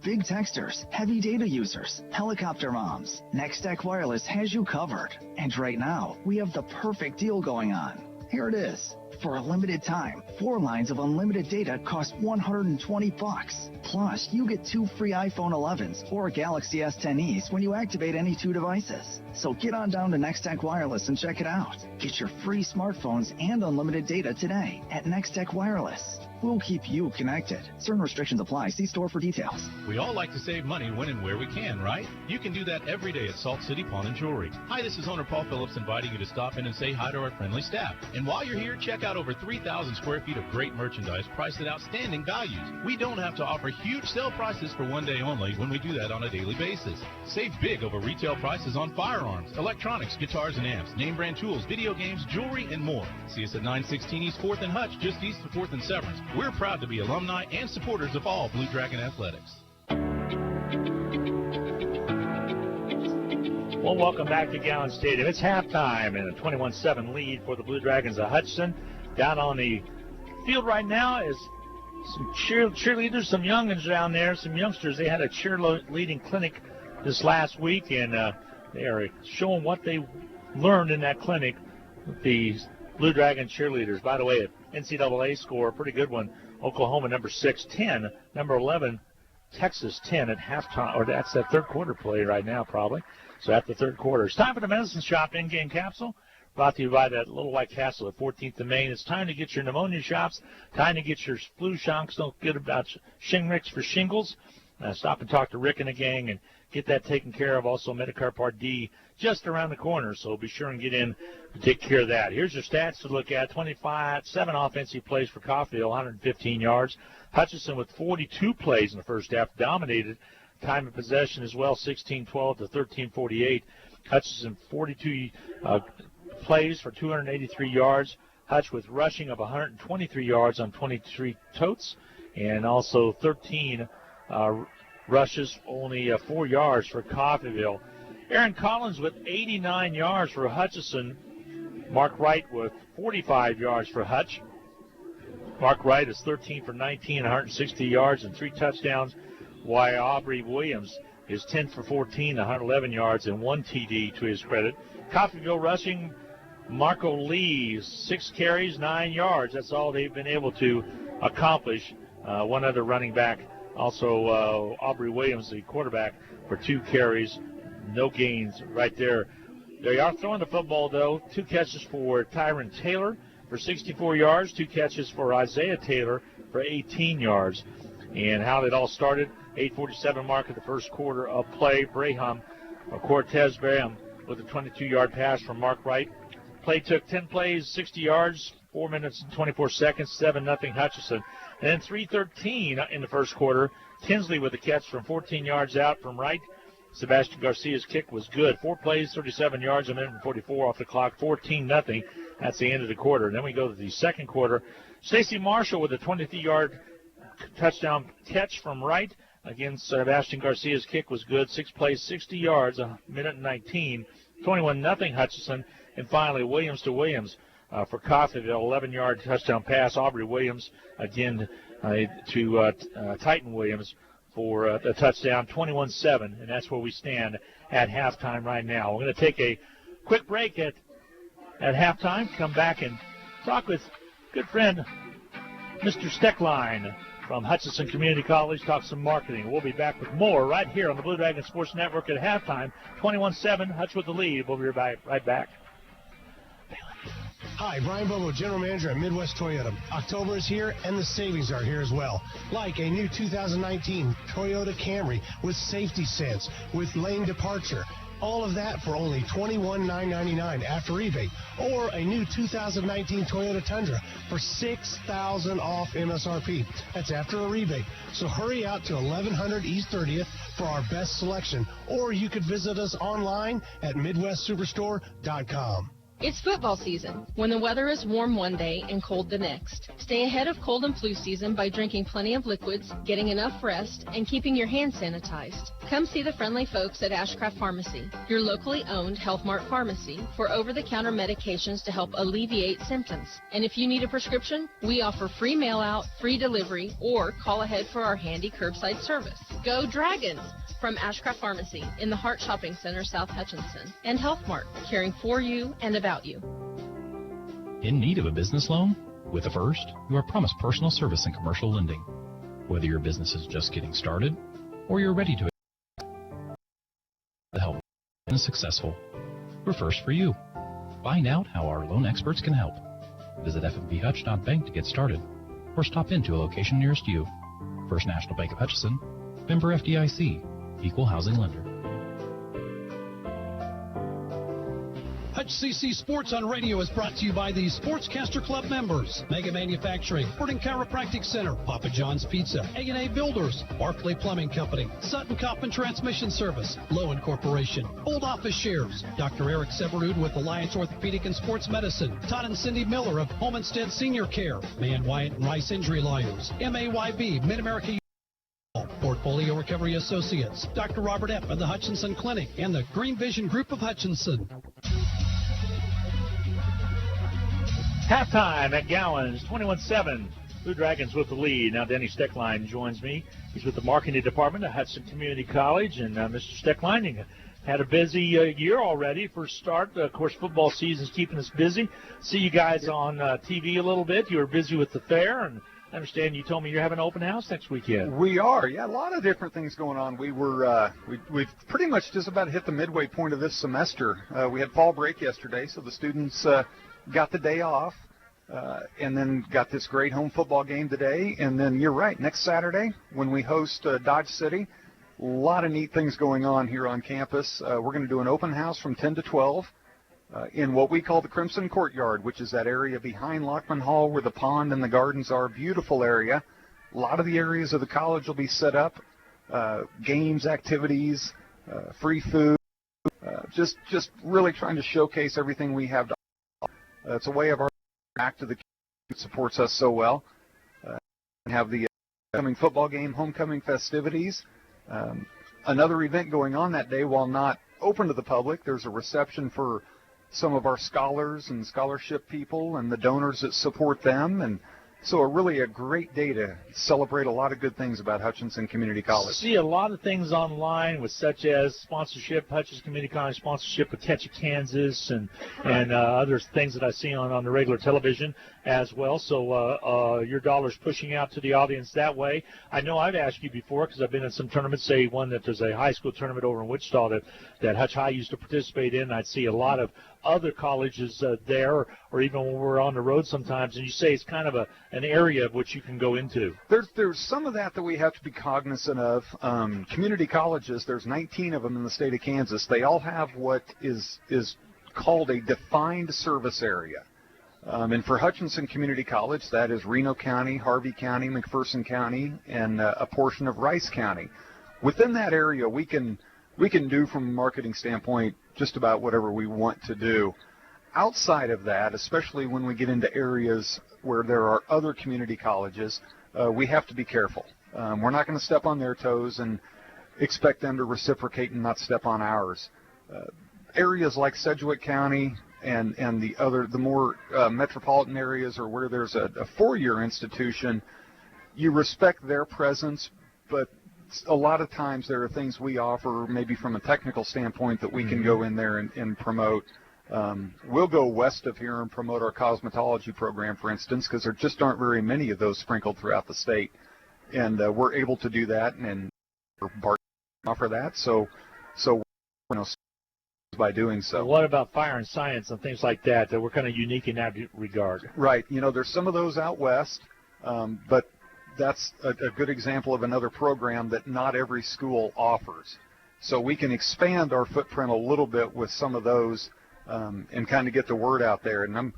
Big texters, heavy data users, helicopter moms, NextTech Wireless has you covered. And right now, we have the perfect deal going on. Here it is. For a limited time, 4 lines of unlimited data cost $120. Plus, you get 2 free iPhone 11s or Galaxy S10es when you activate any 2 devices. So get on down to NextTech Wireless and check it out. Get your free smartphones and unlimited data today at NextTech Wireless. We'll keep you connected. Certain restrictions apply. See store for details. We all like to save money when and where we can, right? You can do that every day at Salt City Pawn and Jewelry. Hi, this is owner Paul Phillips inviting you to stop in and say hi to our friendly staff. And while you're here, check out over 3,000 square feet of great merchandise priced at outstanding values. We don't have to offer huge sale prices for one day only when we do that on a daily basis. Save big over retail prices on firearms, electronics, guitars and amps, name brand tools, video games, jewelry, and more. See us at 916 East 4th and Hutch, just east of 4th and Severance. We're proud to be alumni and supporters of all Blue Dragon athletics. Well, welcome back to Gowans Stadium. It's halftime and a 21-7 lead for the Blue Dragons of Hutchinson. Down on the field right now is some cheerleaders, some youngins down there, some youngsters. They had a cheerleading clinic this last week, and they are showing what they learned in that clinic with the Blue Dragon cheerleaders. By the way, NCAA score, pretty good one. Oklahoma number 6, 10. Number 11, Texas 10 at halftime. Or that's that third quarter play right now probably. So at the third quarter. It's time for the Medicine Shop in-game capsule. Brought to you by that Little White Castle at 14th and Main. It's time to get your pneumonia shots. Time to get your flu shots. Don't forget about Shingrix for shingles. Stop and talk to Rick and the gang and get that taken care of. Also, Medicare Part D just around the corner, so be sure and get in to take care of that. Here's your stats to look at. 7 offensive plays for Coffeyville, 115 yards. Hutchinson with 42 plays in the first half, dominated. Time of possession as well, 16-12 to 13-48. Hutchinson 42 plays for 283 yards. Hutch with rushing of 123 yards on 23 totes, and also 13 rushes, only 4 yards for Coffeyville. Aaron Collins with 89 yards for Hutchinson. Mark Wright with 45 yards for Hutch. Mark Wright is 13 for 19, 160 yards and 3 touchdowns, while Aubrey Williams is 10 for 14, 111 yards and 1 TD to his credit. Coffeyville rushing, Marco Lee, 6 carries, 9 yards. That's all they've been able to accomplish. One other running back, also Aubrey Williams, the quarterback, for 2 carries. No gains right there. They are throwing the football, though. 2 catches for Tyron Taylor for 64 yards. 2 catches for Isaiah Taylor for 18 yards. And how it all started, 8:47 mark of the first quarter of play. Cortez Braham with a 22-yard pass from Mark Wright. Play took 10 plays, 60 yards, 4 minutes and 24 seconds, 7-0 Hutchinson. And then 3:13 in the first quarter, Tinsley with a catch from 14 yards out from right. Sebastian Garcia's kick was good. 4 plays, 37 yards, a minute and 44 off the clock, 14-0. That's the end of the quarter. And then we go to the second quarter. Stacey Marshall with a 23-yard touchdown catch from right. Again, Sebastian Garcia's kick was good. 6 plays, 60 yards, a minute and 19, 21-0 Hutchinson. And finally, Williams to Williams for Coffeyville, 11-yard touchdown pass. Aubrey Williams again to Titan Williams for a touchdown, 21-7, and that's where we stand at halftime right now. We're going to take a quick break at halftime, come back and talk with good friend Mr. Steckline from Hutchinson Community College, talk some marketing. We'll be back with more right here on the Blue Dragon Sports Network at halftime, 21-7, Hutch with the lead. We'll be right back. Hi, Brian Bobo, General Manager at Midwest Toyota. October is here, and the savings are here as well. Like a new 2019 Toyota Camry with safety sense, with lane departure. All of that for only $21,999 after rebate. Or a new 2019 Toyota Tundra for $6,000 off MSRP. That's after a rebate. So hurry out to 1100 East 30th for our best selection. Or you could visit us online at MidwestSuperstore.com. It's football season, when the weather is warm one day and cold the next. Stay ahead of cold and flu season by drinking plenty of liquids, getting enough rest, and keeping your hands sanitized. Come see the friendly folks at Ashcraft Pharmacy, your locally owned Health Mart pharmacy, for over-the-counter medications to help alleviate symptoms. And if you need a prescription, we offer free mail-out, free delivery, or call ahead for our handy curbside service. Go Dragons! From Ashcraft Pharmacy in the Hart Shopping Center, South Hutchinson, and Health Mart, caring for you and about you. In need of a business loan? With a First, you are promised personal service and commercial lending. Whether your business is just getting started or you're ready to help and is successful, we're First for you. Find out how our loan experts can help. Visit fnbhutch.bank to get started or stop into a location nearest you. First National Bank of Hutchinson, member FDIC, equal housing lender. Hutch CC Sports on Radio is brought to you by the Sportscaster Club members. Mega Manufacturing, Sporting Chiropractic Center, Papa John's Pizza, A&A Builders, Barclay Plumbing Company, Sutton Coffin Transmission Service, Lowen Corporation, Old Office Shares, Dr. Eric Severud with Alliance Orthopedic and Sports Medicine, Todd and Cindy Miller of Homestead Senior Care, Man Wyatt and Rice Injury Lawyers, MAYB, Mid-America Portfolio Recovery Associates, Dr. Robert Epp of the Hutchinson Clinic, and the Green Vision Group of Hutchinson. Halftime at Gowans, 21-7. Blue Dragons with the lead. Now Denny Steckline joins me. He's with the marketing department at Hutchinson Community College. And Mr. Steckline had a busy year already for start. Of course, football season's keeping us busy. See you guys on TV a little bit. You were busy with the fair, and I understand you told me you're having an open house next weekend. We are, yeah, a lot of different things going on. We were, we've pretty much just about hit the midway point of this semester. We had fall break yesterday, so the students got the day off, and then got this great home football game today. And then you're right, next Saturday when we host Dodge City, a lot of neat things going on here on campus. We're going to do an open house from 10 to 12. In what we call the Crimson Courtyard, which is that area behind Lockman Hall where the pond and the gardens are. Beautiful area. A lot of the areas of the college will be set up. Games, activities, free food. Just really trying to showcase everything we have to offer. It's a way of our back to the community that supports us so well. Have the upcoming football game, homecoming festivities. Another event going on that day, while not open to the public, there's a reception for some of our scholars and scholarship people and the donors that support them. And so really a great day to celebrate a lot of good things about Hutchinson Community College. See a lot of things online with such as sponsorship, Hutchinson Community College sponsorship with Catch Kansas and other things that I see on the regular television as well. So your dollar's pushing out to the audience that way. I know I've asked you before because I've been in some tournaments, say one that there's a high school tournament over in Wichita that Hutch High used to participate in. I'd see a lot of other colleges there, or even when we're on the road sometimes, and you say it's kind of an area of which you can go into. There's some of that we have to be cognizant of. Community colleges, there's 19 of them in the state of Kansas. They all have what is called a defined service area. And for Hutchinson Community College, that is Reno County, Harvey County, McPherson County, and a portion of Rice County. Within that area, we can do from a marketing standpoint just about whatever we want to do. Outside of that, especially when we get into areas where there are other community colleges, we have to be careful. We're not going to step on their toes and expect them to reciprocate and not step on ours. Areas like Sedgwick County and the more metropolitan areas, or where there's a four-year institution, you respect their presence, but a lot of times there are things we offer maybe from a technical standpoint that we can go in there and promote. We'll go west of here and promote our cosmetology program, for instance, because there just aren't very many of those sprinkled throughout the state. And we're able to do that and offer that. So by doing so. What about fire and science and things like that we're kind of unique in that regard? Right. There's some of those out west, but that's a good example of another program that not every school offers. So we can expand our footprint a little bit with some of those and kind of get the word out there. And I'm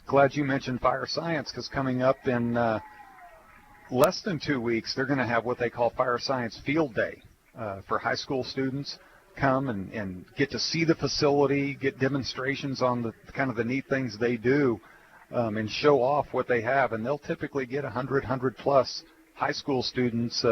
glad you mentioned fire science, because coming up in less than 2 weeks, they're going to have what they call Fire Science Field Day for high school students. Come and get to see the facility, get demonstrations on the kind of the neat things they do, and show off what they have. And they'll typically get 100 plus high school students,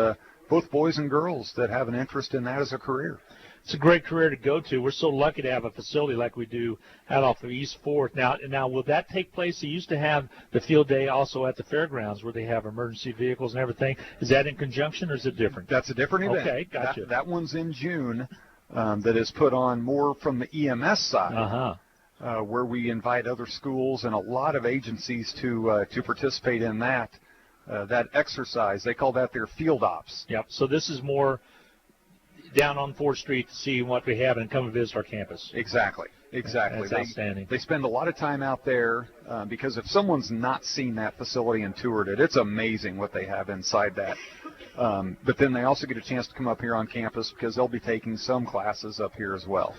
both boys and girls, that have an interest in that as a career. It's a great career to go to. We're so lucky to have a facility like we do out off of East 4th. Now, will that take place? They used to have the field day also at the fairgrounds where they have emergency vehicles and everything. Is that in conjunction, or is it different? That's a different event. Okay, gotcha. That one's in June. That is put on more from the EMS side, where we invite other schools and a lot of agencies to participate in that exercise. They call that their field ops. Yep. So this is more down on 4th Street to see what we have and come and visit our campus. Exactly. That's outstanding. They spend a lot of time out there because if someone's not seen that facility and toured it, it's amazing what they have inside that. But then they also get a chance to come up here on campus because they'll be taking some classes up here as well.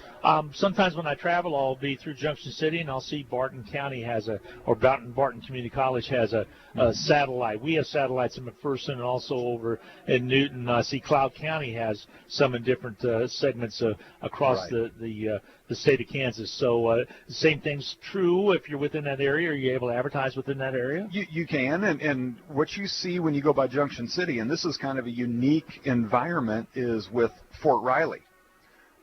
Sometimes when I travel, I'll be through Junction City and I'll see Barton County Barton Community College has a satellite. We have satellites in McPherson and also over in Newton. I see Cloud County has some in different segments across the state of Kansas. So the same thing's true if you're within that area. Are you able to advertise within that area? You can, and what you see when you go by Junction City, and this is kind of a unique environment, is with Fort Riley.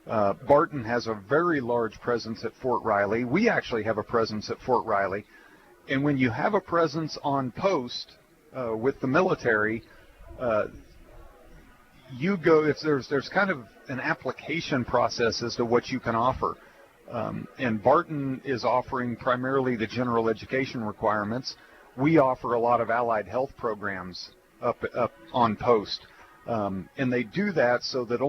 Barton has a very large presence at Fort Riley. We actually have a presence at Fort Riley. And when you have a presence on post with the military, you go, if there's kind of an application process as to what you can offer. And Barton is offering primarily the general education requirements. We offer a lot of allied health programs up on post. And they do that so that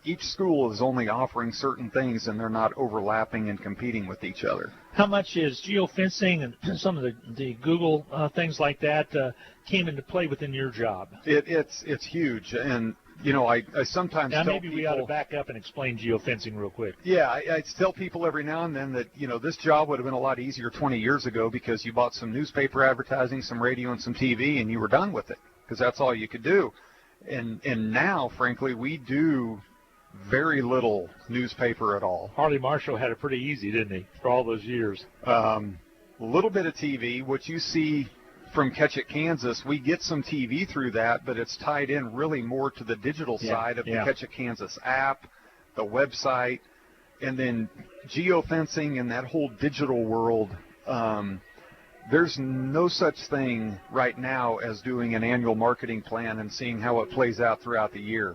each school is only offering certain things and they're not overlapping and competing with each other. How much is geofencing and some of the Google things like that came into play within your job? It's huge. And I sometimes tell maybe people, we ought to back up and explain geofencing real quick. Yeah, I tell people every now and then that, this job would have been a lot easier 20 years ago because you bought some newspaper advertising, some radio, and some TV, and you were done with it because that's all you could do. And now, frankly, we do very little newspaper at all. Harley Marshall had it pretty easy, didn't he, for all those years? A little bit of TV. What you see from Catch It Kansas, we get some TV through that, but it's tied in really more to the digital side of the Catch It Kansas app, the website, and then geofencing and that whole digital world. There's no such thing right now as doing an annual marketing plan and seeing how it plays out throughout the year,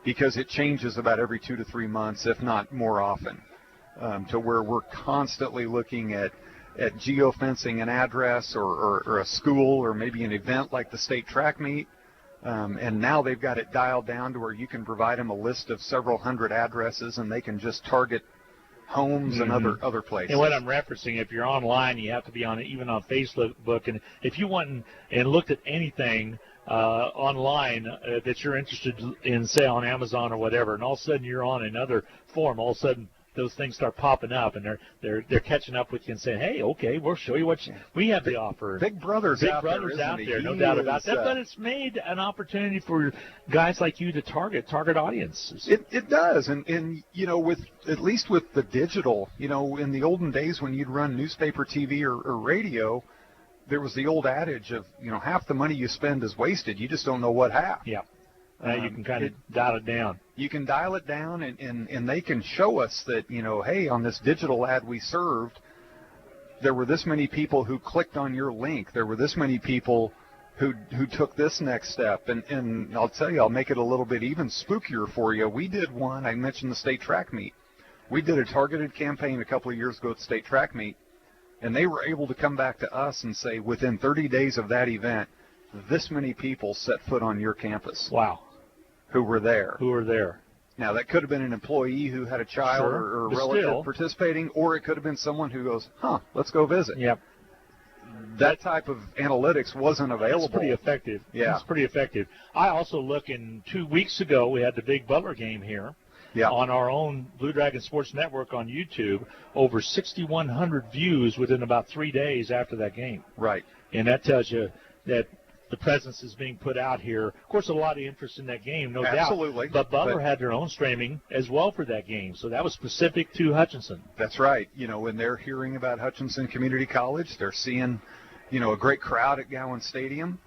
because it changes about every 2 to 3 months, if not more often, to where we're constantly looking at geofencing an address or a school or maybe an event like the state track meet. And now they've got it dialed down to where you can provide them a list of several hundred addresses and they can just target homes and other places. And what I'm referencing, if you're online, you have to be on even on Facebook. And if you went and looked at anything online that you're interested in, say on Amazon or whatever, and all of a sudden you're on another forum, all of a sudden those things start popping up, and they're catching up with you and saying, "Hey, okay, we'll show you what we have to offer." Big Brother's out there, no doubt about that. But it's made an opportunity for guys like you to target audiences. It does, and you know, with at least with the digital, you know, in the olden days when you'd run newspaper, TV, or radio, there was the old adage of, you know, half the money you spend is wasted. You just don't know what half. Yeah. You can kind of dial it down. You can dial it down, and they can show us that, you know, hey, on this digital ad we served, there were this many people who clicked on your link. There were this many people who took this next step. And I'll tell you, I'll make it a little bit even spookier for you. We did one, I mentioned the state track meet. We did a targeted campaign a couple of years ago at the state track meet, and they were able to come back to us and say, within 30 days of that event, this many people set foot on your campus. Wow. Who were there. Now, that could have been an employee who had a child or a relative participating, or it could have been someone who goes, let's go visit. Yep. That type of analytics wasn't available. It's pretty effective. Yeah. It's pretty effective. I also look, 2 weeks ago, we had the big Butler game here. Yeah. On our own Blue Dragon Sports Network on YouTube, over 6,100 views within about 3 days after that game. Right. And that tells you that the presence is being put out here. Of course, a lot of interest in that game, no doubt. Absolutely. But Butler had their own streaming as well for that game, so that was specific to Hutchinson. That's right. You know, when they're hearing about Hutchinson Community College, they're seeing, you know, a great crowd at Gowans Stadium.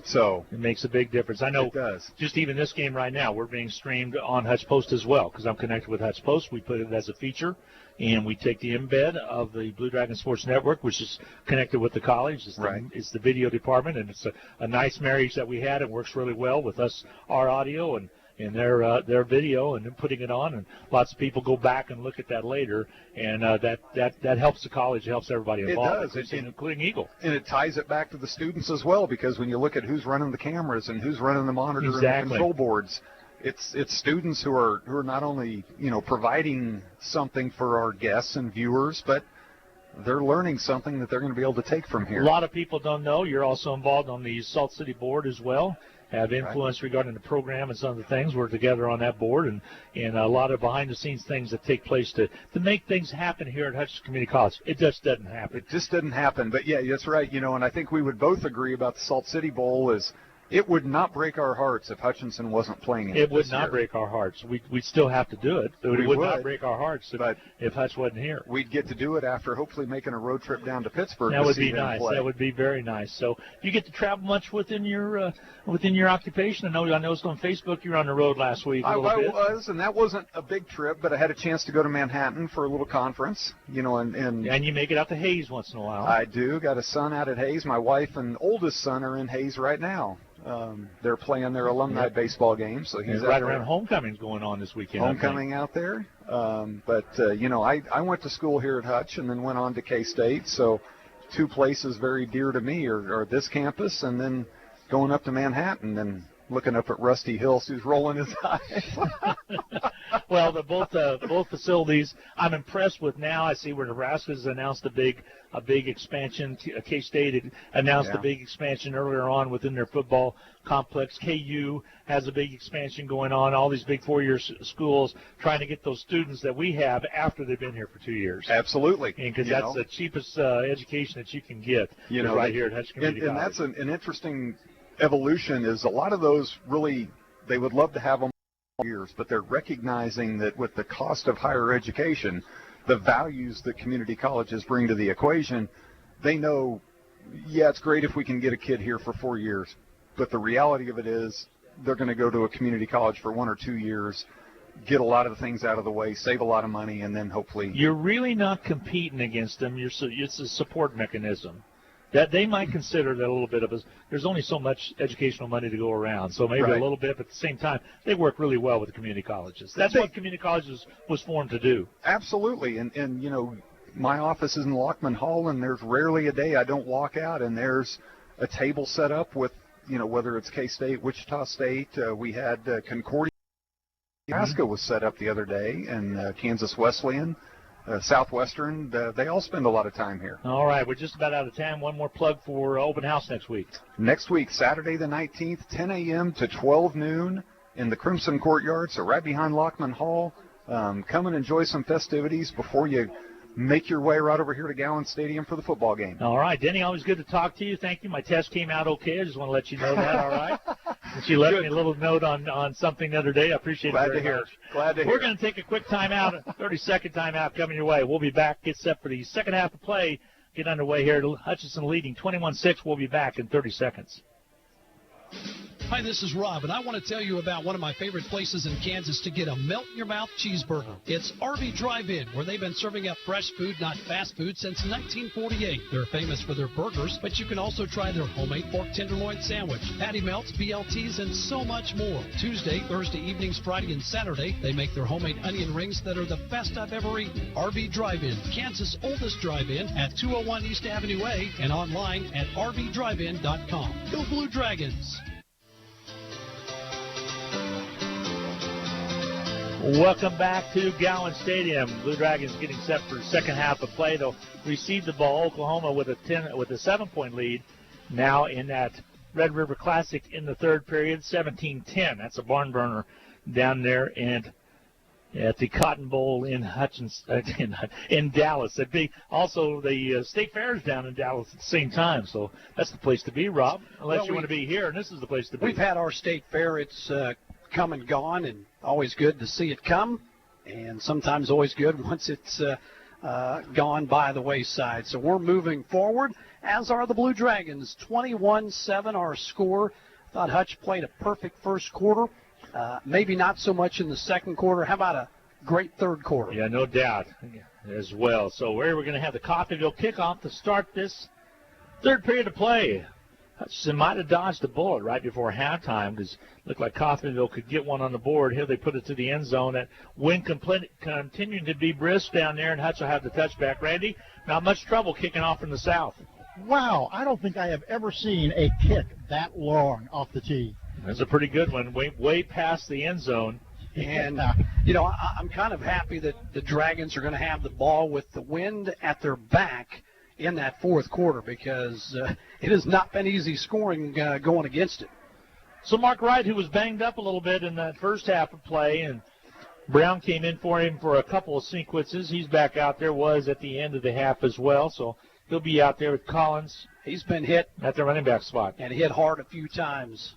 So it makes a big difference. I know. It does. Just even this game right now, we're being streamed on Hutch Post as well because I'm connected with Hutch Post. We put it as a feature, and we take the embed of the Blue Dragon Sports Network, which is connected with the college. It's the video department, and it's a nice marriage that we had. It works really well with us, our audio, and their video, and then putting it on, and lots of people go back and look at that later, and that helps the college, it helps everybody involved. It does, including Eagle. And it ties it back to the students as well, because when you look at who's running the cameras and who's running the monitor and the control boards, it's students who are not only, you know, providing something for our guests and viewers, but they're learning something that they're going to be able to take from here. A lot of people don't know you're also involved on the Salt City board as well. Have influence regarding the program and some of the things. We're together on that board, and a lot of behind-the-scenes things that take place to make things happen here at Hutchinson Community College. It just doesn't happen. It just doesn't happen. But, yeah, that's right. You know, and I think we would both agree about the Salt City Bowl is it would not break our hearts if Hutchinson wasn't playing in it. It would not break our hearts. We'd still have to do it. But it would not break our hearts if Hutch wasn't here. We'd get to do it after hopefully making a road trip down to Pittsburgh. That would be nice. That would be very nice. So you get to travel much within your occupation. I noticed on Facebook you were on the road last week. I was, and that wasn't a big trip, but I had a chance to go to Manhattan for a little conference. You know, and you make it out to Hayes once in a while. I do. Got a son out at Hayes. My wife and oldest son are in Hayes right now. They're playing their alumni baseball game, so he's right around homecoming's going on this weekend. Homecoming out there, but you know, I went to school here at Hutch and then went on to K-State. So, two places very dear to me are this campus and then going up to Manhattan and looking up at Rusty Hills, who's rolling his eyes. Well, both facilities I'm impressed with now. I see where Nebraska's announced a big expansion. K-State announced a big expansion earlier on within their football complex. KU has a big expansion going on. All these big four-year schools trying to get those students that we have after they've been here for 2 years. Absolutely. Because that's the cheapest education that you can get right here at Hutchinson Community College. And that's an interesting evolution is a lot of those really, they would love to have them years, but they're recognizing that with the cost of higher education, the values that community colleges bring to the equation, they know, it's great if we can get a kid here for 4 years, but the reality of it is they're going to go to a community college for 1 or 2 years, get a lot of the things out of the way, save a lot of money, and then hopefully... You're really not competing against them. It's a support mechanism. That they might consider that a little bit of there's only so much educational money to go around, so maybe a little bit, but at the same time, they work really well with the community colleges. That's what community colleges was formed to do. Absolutely, and you know, my office is in Lockman Hall, and there's rarely a day I don't walk out, and there's a table set up with, you know, whether it's K-State, Wichita State, we had Concordia Nebraska was set up the other day, and Kansas Wesleyan, Southwestern, they all spend a lot of time here. All right, we're just about out of time. One more plug for open house next week. Next week, Saturday the 19th, 10 a.m. to 12 noon in the Crimson Courtyard, so right behind Lockman Hall. Come and enjoy some festivities before you make your way right over here to Gowans Stadium for the football game. All right, Denny, always good to talk to you. Thank you. My test came out okay. I just want to let you know that, all right? And she left me a little note on something the other day. I appreciate it very much. Glad to hear. We're going to take a quick timeout, a 30-second timeout coming your way. We'll be back. Get set for the second half of play. Get underway here. Hutchinson leading 21-6. We'll be back in 30 seconds. Hi, this is Rob, and I want to tell you about one of my favorite places in Kansas to get a melt-in-your-mouth cheeseburger. It's RV Drive-In, where they've been serving up fresh food, not fast food, since 1948. They're famous for their burgers, but you can also try their homemade pork tenderloin sandwich, patty melts, BLTs, and so much more. Tuesday, Thursday evenings, Friday, and Saturday, they make their homemade onion rings that are the best I've ever eaten. RV Drive-In, Kansas' oldest drive-in at 201 East Avenue A and online at rvdrivein.com. Go Blue Dragons! Welcome back to Gowans Stadium. Blue Dragons getting set for the second half of play. They'll receive the ball. Oklahoma with a 7-point lead now in that Red River Classic in the third period, 17-10. That's a barn burner down there and at the Cotton Bowl in in Dallas. Also, the State Fair is down in Dallas at the same time, so that's the place to be, Rob, unless you want to be here, and this is the place to be. We've had our State Fair. It's come and gone, and always good to see it come, and sometimes always good once it's gone by the wayside. So we're moving forward, as are the Blue Dragons. 21-7 our score. Thought Hutch played a perfect first quarter. Maybe not so much in the second quarter. How about a great third quarter? Yeah, no doubt as well. So we're going to have the Coffeyville kickoff to start this third period of play. Hutchinson might have dodged a bullet right before halftime because it looked like Coffeyville could get one on the board. Here they put it to the end zone. That wind continuing to be brisk down there, and Hutch will have the touchback. Randy, not much trouble kicking off from the south. Wow, I don't think I have ever seen a kick that long off the tee. That's a pretty good one, way past the end zone. And, I'm kind of happy that the Dragons are going to have the ball with the wind at their back in that fourth quarter because it has not been easy scoring going against it. So Mark Wright, who was banged up a little bit in that first half of play, and Brown came in for him for a couple of sequences. He's back out there, was at the end of the half as well, so he'll be out there with Collins. He's been hit at the running back spot. And hit hard a few times.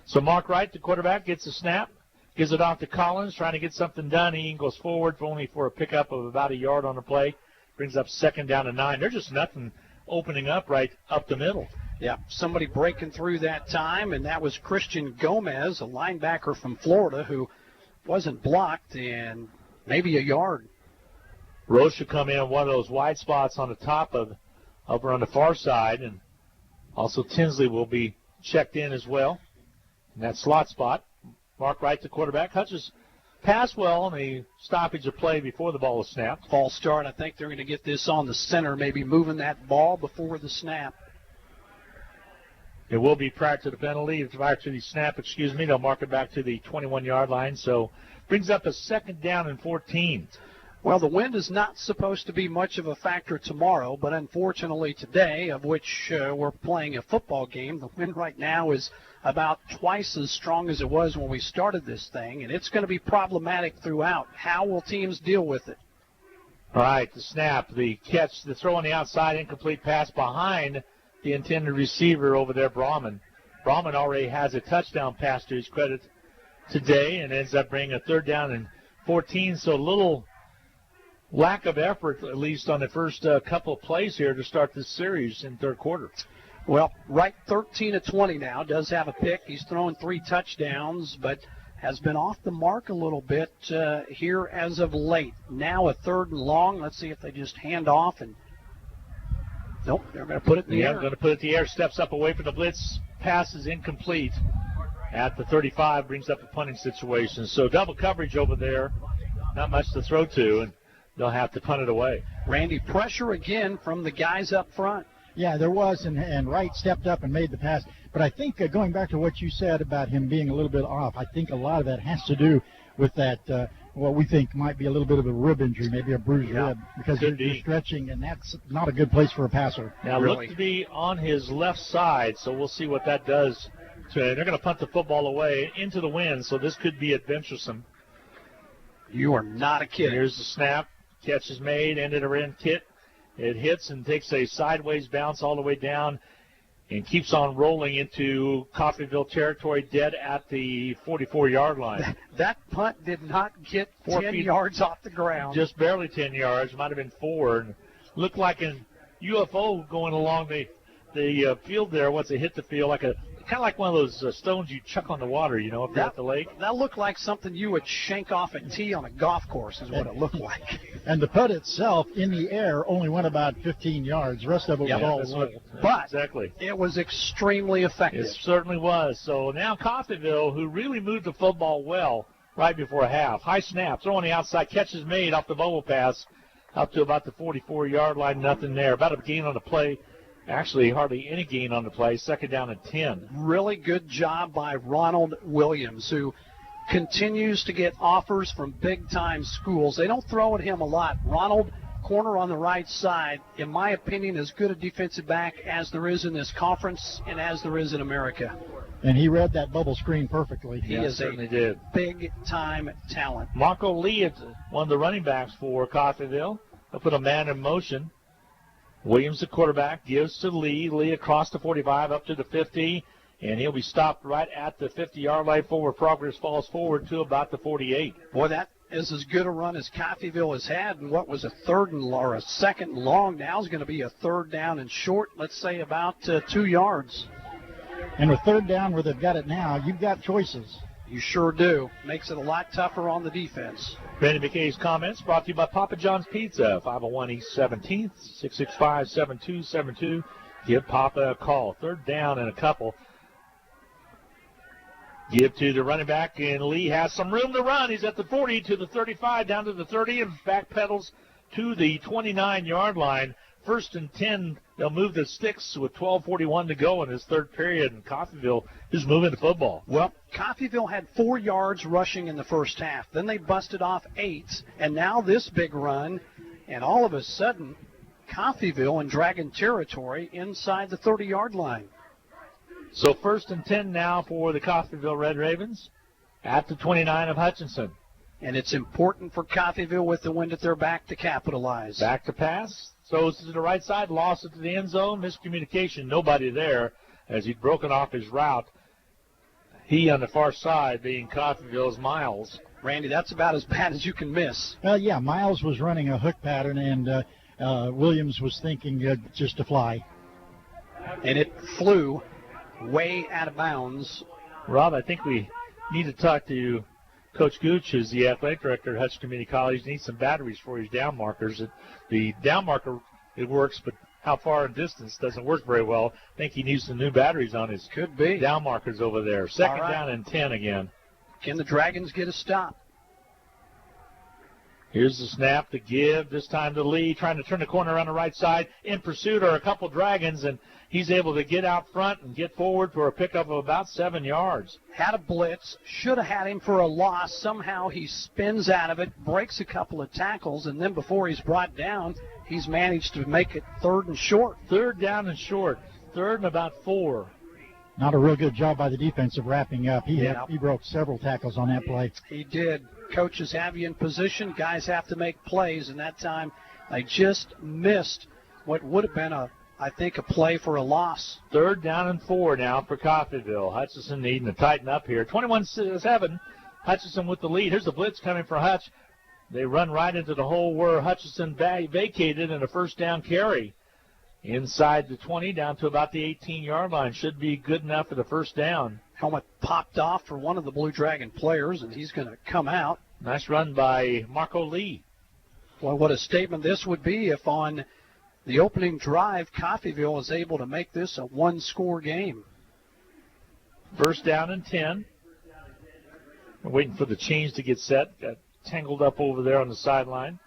So Mark Wright, the quarterback, gets the snap, gives it off to Collins, trying to get something done. He goes forward for a pickup of about a yard on the play. Brings up second down to 9. There's just nothing opening up right up the middle. Yeah, somebody breaking through that time, and that was Christian Gomez, a linebacker from Florida who wasn't blocked and maybe a yard. Rose should come in on one of those wide spots on the top of over on the far side, and also Tinsley will be checked in as well in that slot spot. Mark Wright, the quarterback. Hutchins passed well on the stoppage of play before the ball was snapped. False start. I think they're going to get this on the center, maybe moving that ball before the snap. It will be prior to the penalty. Prior to the snap, they'll mark it back to the 21-yard line. So brings up a second down and 14. Well, the wind is not supposed to be much of a factor tomorrow, but unfortunately today, of which we're playing a football game, the wind right now is about twice as strong as it was when we started this thing, and it's going to be problematic throughout. How will teams deal with it? All right, the snap, the catch, the throw on the outside, incomplete pass behind the intended receiver over there, Brahman. Brahman already has a touchdown pass to his credit today and ends up bringing a third down and 14, so a little lack of effort, at least on the first couple of plays here to start this series in third quarter. Well, Wright 13 of 20 now, does have a pick. He's thrown 3 touchdowns, but has been off the mark a little bit here as of late. Now a third and long. Let's see if they just hand off. And nope, they're going to put it in the air. Yeah, going to put it in the air, steps up away from the blitz. Pass is incomplete at the 35, brings up a punting situation. So double coverage over there, not much to throw to, and they'll have to punt it away. Randy, pressure again from the guys up front. Yeah, there was, and Wright stepped up and made the pass. But I think going back to what you said about him being a little bit off, I think a lot of that has to do with that what we think might be a little bit of a rib injury, maybe a bruised rib, because you're stretching, and that's not a good place for a passer. Now, look to be on his left side, so we'll see what that does. They're going to punt the football away into the wind, so this could be adventuresome. You are not a kid. Here's the snap. Catch is made, ended around Kit. It hits and takes a sideways bounce all the way down and keeps on rolling into Coffeyville territory, dead at the 44-yard line. That punt did not get 10 yards off the ground. Just barely 10 yards. Might have been 4. And looked like a UFO going along the field there once it hit the field, like kind of like one of those stones you chuck on the water, if you're at the lake. That looked like something you would shank off a tee on a golf course is what it looked like. And the putt itself in the air only went about 15 yards. The rest of it was all rolled. But exactly. It was extremely effective. It certainly was. So now Coffeyville, who really moved the football well right before half. High snap, throw on the outside, catches made off the bubble pass up to about the 44-yard line, nothing there. About a gain on the play. Actually, hardly any gain on the play. Second down and 10. Really good job by Ronald Williams, who continues to get offers from big-time schools. They don't throw at him a lot. Ronald, corner on the right side, in my opinion, as good a defensive back as there is in this conference and as there is in America. And he read that bubble screen perfectly. He is a big-time talent. Marco Lee is one of the running backs for Coffeyville. They'll put a man in motion. Williams, the quarterback, gives to Lee. Lee across the 45 up to the 50, and he'll be stopped right at the 50-yard line. Forward progress falls forward to about the 48. Boy, that is as good a run as Coffeyville has had, and what was a second and long now is going to be a third down and short, let's say about 2 yards. And with third down where they've got it now, you've got choices. You sure do. Makes it a lot tougher on the defense. Randy McKay's comments brought to you by Papa John's Pizza, 501 East 17th, 665-7272. Give Papa a call. Third down and a couple. Give to the running back, and Lee has some room to run. He's at the 40 to the 35, down to the 30, and backpedals to the 29-yard line. First and 10, they'll move the sticks with 12:41 to go in this third period, and Coffeyville is moving the football. Well, Coffeyville had 4 yards rushing in the first half. Then they busted off 8, and now this big run, and all of a sudden, Coffeyville in Dragon territory inside the 30-yard line. So first and 10 now for the Coffeyville Red Ravens at the 29 of Hutchinson. And it's important for Coffeyville with the wind at their back to capitalize. Back to pass. Throws to the right side, lost it to the end zone. Miscommunication, nobody there as he'd broken off his route. He on the far side being Coffeyville's Miles. Randy, that's about as bad as you can miss. Well, yeah, Miles was running a hook pattern, and Williams was thinking just to fly. And it flew way out of bounds. Rob, I think we need to talk to Coach Gooch, who's the athletic director at Hutchinson Community College, needs some batteries for his down markers. The down marker, it works, but how far in distance doesn't work very well. I think he needs some new batteries on his down markers over there. Second down and 10 again. Can the Dragons get a stop? Here's the snap to give, this time to Lee, trying to turn the corner on the right side. In pursuit are a couple Dragons, and he's able to get out front and get forward for a pickup of about 7 yards. Had a blitz, should have had him for a loss. Somehow he spins out of it, breaks a couple of tackles, and then before he's brought down, he's managed to make it third and short. Third down and short, third and about 4. Not a real good job by the defense of wrapping up. He broke several tackles on that play. He did. Coaches have you in position. Guys have to make plays, and that time they just missed what would have been I think a play for a loss. Third down and 4 now for Coffeyville. Hutchinson needing to tighten up here. 21-7, Hutchinson with the lead. Here's the blitz coming for Hutch. They run right into the hole where Hutchinson vacated in a first down carry. Inside the 20, down to about the 18-yard line. Should be good enough for the first down. Helmet popped off for one of the Blue Dragon players, and he's going to come out. Nice run by Marco Lee. Well, what a statement this would be if on the opening drive, Coffeyville is able to make this a one-score game. First down and 10. We're waiting for the change to get set. Got tangled up over there on the sideline.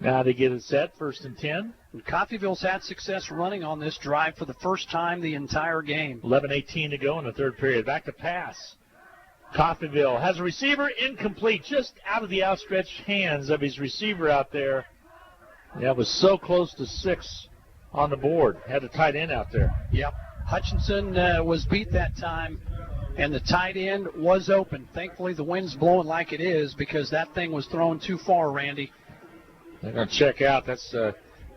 Now they get it set, 1st and 10. And Coffeyville's had success running on this drive for the first time the entire game. 11:18 to go in the third period. Back to pass. Coffeyville has a receiver incomplete, just out of the outstretched hands of his receiver out there. That was so close to 6 on the board. Had a tight end out there. Yep. Hutchinson was beat that time, and the tight end was open. Thankfully, the wind's blowing like it is because that thing was thrown too far, Randy. They're going to check out. That's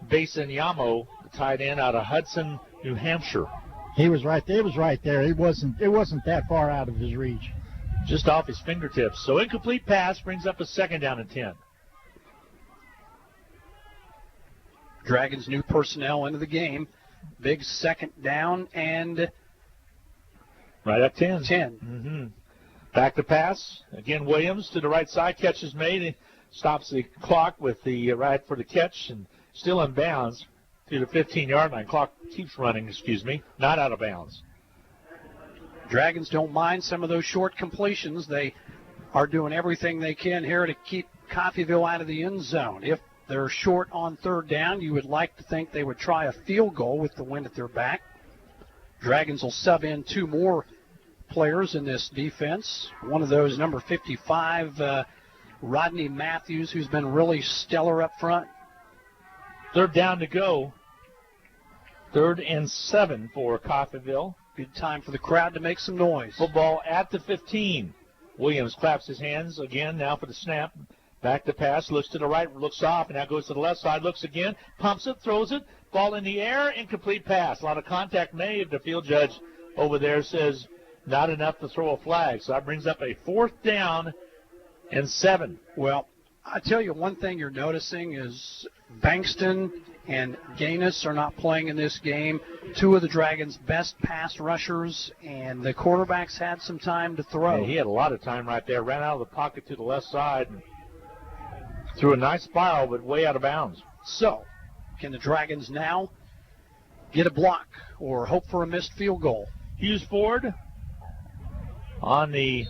Basin Yamo, the tight end out of Hudson, New Hampshire. He was right there. It was right there. It wasn't that far out of his reach. Just off his fingertips. So incomplete pass brings up a 2nd down and 10. Dragons' new personnel into the game. Big 2nd down and right at 10. 10. Mm-hmm. Back to pass. Again, Williams to the right side. Catch is made. He stops the clock with the right for the catch and still in bounds to the 15-yard line. Clock keeps running, not out of bounds. Dragons don't mind some of those short completions. They are doing everything they can here to keep Coffeyville out of the end zone. If they're short on 3rd down, you would like to think they would try a field goal with the wind at their back. Dragons will sub in 2 more players in this defense. One of those, number 55, Rodney Matthews, who's been really stellar up front. 3rd down to go. 3rd and 7 for Coffeyville. Good time for the crowd to make some noise. Football at the 15. Williams claps his hands again now for the snap. Back to pass, looks to the right, looks off, and now goes to the left side, looks again, pumps it, throws it, ball in the air, incomplete pass. A lot of contact made. The field judge over there says not enough to throw a flag. So that brings up a 4th down and 7. Well, I tell you, one thing you're noticing is Bankston and Gaines are not playing in this game. 2 of the Dragons' best pass rushers, and the quarterback's had some time to throw. Yeah, he had a lot of time right there. Ran out of the pocket to the left side and threw a nice spiral, but way out of bounds. So, can the Dragons now get a block or hope for a missed field goal? Hughes Ford on the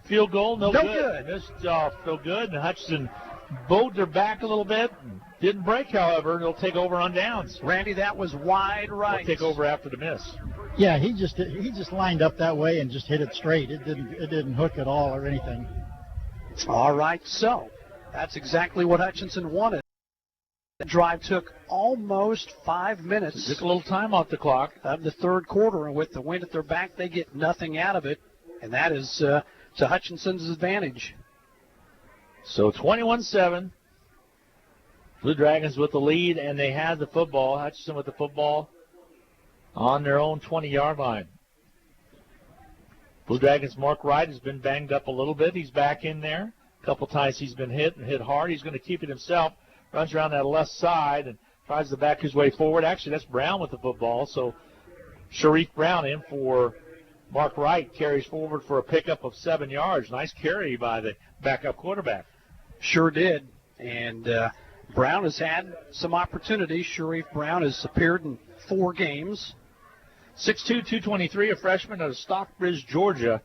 field goal. No good. Missed no good. And Hutchinson bowed their back a little bit. Didn't break, however. They'll take over on downs. Randy, that was wide right. They'll take over after the miss. Yeah, he just lined up that way and just hit it straight. It didn't hook at all or anything. All right, so that's exactly what Hutchinson wanted. The drive took almost 5 minutes. Took a little time off the clock. Of the 3rd quarter, and with the wind at their back, they get nothing out of it, and that is to Hutchinson's advantage. So 21-7. Blue Dragons with the lead, and they had the football. Hutchinson with the football on their own 20-yard line. Blue Dragons' Mark Wright has been banged up a little bit. He's back in there. A couple times he's been hit and hit hard. He's going to keep it himself. Runs around that left side and tries to back his way forward. Actually, that's Brown with the football. So Sharif Brown in for Mark Wright. Carries forward for a pickup of 7 yards. Nice carry by the backup quarterback. Sure did. And Brown has had some opportunities. Sharif Brown has appeared in 4 games. 6'2", 223, a freshman out of Stockbridge, Georgia.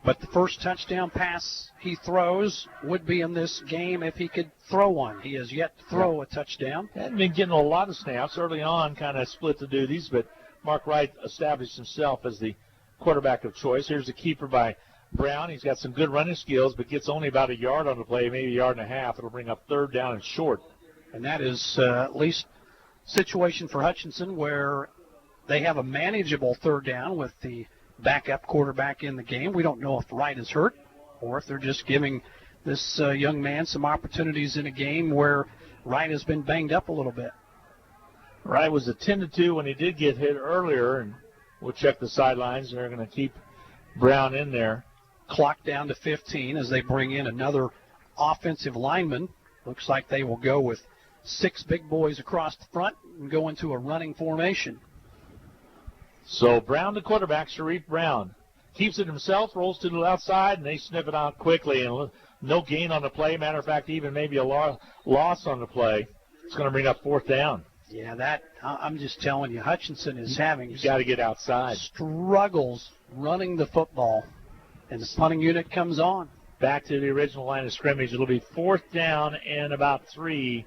But the first touchdown pass he throws would be in this game if he could throw one. He has yet to throw a touchdown. Hadn't been getting a lot of snaps early on, kind of split the duties, but Mark Wright established himself as the quarterback of choice. Here's the keeper by Brown. He's got some good running skills, but gets only about a yard on the play, maybe a yard and a half. It'll bring up 3rd down and short. And that is at least a situation for Hutchinson where they have a manageable 3rd down with the backup quarterback in the game. We don't know if Wright is hurt or if they're just giving this young man some opportunities in a game where Wright has been banged up a little bit. Wright was a 10-2 when he did get hit earlier, and we'll check the sidelines. They're going to keep Brown in there. Clock down to 15 as they bring in another offensive lineman. Looks like they will go with 6 big boys across the front and go into a running formation. So Brown, the quarterback, Sharif Brown, keeps it himself, rolls to the left side, and they snip it out quickly. And no gain on the play. Matter of fact, even maybe a loss on the play. It's going to bring up 4th down. Yeah, that I'm just telling you, Hutchinson is having you got to get outside. Struggles running the football, and the punting unit comes on. back to the original line of scrimmage. It'll be 4th down and about 3.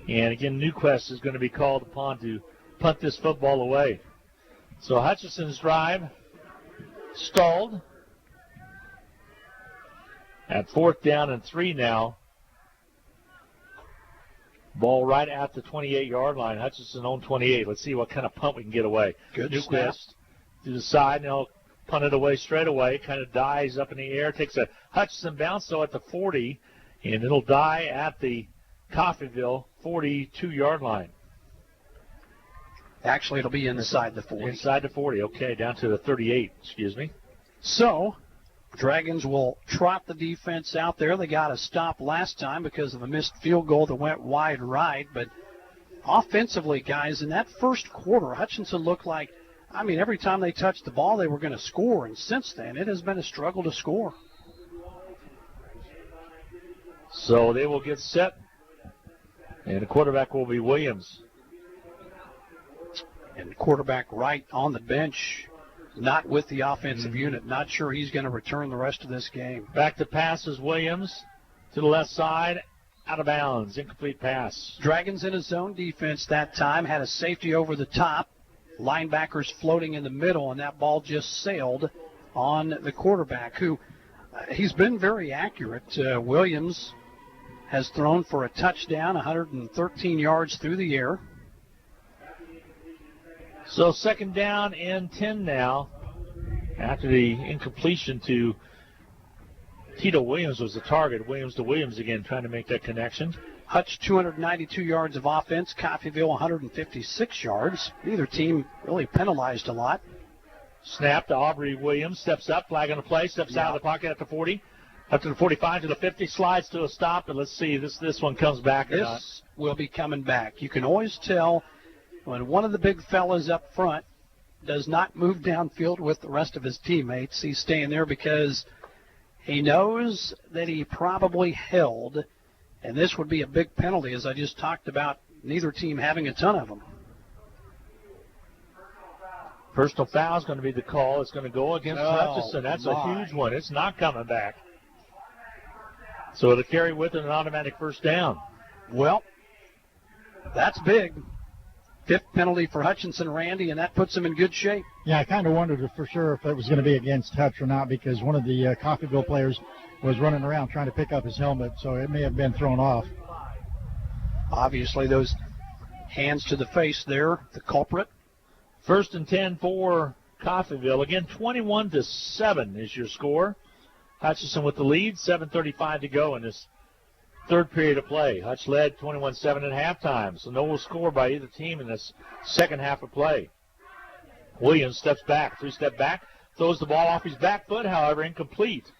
And again, Newquest is going to be called upon to punt this football away. So Hutchinson's drive stalled at 4th down and 3 now. Ball right at the 28-yard line. Hutchinson on 28. Let's see what kind of punt we can get away. Good Newquist snap. To the side, and he'll punt it away straight away. Kind of dies up in the air. Takes a Hutchinson bounce, though, at the 40, and it'll die at the Coffeyville 42-yard line. Actually, it'll be inside the 40. Inside the 40, okay, down to the 38, excuse me. So, Dragons will trot the defense out there. They got a stop last time because of a missed field goal that went wide right. But offensively, guys, in that first quarter, Hutchinson looked like, every time they touched the ball, they were going to score. And since then, it has been a struggle to score. So they will get set. And the quarterback will be Williams. And the quarterback right on the bench, not with the offensive unit. Not sure he's going to return the rest of this game. Back to pass is Williams to the left side, out of bounds, incomplete pass. Dragons in a zone defense that time, had a safety over the top. Linebackers floating in the middle, and that ball just sailed on the quarterback, who he's been very accurate. Williams has thrown for a touchdown, 113 yards through the air. So 2nd down and 10 now. After the incompletion to Tito Williams was the target. Williams to Williams again, trying to make that connection. Hutch 292 yards of offense. Coffeyville 156 yards. Neither team really penalized a lot. Snap to Aubrey Williams. Steps up, flag on the play. Steps out of the pocket at the 40. Up to the 45 to the 50. Slides to a stop. And let's see, this one comes back or not. This will be coming back. You can always tell when one of the big fellas up front does not move downfield with the rest of his teammates. He's staying there because he knows that he probably held, and this would be a big penalty, as I just talked about, neither team having a ton of them. Personal foul is going to be the call. It's going to go against Hutchinson. That's a huge one. It's not coming back. So it'll carry with it an automatic 1st down. Well, that's big. 5th penalty for Hutchinson, Randy, and that puts him in good shape. Yeah, I kind of wondered for sure if it was going to be against Hutch or not, because one of the Coffeyville players was running around trying to pick up his helmet, so it may have been thrown off. Obviously, those hands to the face there, the culprit. 1st and 10 for Coffeyville. Again, 21-7 is your score. Hutchinson with the lead, 7:35 to go in this 3rd period of play. Hutch led 21-7 at halftime, so no score by either team in this 2nd half of play. Williams steps back, 3-step back, throws the ball off his back foot, however, incomplete.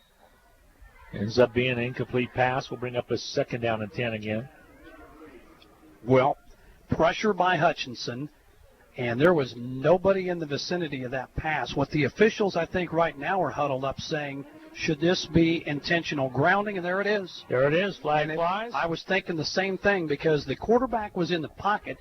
Ends up being an incomplete pass. We'll bring up a 2nd down and 10 again. Well, pressure by Hutchinson, and there was nobody in the vicinity of that pass. What the officials, I think, right now are huddled up saying, should this be intentional grounding? And there it is. There it is. Flag flies. I was thinking the same thing because the quarterback was in the pocket,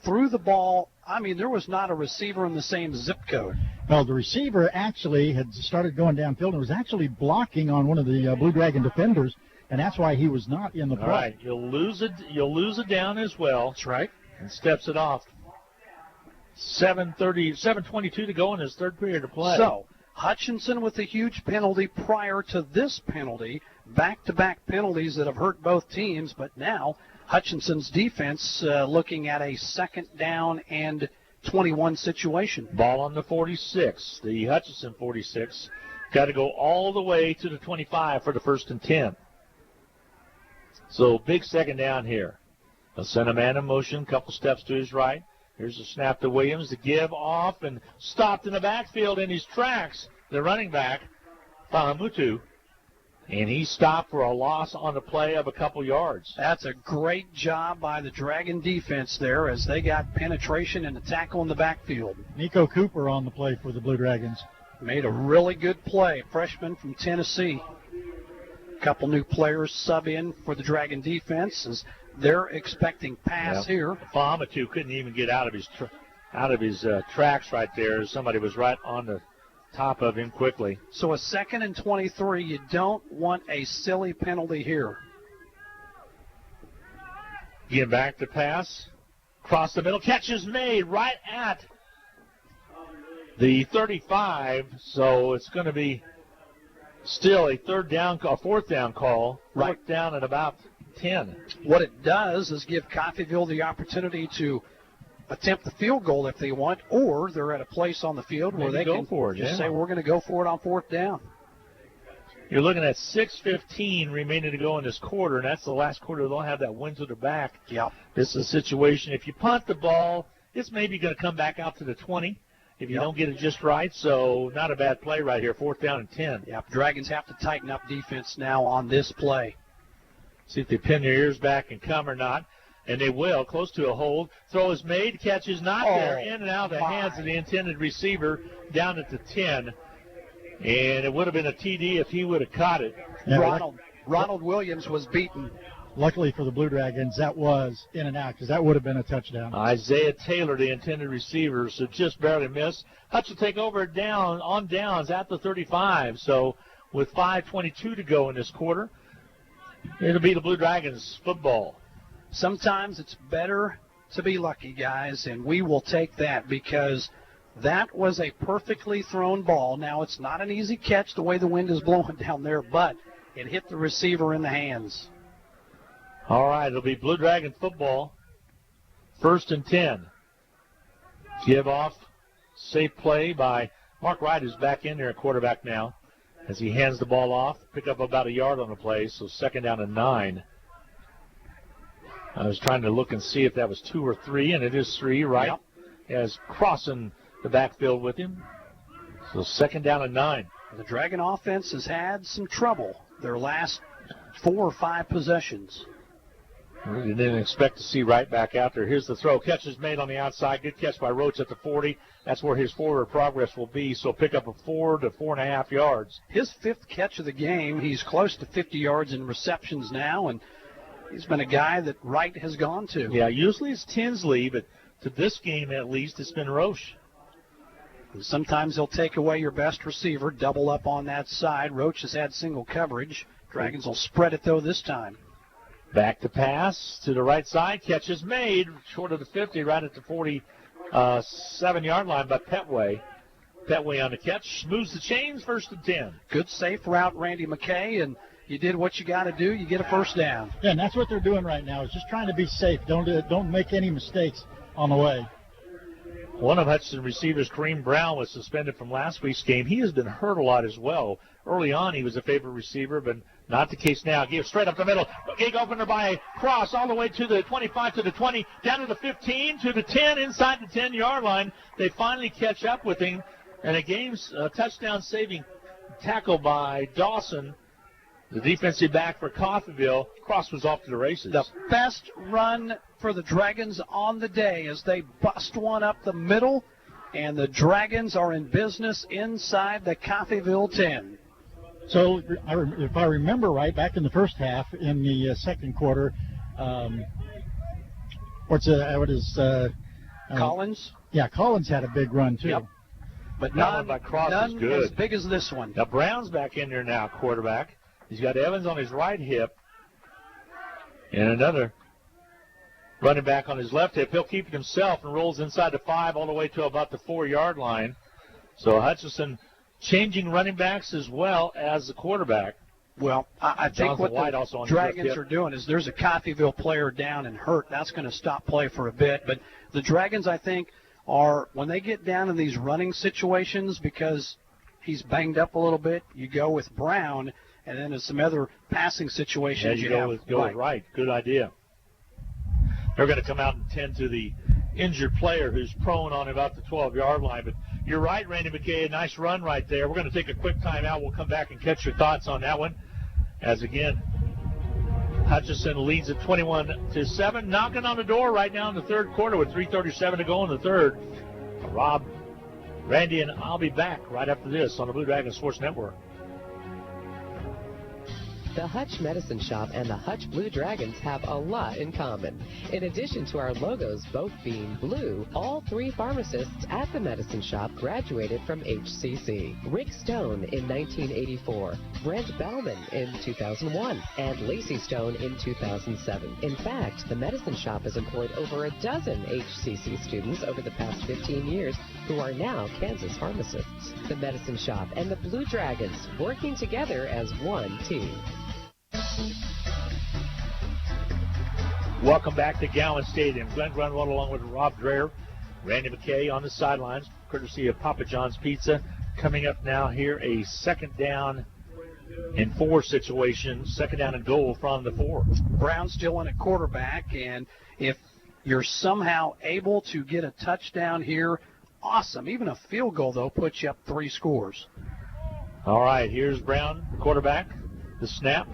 threw the ball. There was not a receiver in the same zip code. Well, the receiver actually had started going downfield and was actually blocking on one of the Blue Dragon defenders, and that's why he was not in the play. All right, you'll lose it down as well. That's right. And steps it off. 7:22 to go in his 3rd period of play. So Hutchinson with a huge penalty prior to this penalty, back-to-back penalties that have hurt both teams, but now Hutchinson's defense looking at a 2nd down and 21 situation. Ball on the 46, the Hutchinson 46. Got to go all the way to the 25 for the 1st and 10. So big 2nd down here. They'll send a man in motion, couple steps to his right. Here's a snap to Williams, the give off, and stopped in the backfield in his tracks. The running back, Fahamutu, and he stopped for a loss on the play of a couple yards. That's a great job by the Dragon defense there as they got penetration and a tackle in the backfield. Nico Cooper on the play for the Blue Dragons. Made a really good play, freshman from Tennessee. A couple new players sub in for the Dragon defense as they're expecting pass here. Fahamutu couldn't even get out of his tracks right there. Somebody was right on the top of him quickly. So a 2nd and 23, you don't want a silly penalty here. Get back to pass. Across the middle. Catch is made right at the 35. So it's going to be still a 4th down call. Right. 4th down at about 10. What it does is give Coffeyville the opportunity to attempt the field goal if they want, or they're at a place on the field where they can just say, we're going to go for it on 4th down. You're looking at 6:15 remaining to go in this quarter, and that's the last quarter they'll have that wind to their back. Yeah. This is a situation. If you punt the ball, it's maybe going to come back out to the 20 if you don't get it just right. So not a bad play right here, 4th down and 10. Yeah, Dragons have to tighten up defense now on this play. See if they pin their ears back and come or not. And they will, close to a hold. Throw is made, catch is not there, in and out of the hands of the intended receiver down at the 10. And it would have been a TD if he would have caught it. Yeah, Ronald Williams was beaten. Luckily for the Blue Dragons, that was in and out because that would have been a touchdown. Isaiah Taylor, the intended receiver, so just barely missed. Hutch will take over on downs at the 35. So with 5:22 to go in this quarter, it'll be the Blue Dragons football. Sometimes it's better to be lucky, guys, and we will take that because that was a perfectly thrown ball. Now, it's not an easy catch the way the wind is blowing down there, but it hit the receiver in the hands. All right, it'll be Blue Dragon football. 1st and 10. Give off. Safe play by Mark Wright, who's back in there at quarterback now as he hands the ball off. Pick up about a yard on the play, so 2nd down and 9. I was trying to look and see if that was 2 or 3, and it is 3, right? Yep. As crossing the backfield with him. So 2nd down and 9. The Dragon offense has had some trouble their last 4 or 5 possessions. You didn't expect to see Wright back out there. Here's the throw. Catch is made on the outside. Good catch by Roach at the 40. That's where his forward progress will be. So pick up a 4 to 4.5 yards. His 5th catch of the game. He's close to 50 yards in receptions now, and he's been a guy that Wright has gone to. Yeah, usually it's Tinsley, but to this game at least, it's been Roach. And sometimes they'll take away your best receiver, double up on that side. Roach has had single coverage. Dragons will spread it, though, this time. Back to pass to the right side. Catch is made short of the 50, right at the 47-yard line by Petway. Petway on the catch. Smooths the chains, 1st and 10. Good safe route, Randy McKay, and you did what you got to do. You get a 1st down. Yeah, and that's what they're doing right now is just trying to be safe. Don't make any mistakes on the way. One of Hutchinson receivers, Kareem Brown, was suspended from last week's game. He has been hurt a lot as well. Early on, he was a favorite receiver, but not the case now. Give straight up the middle. Big opener by Cross all the way to the 25, to the 20, down to the 15, to the 10, inside the 10-yard line. They finally catch up with him, and a touchdown-saving tackle by Dawson, the defensive back for Coffeyville. Cross was off to the races. The best run for the Dragons on the day as they bust one up the middle, and the Dragons are in business inside the Coffeyville 10. So if I remember right, back in the first half, in the 2nd quarter, Collins? Yeah, Collins had a big run, too. Yep. But none by Cross is good. As big as this one. Now Brown's back in there now, quarterback. He's got Evans on his right hip and another running back on his left hip. He'll keep it himself and rolls inside the 5 all the way to about the 4-yard line. So Hutchinson changing running backs as well as the quarterback. Well, I think what the Dragons are doing is there's a Coffeyville player down and hurt. That's going to stop play for a bit. But the Dragons, I think, are, when they get down in these running situations, because he's banged up a little bit, you go with Brown, and then in some other passing situations, you go with Wright. Good idea. They're going to come out and tend to the injured player who's prone on about the 12-yard line. But you're right, Randy McKay, a nice run right there. We're going to take a quick timeout. We'll come back and catch your thoughts on that one. As again, Hutchinson leads at 21-7, knocking on the door right now in the 3rd quarter with 3:37 to go in the 3rd. Rob, Randy, and I'll be back right after this on the Blue Dragon Sports Network. The Hutch Medicine Shop and the Hutch Blue Dragons have a lot in common. In addition to our logos both being blue, all 3 pharmacists at the Medicine Shop graduated from HCC. Rick Stone in 1984, Brent Bellman in 2001, and Lacey Stone in 2007. In fact, the Medicine Shop has employed over a dozen HCC students over the past 15 years who are now Kansas pharmacists. The Medicine Shop and the Blue Dragons working together as one team. Welcome back to Gowans Stadium. Glenn Grunwald along with Rob Dreher, Randy McKay on the sidelines, courtesy of Papa John's Pizza. Coming up now here, a 2nd down and 4 situation, 2nd down and goal from the 4. Brown still in at quarterback, and if you're somehow able to get a touchdown here, awesome. Even a field goal, though, puts you up 3 scores. All right, here's Brown, quarterback, the snap.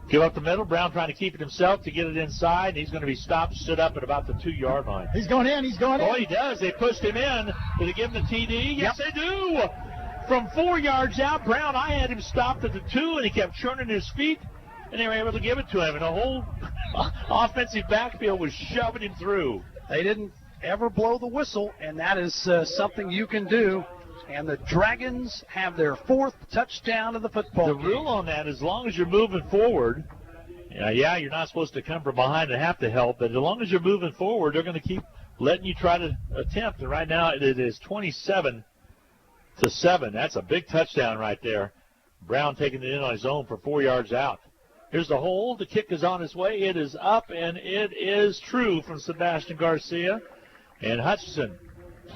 Give up the middle. Brown trying to keep it himself to get it inside, and he's going to be stopped, stood up at about the 2-yard line. He's going in. He's going in. Oh, he does. They pushed him in. Did they give him the TD? Yes, they do. From 4 yards out, Brown, I had him stopped at the 2, and he kept churning his feet, and they were able to give it to him. And the whole offensive backfield was shoving him through. They didn't ever blow the whistle, and that is something you can do. And the Dragons have their 4th touchdown of the football game. The rule on that, as long as you're moving forward, you're not supposed to come from behind and have to help, but as long as you're moving forward, they're going to keep letting you try to attempt. And right now it is 27-7. That's a big touchdown right there. Brown taking it in on his own for 4 yards out. Here's the hold. The kick is on its way. It is up, and it is true from Sebastian Garcia. And Hutchinson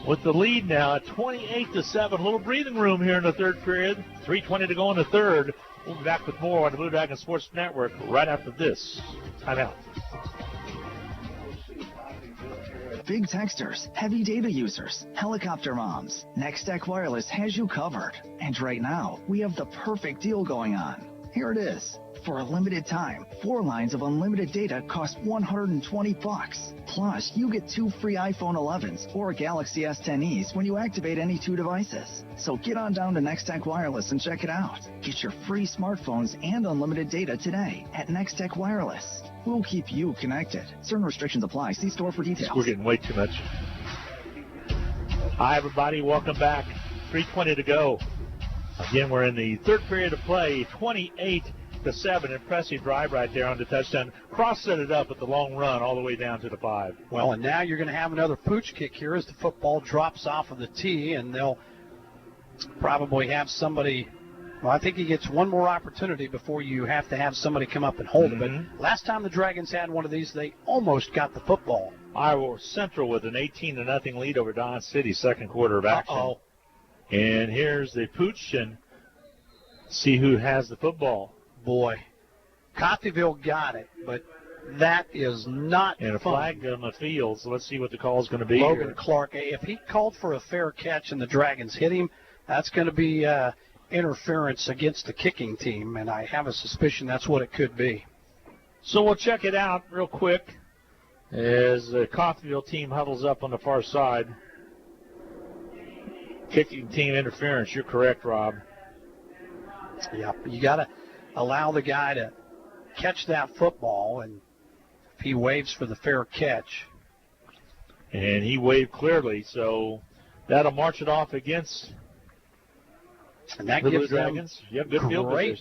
with the lead now at 28-7. A little breathing room here in the 3rd period. 3:20 to go in the 3rd. We'll be back with more on the Blue Dragon Sports Network right after this timeout. Big texters, heavy data users, helicopter moms, Nextech Wireless has you covered. And right now, we have the perfect deal going on. Here it is. For a limited time, 4 lines of unlimited data cost $120. Plus, you get 2 free iPhone 11s or Galaxy S10es when you activate any 2 devices. So get on down to Nextech Wireless and check it out. Get your free smartphones and unlimited data today at Nextech Wireless. We'll keep you connected. Certain restrictions apply. See store for details. We're getting way too much. Hi, everybody. Welcome back. 3:20 to go. Again, we're in the 3rd period of play. 28-7. Impressive drive right there on the touchdown. Cross set it up with the long run all the way down to the 5. Well, and now you're going to have another pooch kick here as the football drops off of the tee, and they'll probably have somebody. Well, I think he gets one more opportunity before you have to have somebody come up and hold it. But last time the Dragons had one of these, they almost got the football. Iowa Central with an 18-0 lead over Don City, 2nd quarter of action. And here's the pooch, and see who has the football. Boy, Coffeyville got it, but that is not and a fun. Flag on the field, so let's see what the call is going to be. Logan here. Clark, if he called for a fair catch and the Dragons hit him, that's going to be interference against the kicking team, and I have a suspicion that's what it could be. So we'll check it out real quick as the Coffeyville team huddles up on the far side. Kicking team interference, you're correct, Rob. Yeah, you got to allow the guy to catch that football, and if he waves for the fair catch. And he waved clearly, so that'll march it off against and that the gives Blue Dragons. You have good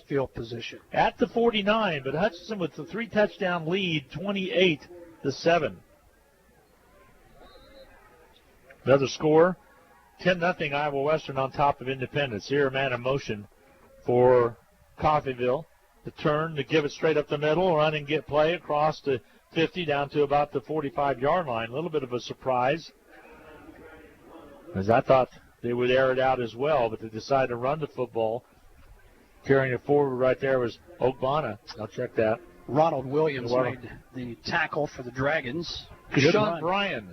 field position. At the 49, but Hutchinson with the 3-touchdown lead, 28-7. Another score, 10-0 Iowa Western on top of Independence. Here a man in motion for Coffeyville. The turn to give it straight up the middle, run and get play across the 50 down to about the 45-yard line. A little bit of a surprise, as I thought they would air it out as well, but they decided to run the football. Carrying it forward right there was Ogbonna. I'll check that. Ronald Williams made the tackle for the Dragons. Sean Bryan,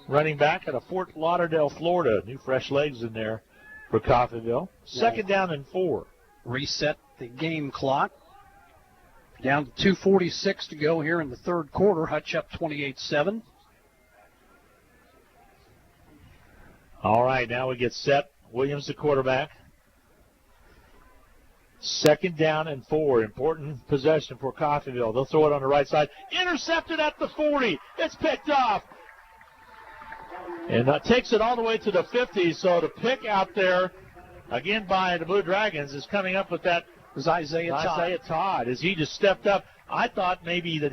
running back out of Fort Lauderdale, Florida. New fresh legs in there for Coffeyville. 2nd down and 4. Reset the game clock. Down to 2:46 to go here in the 3rd quarter. Hutch up 28-7. All right, now we get set. Williams, the quarterback. 2nd down and 4. Important possession for Coffeyville. They'll throw it on the right side. Intercepted at the 40. It's picked off. And takes it all the way to the 50. So the pick out there, again by the Blue Dragons, is coming up with that. Was Isaiah Todd, as he just stepped up. I thought maybe that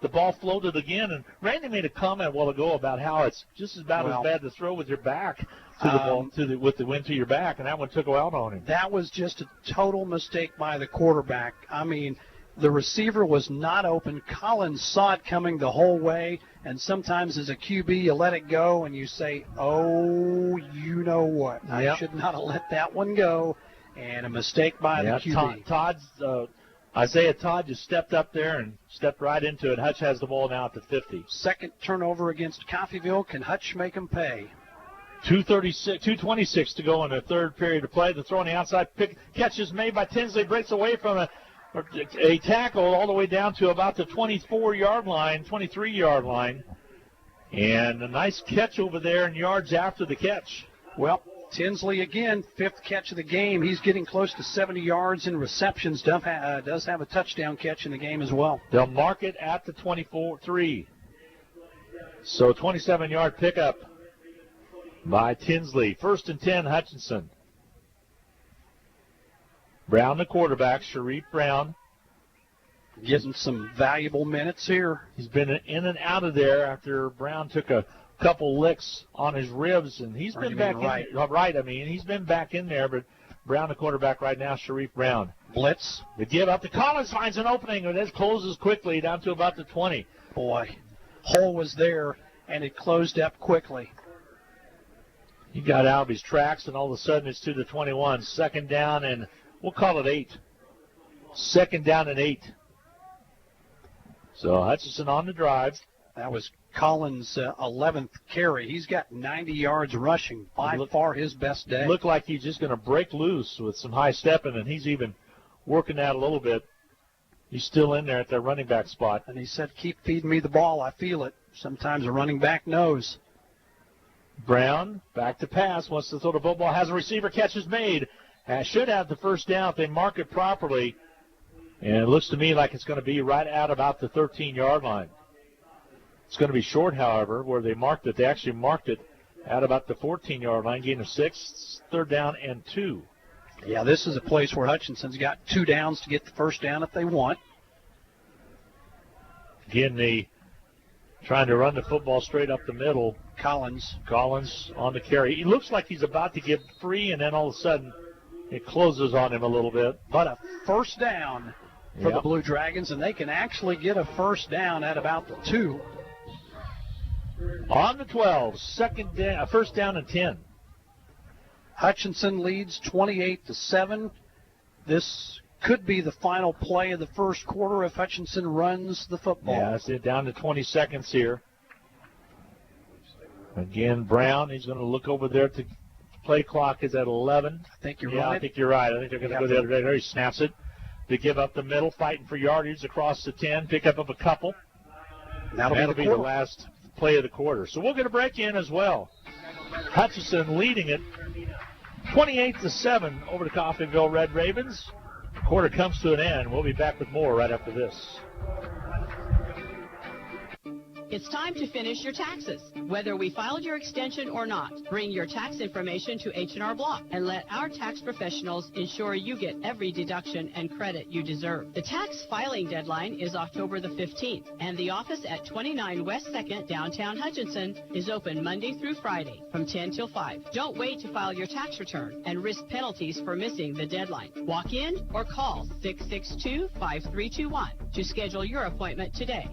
the ball floated again, and Randy made a comment a while ago about how it's just about as bad to throw with your back to the ball, with the wind to your back, and that one took out on him. That was just a total mistake by the quarterback. I mean, the receiver was not open. Collins saw it coming the whole way, and sometimes as a QB you let it go and you say, oh, you know what. I should not have let that one go, and a mistake by the QB. Isaiah Todd just stepped up there and stepped right into it. Hutch has the ball now at the 50. Second turnover against Coffeyville. Can Hutch make them pay? 2:26 to go in the third period of play. The throw on the outside catch is made by Tinsley. Breaks away from a tackle all the way down to about the 24-yard line, 23-yard line. And a nice catch over there and yards after the catch. Well, Tinsley again, 5th catch of the game. He's getting close to 70 yards in receptions. Does have a touchdown catch in the game as well. They'll mark it at the 24-3. So 27-yard pickup by Tinsley. 1st and 10, Hutchinson. Brown, the quarterback, Sharif Brown. Getting some valuable minutes here. He's been in and out of there after Brown took a couple licks on his ribs, and he's been back in. He's been back in there, but Brown, the quarterback right now, Sharif Brown. Blitz. The give up to Collins, finds an opening, and it closes quickly down to about the 20. Boy, hole was there, and it closed up quickly. He got out of his tracks, and all of a sudden it's to the 21. 2nd down, and we'll call it 8. 2nd down and 8. So Hutchinson on the drive. That was Collins' 11th carry. He's got 90 yards rushing, by far his best day. Looked like he's just going to break loose with some high stepping, and he's even working that a little bit. He's still in there at that running back spot. And he said, keep feeding me the ball. I feel it. Sometimes a running back knows. Brown, back to pass, wants to throw the football, has a receiver, catch is made. Should have the 1st down if they mark it properly. And it looks to me like it's going to be right at about the 13-yard line. It's going to be short, however, where they marked it. They actually marked it at about the 14-yard line, gain of 6, 3rd down and 2. Yeah, this is a place where Hutchinson's got 2 downs to get the 1st down if they want. Again, they trying to run the football straight up the middle. Collins on the carry. He looks like he's about to get free, and then all of a sudden it closes on him a little bit. But a 1st down for the Blue Dragons, and they can actually get a 1st down at about the 2. On the 12, 1st down and 10. Hutchinson leads 28-7. This could be the final play of the first quarter if Hutchinson runs the football. Yeah, that's it. Down to 20 seconds here. Again, Brown, he's going to look over there. The play clock is at 11. I think you're right. I think you're right. I think they're going to go the other way. There he snaps it. They give up the middle, fighting for yardage across the 10. Pick up of a couple. That'll be the last play of the quarter. So we'll get a break in as well. Hutchinson leading it 28-7 over the Coffeyville Red Ravens. Quarter comes to an end. We'll be back with more right after this. It's time to finish your taxes. Whether we filed your extension or not, bring your tax information to H&R Block and let our tax professionals ensure you get every deduction and credit you deserve. The tax filing deadline is October the 15th, and the office at 29 West 2nd, downtown Hutchinson, is open Monday through Friday from 10 till 5. Don't wait to file your tax return and risk penalties for missing the deadline. Walk in or call 662-5321 to schedule your appointment today.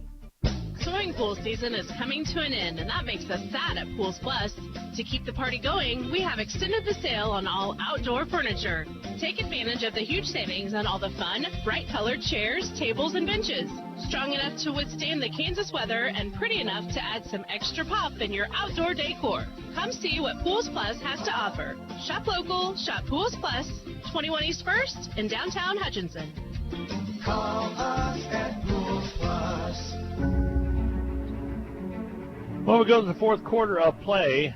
Swimming pool season is coming to an end, and that makes us sad at Pools Plus. To keep the party going, we have extended the sale on all outdoor furniture. Take advantage of the huge savings on all the fun, bright-colored chairs, tables, and benches. Strong enough to withstand the Kansas weather and pretty enough to add some extra pop in your outdoor decor. Come see what Pools Plus has to offer. Shop local, shop Pools Plus, 21 East 1st in downtown Hutchinson. Call us at Pools Plus. Well, we go to the fourth quarter of play.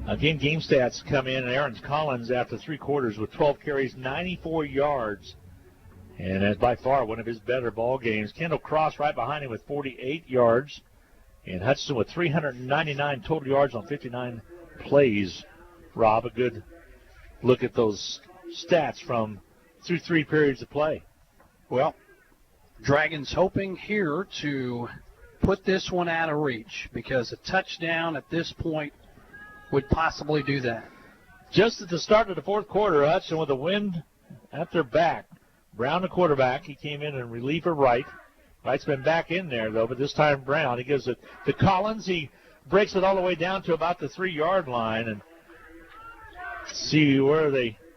Again, game stats come in, and Aaron Collins after 3 quarters with 12 carries, 94 yards. And that's by far one of his better ball games. Kendall Cross right behind him with 48 yards. And Hutchinson with 399 total yards on 59 plays. Rob, a good look at those stats through 3 periods of play. Well, Dragons hoping here to put this one out of reach, because a touchdown at this point would possibly do that. Just at the start of the 4th quarter, Hutchinson with a wind at their back. Brown, the quarterback, he came in relief of Wright. Wright's been back in there, though, but this time Brown. He gives it to Collins. He breaks it all the way down to about the 3-yard line. And see where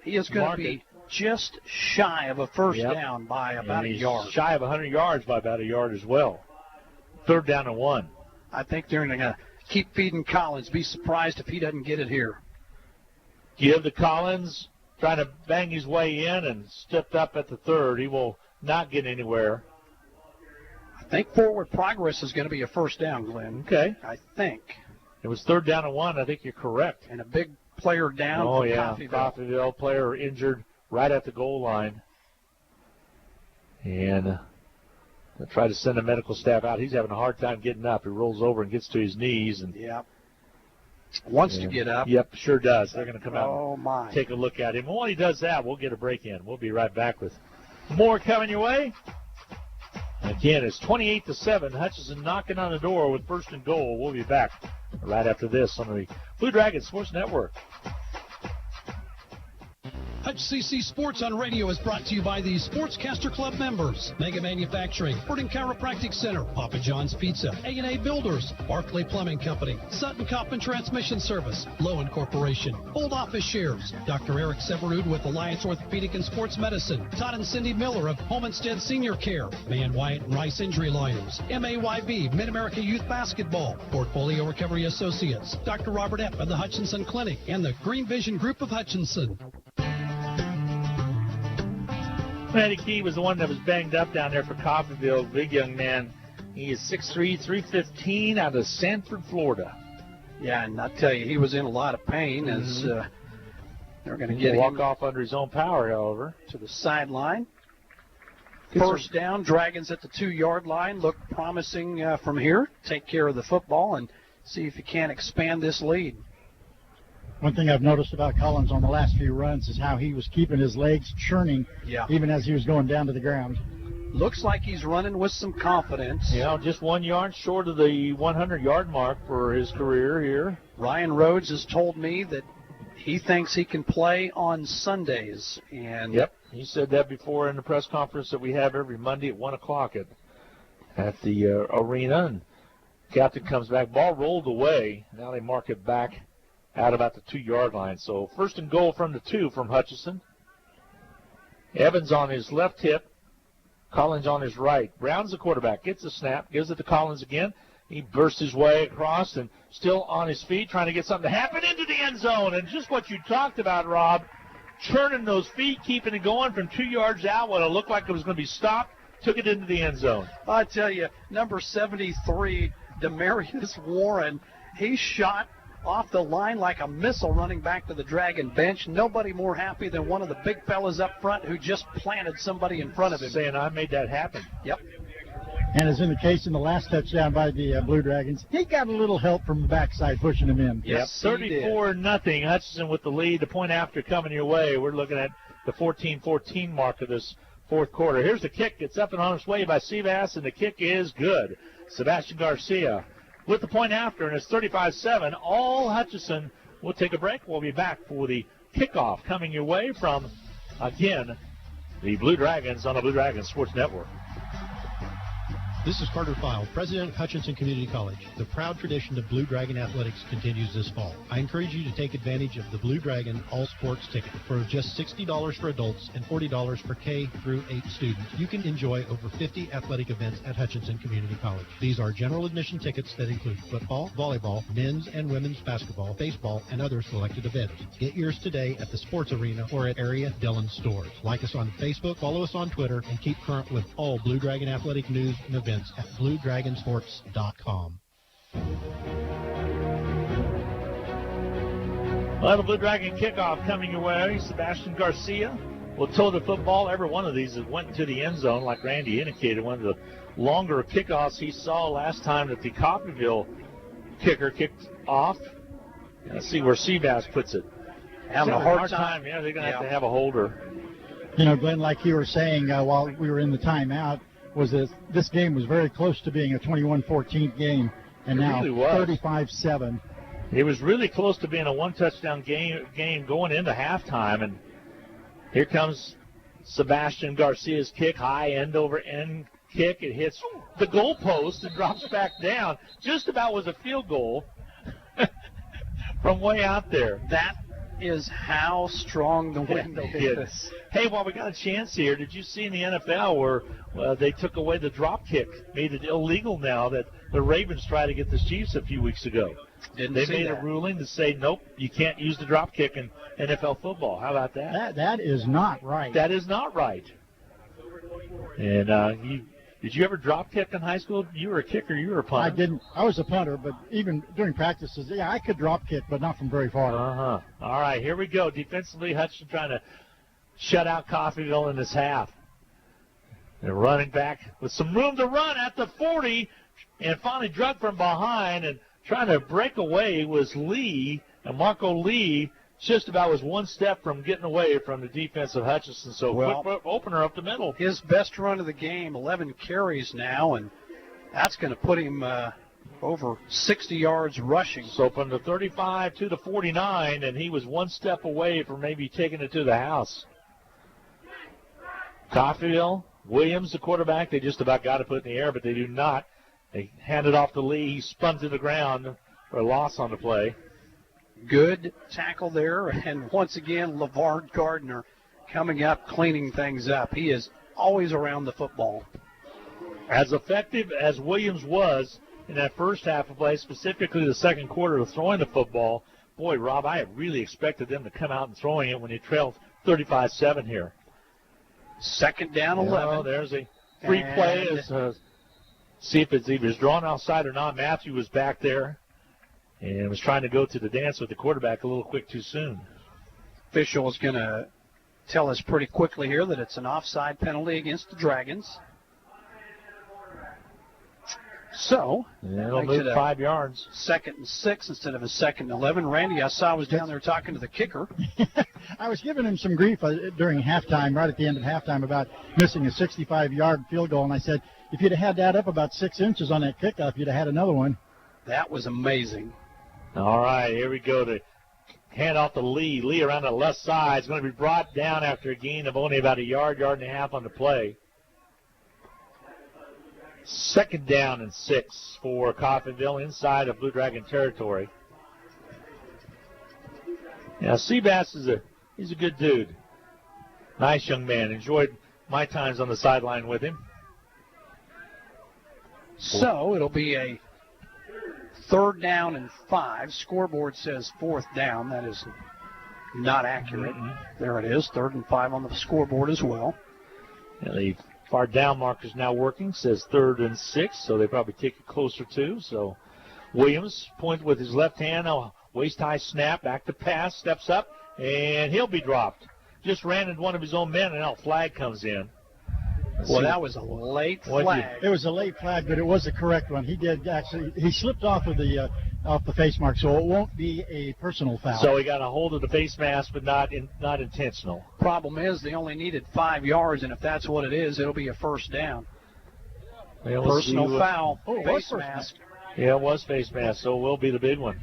he is going to be just shy of a first down by about a yard. Shy of 100 yards by about a yard as well. 3rd down and 1. I think they're going to keep feeding Collins. Be surprised if he doesn't get it here. Give to Collins, trying to bang his way in, and stepped up at the 3rd. He will not get anywhere. I think forward progress is going to be a first down, Glenn. Okay. I think. It was 3rd down and 1. I think you're correct. And a big player down for Coffeyville. Coffeyville player injured right at the goal line. And they'll try to send the medical staff out. He's having a hard time getting up. He rolls over and gets to his knees. And wants to get up. Yep, sure does. They're going to come out and take a look at him. And while he does that, we'll get a break in. We'll be right back with more coming your way. Again, it's 28-7. Hutchinson knocking on the door with 1st and goal. We'll be back right after this on the Blue Dragon Sports Network. Hutch CC Sports on Radio is brought to you by the Sportscaster Club members. Mega Manufacturing, Fording Chiropractic Center, Papa John's Pizza, A&A Builders, Barclay Plumbing Company, Sutton Coppin Transmission Service, Lowen Corporation, Old Office Shares, Dr. Eric Severud with Alliance Orthopedic and Sports Medicine, Todd and Cindy Miller of Homestead Senior Care, Man Wyatt and Rice Injury Lawyers, MAYB, Mid-America Youth Basketball, Portfolio Recovery Associates, Dr. Robert Epp of the Hutchinson Clinic, and the Green Vision Group of Hutchinson. Matty Key was the one that was banged up down there for Coffeyville. Big young man. He is 6'3", 315 out of Sanford, Florida. Yeah, and I'll tell you, he was in a lot of pain as they're going to get walk him off under his own power, however. To the sideline. First down, Dragons at the 2-yard line. Look promising from here. Take care of the football and see if you can expand this lead. One thing I've noticed about Collins on the last few runs is how he was keeping his legs churning even as he was going down to the ground. Looks like he's running with some confidence. Yeah, just 1 yard short of the 100-yard mark for his career here. Ryan Rhodes has told me that he thinks he can play on Sundays. And yep, he said that before in the press conference that we have every Monday at 1 o'clock at the arena. And captain comes back. Ball rolled away. Now they mark it back out about the 2-yard line. So 1st and goal from the 2 from Hutchinson. Evans on his left hip. Collins on his right. Brown's the quarterback. Gets the snap. Gives it to Collins again. He bursts his way across and still on his feet trying to get something to happen into the end zone. And just what you talked about, Rob, churning those feet, keeping it going from 2 yards out when it looked like it was going to be stopped, took it into the end zone. I tell you, number 73, Demarius Warren, he shot off the line like a missile running back to the Dragon bench. Nobody more happy than one of the big fellas up front who just planted somebody in front of him. Saying, I made that happen. Yep. And as in the case in the last touchdown by the Blue Dragons, he got a little help from the backside pushing him in. Yes, 34-0. Hutchinson with the lead. The point after coming your way. We're looking at the 14-14 mark of this 4th quarter. Here's the kick. It's up and on its way by Seabass, and the kick is good. Sebastian Garcia with the point after, and it's 35-7. All Hutchinson. We'll take a break. We'll be back for the kickoff coming your way from, again, the Blue Dragons on the Blue Dragons Sports Network. This is Carter File, president of Hutchinson Community College. The proud tradition of Blue Dragon athletics continues this fall. I encourage you to take advantage of the Blue Dragon All Sports ticket. For just $60 for adults and $40 for K through 8 students, you can enjoy over 50 athletic events at Hutchinson Community College. These are general admission tickets that include football, volleyball, men's and women's basketball, baseball, and other selected events. Get yours today at the Sports Arena or at area Dillon stores. Like us on Facebook, follow us on Twitter, and keep current with all Blue Dragon athletic news and events at BlueDragonSports.com. Well, the Blue Dragon kickoff coming your way. Sebastian Garcia will tow the football. Every one of these went to the end zone, like Randy indicated. One of the longer kickoffs he saw last time that the Coffeyville kicker kicked off. Let's see where Seabass puts it. Having a hard time. Yeah, they're going to have to have a holder. You know, Glenn, like you were saying while we were in the timeout, was that this game was very close to being a 21-14 game, and now really was. 35-7. It was really close to being a one-touchdown game going into halftime, and here comes Sebastian Garcia's kick, high end-over-end kick. It hits the goalpost and drops back down. Just about was a field goal from way out there. That is how strong the wind is. Hey, while we got a chance here, did you see in the NFL where they took away the drop kick, made it illegal now that the Ravens tried to get the Chiefs a few weeks ago? They made a ruling to say, nope, you can't use the drop kick in NFL football. How about that? That is not right. That is not right. And did you ever drop kick in high school? You were a kicker, you were a punter. I didn't. I was a punter, but even during practices, yeah, I could drop kick, but not from very far. All right, here we go. Defensively, Hutchinson trying to shut out Coffeyville in this half. They're running back with some room to run at the 40, and finally drug from behind and trying to break away was Lee, and Marco Lee just about was one step from getting away from the defense of Hutchinson. So quick opener up the middle. His best run of the game, 11 carries now, and that's going to put him over 60 yards rushing. So from the 35 to the 49, and he was one step away from maybe taking it to the house. Coffeyville, Williams, the quarterback, they just about got it put in the air, but they do not. They hand it off to Lee. He spun to the ground for a loss on the play. Good tackle there, and once again, LeVar Gardner coming up, cleaning things up. He is always around the football. As effective as Williams was in that first half of play, specifically the second quarter of throwing the football, boy, Rob, I had really expected them to come out and throwing it when they trailed 35-7 here. Second down, 11. Oh, there's a free play. See if he was drawn outside or not. Matthew was back there and was trying to go to the dance with the quarterback a little quick too soon. Official is going to tell us pretty quickly here that it's an offside penalty against the Dragons. So, it'll move 5 yards. 2nd and 6 instead of a 2nd and 11. Randy, I saw was down there talking to the kicker. I was giving him some grief during halftime, right at the end of halftime, about missing a 65-yard field goal, and I said, if you'd have had that up about 6 inches on that kickoff, you'd have had another one. That was amazing. All right, here we go to hand off to Lee. Lee around the left side is going to be brought down after a gain of only about a yard and a half on the play. 2nd down and 6 for Coffeyville inside of Blue Dragon territory. Now, Seabass he's a good dude. Nice young man. Enjoyed my times on the sideline with him. So it'll be a 3rd down and 5. Scoreboard says 4th down. That is not accurate. There it is, 3rd and 5 on the scoreboard as well. And the far down marker's now working. Says 3rd and 6, so they probably take it closer to. So Williams points with his left hand. Waist-high snap, back to pass, steps up, and he'll be dropped. Just ran into one of his own men, and now a flag comes in. Well, that was a late flag. It was a late flag, but it was the correct one. He did actually. He slipped off of the face mark, so it won't be a personal foul. So he got a hold of the face mask, but not intentional. Problem is, they only needed 5 yards, and if that's what it is, it'll be a 1st down. Personal foul, face mask. Yeah, it was face mask, so it will be the big one.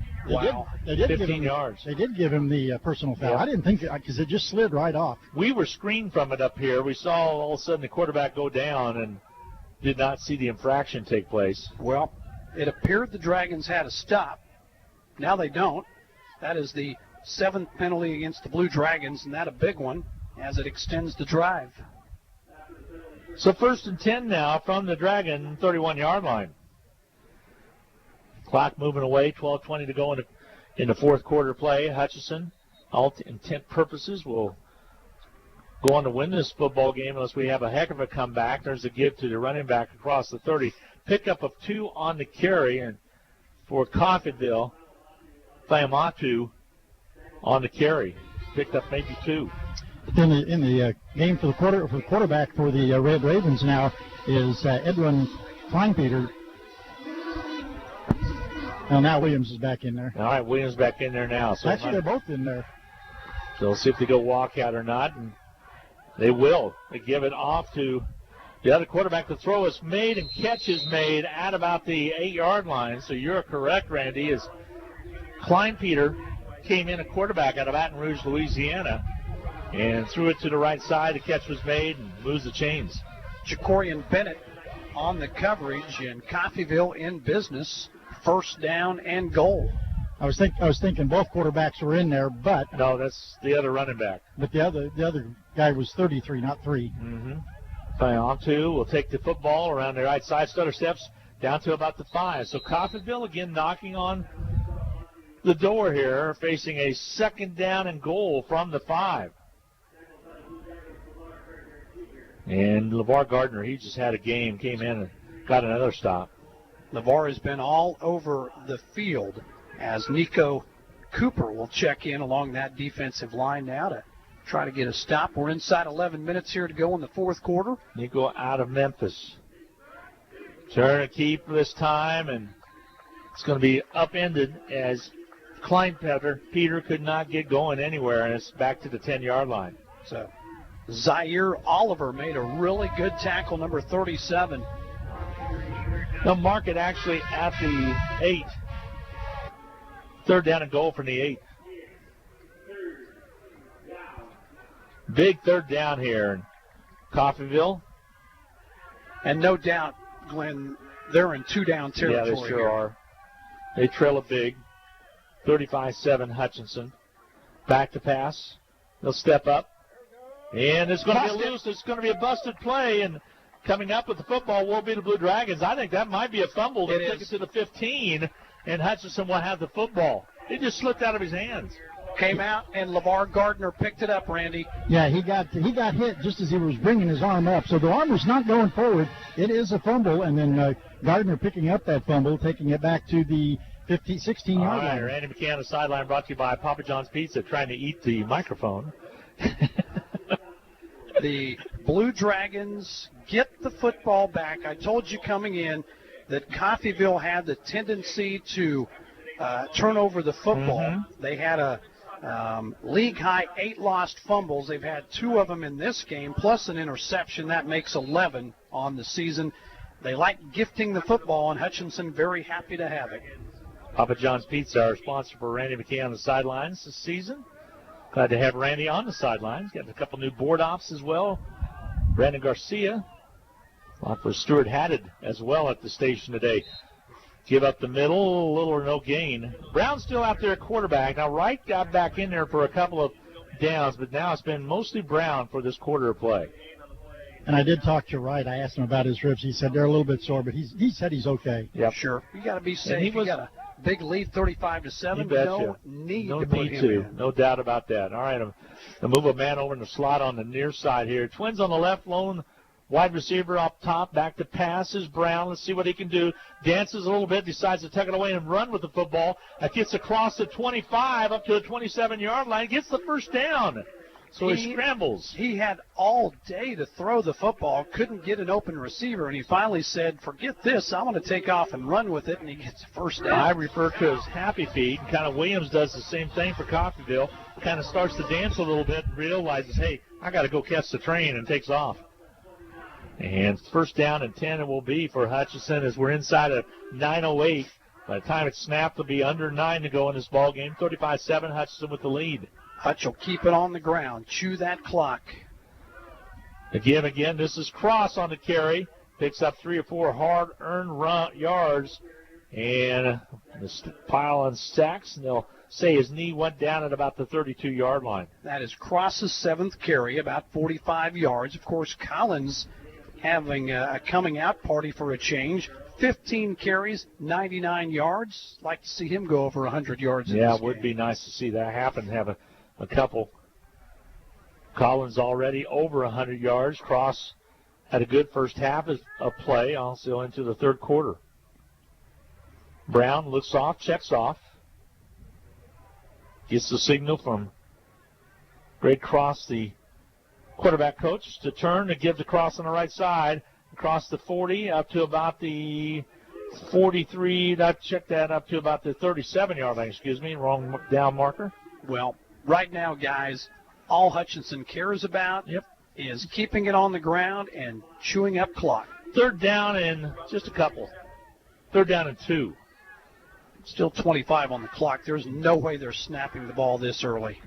They did 15 yards. They did give him the personal foul. Yeah. I didn't think because it just slid right off. We were screened from it up here. We saw all of a sudden the quarterback go down and did not see the infraction take place. Well, it appeared the Dragons had a stop. Now they don't. That is the 7th penalty against the Blue Dragons, and that a big one as it extends the drive. So 1st and 10 now from the Dragon 31-yard line. Clock moving away, 12:20 to go in the 4th quarter play. Hutchinson, all intent purposes, will go on to win this football game unless we have a heck of a comeback. There's a give to the running back across the 30. Pickup of 2 on the carry, and for Coffeyville, Fayamatu on the carry. Picked up maybe 2. In the game for the quarterback for the Red Ravens now is Edwin Kleinpeter. Well, now Williams is back in there. All right, Williams back in there now. So actually, they're both in there. So we'll see if they go walkout or not, and they will. They give it off to the other quarterback. The throw is made and catch is made at about the 8-yard line. So you're correct, Randy, as Kleinpeter came in a quarterback out of Baton Rouge, Louisiana, and threw it to the right side. The catch was made and moves the chains. Jacorian Bennett on the coverage, and Coffeyville in business. First down and goal. I was thinking both quarterbacks were in there, but no, that's the other running back. But the other guy was 33, not 3. Mm-hmm. On 2, we'll take the football around the right side. Stutter steps down to about the 5. So Coffeyville again knocking on the door here, facing a second down and goal from the 5. And LeVar Gardner, he just had a game, came in and got another stop. LeVar has been all over the field as Nico Cooper will check in along that defensive line now to try to get a stop. We're inside 11 minutes here to go in the fourth quarter. Nico out of Memphis. Turn and keep this time, and it's going to be upended as Peter could not get going anywhere, and it's back to the 10-yard line. So Zaire Oliver made a really good tackle, number 37. They'll mark it actually at the 8. Third down and goal from the 8. Big third down here in Coffeyville. And no doubt, Glenn, they're in 2-down territory. Yeah, they sure are. They trail it big. 35-7 Hutchinson. Back to pass. They'll step up. And it's going to be loose. It's going to be a busted play. And coming up with the football will be the Blue Dragons. I think that might be a fumble. They'll take it to the 15, and Hutchinson will have the football. It just slipped out of his hands. Came out, and LeVar Gardner picked it up, Randy. Yeah, he got hit just as he was bringing his arm up. So the arm was not going forward. It is a fumble, and then Gardner picking up that fumble, taking it back to the 16-yard line. Randy McCann, the sideline, brought to you by Papa John's Pizza, trying to eat the microphone. The Blue Dragons get the football back. I told you coming in that Coffeyville had the tendency to turn over the football. Mm-hmm. They had a league-high 8 lost fumbles. They've had 2 of them in this game, plus an interception. That makes 11 on the season. They like gifting the football, and Hutchinson very happy to have it. Papa John's Pizza, our sponsor for Randy McKay on the sidelines this season. Glad to have Randy on the sidelines. Got a couple new board ops as well. Brandon Garcia. A lot for Stuart Haddad as well at the station today. Give up the middle, little or no gain. Brown's still out there at quarterback. Now Wright got back in there for a couple of downs, but now it's been mostly Brown for this quarter of play. And I did talk to Wright. I asked him about his ribs. He said they're a little bit sore, but he said he's okay. Yep. Sure. You got to be safe. You got a big lead, 35-7. No need to put him in. No doubt about that. All right, they'll move a man over in the slot on the near side here. Twins on the left, lone wide receiver up top, back to pass is Brown. Let's see what he can do. Dances a little bit, decides to tuck it away and run with the football. That gets across the 25 up to the 27-yard line, gets the first down. So he scrambles. He had all day to throw the football, couldn't get an open receiver, and he finally said, forget this, I'm going to take off and run with it, and he gets the first down. I refer to as happy feet. Kind of Williams does the same thing for Coffeyville. Kind of starts to dance a little bit and realizes, hey, I got to go catch the train, and takes off. And first down and 10 it will be for Hutchinson as we're inside of 9:08. By the time it's snapped, it'll be under 9 to go in this ball game. 35-7, Hutchinson with the lead. Hutch will keep it on the ground. Chew that clock. Again, this is Cross on the carry. Picks up 3 or 4 hard-earned yards. And this pile on sacks, and they'll say his knee went down at about the 32-yard line. That is Cross's 7th carry, about 45 yards. Of course, Collins having a coming-out party for a change. 15 carries, 99 yards. Like to see him go over 100 yards in this game. Yeah, it would be nice to see that happen, have a couple. Collins already over 100 yards. Cross had a good first half of play, also into the third quarter. Brown looks off, checks off. Gets the signal from Greg Cross, the quarterback coach, to turn to give the cross on the right side, across the 40 up to about the 43. Check that up to about the 37-yard line. Excuse me, wrong down marker. Well, right now, guys, all Hutchinson cares about is keeping it on the ground and chewing up clock. Third down and just a couple. Third down and 2. Still 25 on the clock. There's no way they're snapping the ball this early.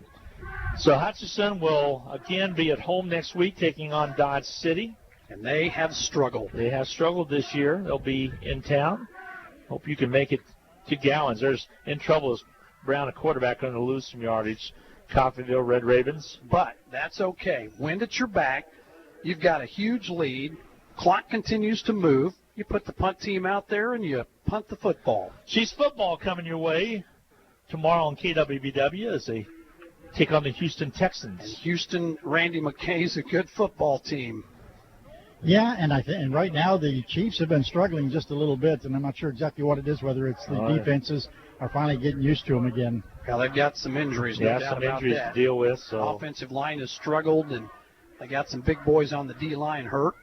So Hutchinson will again be at home next week taking on Dodge City. And they have struggled. They have struggled this year. They'll be in town. Hope you can make it to Gowans. There's in trouble as Brown, a quarterback, going to lose some yardage. Coffeyville Red Ravens. But that's okay. Wind at your back. You've got a huge lead. Clock continues to move. You put the punt team out there and you punt the football. She's football coming your way tomorrow on KWBW as they take on the Houston Texans. And Houston, Randy McKay's a good football team. Yeah, and right now the Chiefs have been struggling just a little bit, and I'm not sure exactly what it is, whether it's the defenses are finally getting used to them again. Well, they've got some injuries, no doubt some about injuries that. to deal with. So offensive line has struggled, and they got some big boys on the D-line hurt.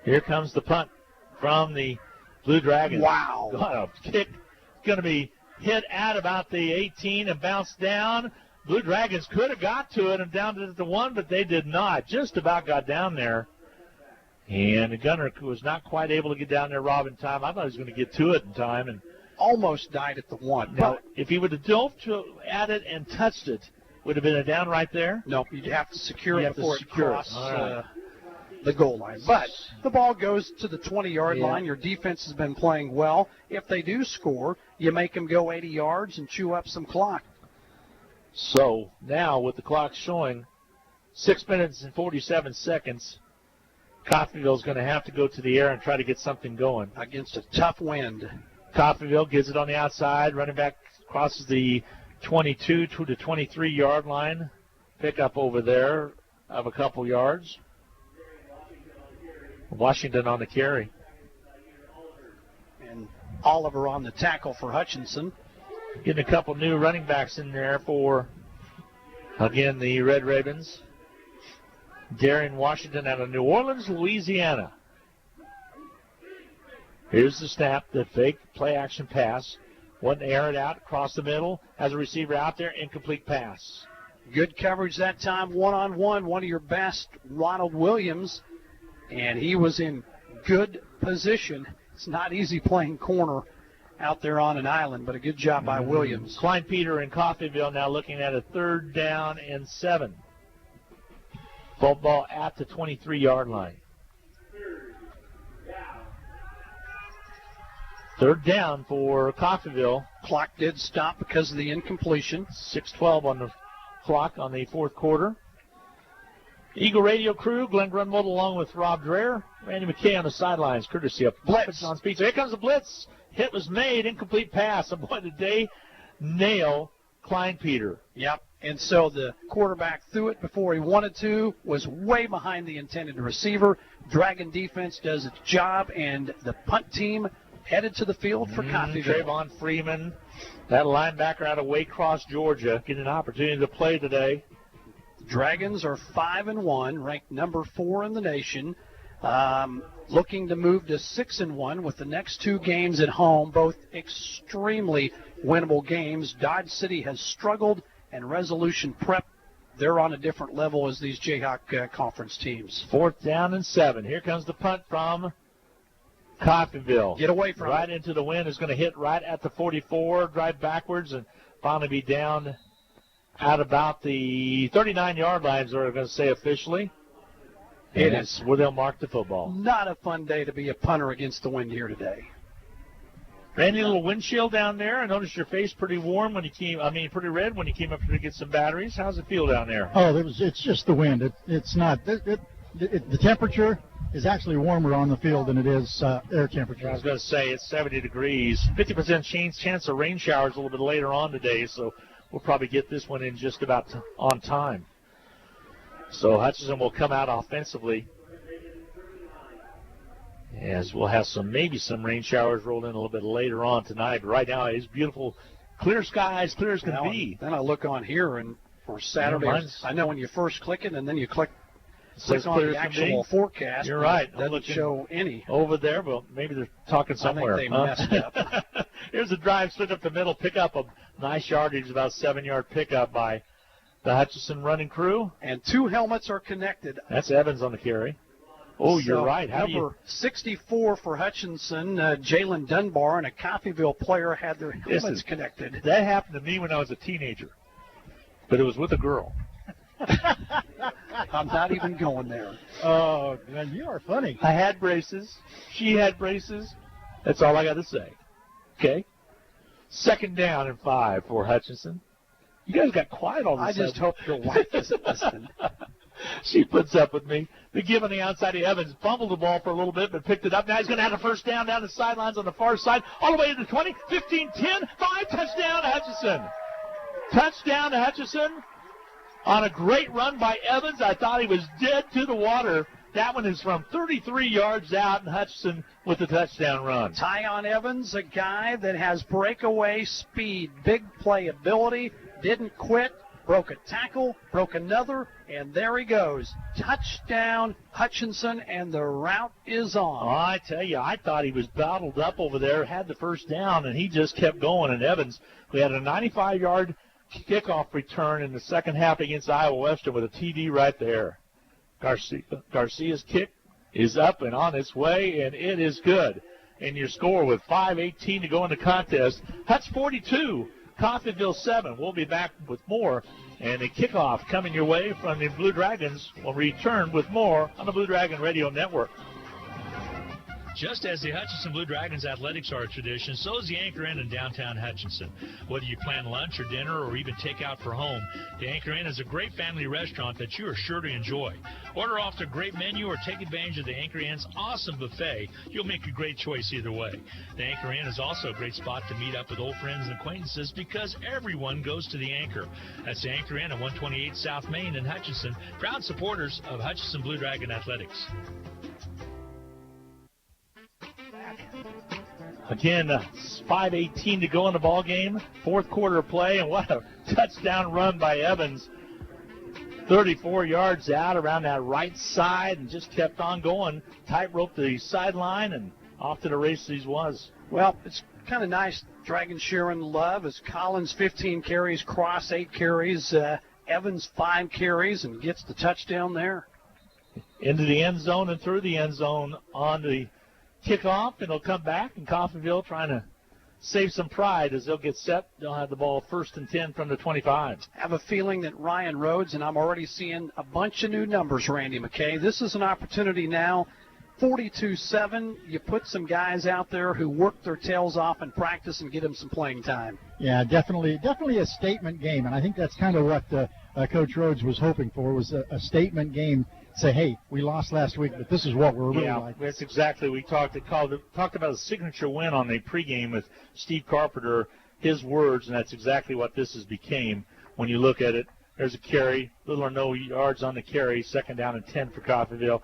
Here comes the punt from the Blue Dragons. Wow. What a kick. Going to be hit at about the 18 and bounced down. Blue Dragons could have got to it and down to the 1, but they did not. Just about got down there. And the gunner was not quite able to get down there, Rob, in time. I thought he was going to get to it in time. And almost died at the 1. Now, if he would have dove at it and touched it, would have been a down right there? Nope, you'd have to secure it before it crossed the goal line. But the ball goes to the 20-yard line. Your defense has been playing well. If they do score, you make them go 80 yards and chew up some clock. So now with the clock showing 6 minutes and 47 seconds, Coffeyville's going to have to go to the air and try to get something going. Against a tough wind. Coffeyville gets it on the outside. Running back crosses the 22 to the 23-yard line. Pick up over there of a couple yards. Washington on the carry. And Oliver on the tackle for Hutchinson. Getting a couple new running backs in there for, again, the Red Ravens. Darian Washington out of New Orleans, Louisiana. Here's the snap, the fake play-action pass. One air it out across the middle. Has a receiver out there, incomplete pass. Good coverage that time, one-on-one. One of your best, Ronald Williams. And he was in good position. It's not easy playing corner out there on an island, but a good job by Williams. Klein Peter and Coffeyville now looking at a 3rd down and 7. Football at the 23-yard line. 3rd down for Coffeyville. Clock did stop because of the incompletion. 6:12 on the clock on the 4th quarter. Eagle Radio crew, Glenn Grunwald along with Rob Dreher. Randy McKay on the sidelines, courtesy of Blitz. On speed. So here comes the blitz. Hit was made, incomplete pass. And boy, did they nail Klein Peter. Yep. And so the quarterback threw it before he wanted to, was way behind the intended receiver. Dragon defense does its job, and the punt team headed to the field for Coffeyville. Trayvon Freeman, that linebacker out of Waycross, Georgia, getting an opportunity to play today. Dragons are 5-1, ranked number 4 in the nation. Looking to move to 6-1 with the next 2 games at home, both extremely winnable games. Dodge City has struggled, and Resolution Prep, they're on a different level as these Jayhawk Conference teams. 4th down and 7. Here comes the punt from Coffeyville. Get away from right it. Into the wind. Is going to hit right at the 44, drive backwards, and finally be down at about the 39-yard line, they're going to say officially. It is where they'll mark the football. Not a fun day to be a punter against the wind here today. Randy, a little wind chill down there. I noticed your face pretty warm when you came. Pretty red when you came up here to get some batteries. How's it feel down there? Oh, it's just the wind. It's not. The temperature is actually warmer on the field than it is air temperature. I was going to say it's 70 degrees. 50% chance of rain showers a little bit later on today, so we'll probably get this one in just about on time. So Hutchinson will come out offensively, as we'll have maybe some rain showers rolled in a little bit later on tonight. But right now it's beautiful clear skies, clear as can be. Then I look on here, and for Saturday, I know when you first click it, and then you click on the actual forecast. You're right. It doesn't show any. Over there, but maybe they're talking somewhere. I think they messed up. Here's a drive, switch up the middle, pick up a nice yardage, about 7-yard pickup by the Hutchinson running crew. And 2 helmets are connected. That's Evans on the carry. Oh, you're right. Number 64 for Hutchinson, Jalen Dunbar, and a Coffeyville player had their helmets connected. That happened to me when I was a teenager, but it was with a girl. I'm not even going there. Oh, man, you are funny. I had braces. She had braces. That's all I got to say. Okay? 2nd down and 5 for Hutchinson. You guys got quiet all of a sudden. I just hope your wife isn't listening. She puts up with me. The give on the outside of Evans. Fumbled the ball for a little bit, but picked it up. Now he's going to have a first down the sidelines on the far side. All the way to the 20, 15, 10, 5. Touchdown to Hutchinson. Touchdown to Hutchinson on a great run by Evans. I thought he was dead to the water. That one is from 33 yards out, and Hutchinson with the touchdown run. Tyon Evans, a guy that has breakaway speed, big playability, didn't quit, broke a tackle, broke another, and there he goes. Touchdown, Hutchinson, and the route is on. Oh, I tell you, I thought he was bottled up over there, had the first down, and he just kept going. And Evans, we had a 95-yard kickoff return in the second half against Iowa Western with a TD right there. Garcia's kick is up and on its way, and it is good. And your score with 5:18 to go in the contest. Hutch 42, Coffeyville 7. We'll be back with more. And a kickoff coming your way from the Blue Dragons. Will return with more on the Blue Dragon Radio Network. Just as the Hutchinson Blue Dragons athletics are a tradition, so is the Anchor Inn in downtown Hutchinson. Whether you plan lunch or dinner or even take out for home, the Anchor Inn is a great family restaurant that you are sure to enjoy. Order off their great menu or take advantage of the Anchor Inn's awesome buffet. You'll make a great choice either way. The Anchor Inn is also a great spot to meet up with old friends and acquaintances because everyone goes to the Anchor. That's the Anchor Inn at 128 South Main in Hutchinson, proud supporters of Hutchinson Blue Dragon Athletics. Again, 5:18 to go in the ball game. 4th quarter of play, and what a touchdown run by Evans. 34 yards out around that right side, and just kept on going. Tightrope the sideline, and off to the races was. Well, it's kind of nice. Dragon sharing love as Collins 15 carries, Cross 8 carries, Evans 5 carries, and gets the touchdown there. Into the end zone and through the end zone on the kickoff, and they'll come back, and Coffeyville trying to save some pride as they'll get set. They'll have the ball 1st and 10 from the 25. I have a feeling that Ryan Rhodes, and I'm already seeing a bunch of new numbers, Randy McKay. This is an opportunity now. 42-7, you put some guys out there who work their tails off in practice and get them some playing time. Yeah, definitely a statement game, and I think that's kind of what Coach Rhodes was hoping for, was a statement game. Say, hey, we lost last week, but this is what we're really like. That's exactly. We talked about a signature win on the pregame with Steve Carpenter, his words, and that's exactly what this has became. When you look at it, there's a carry, little or no yards on the carry, 2nd down and 10 for Coffeyville.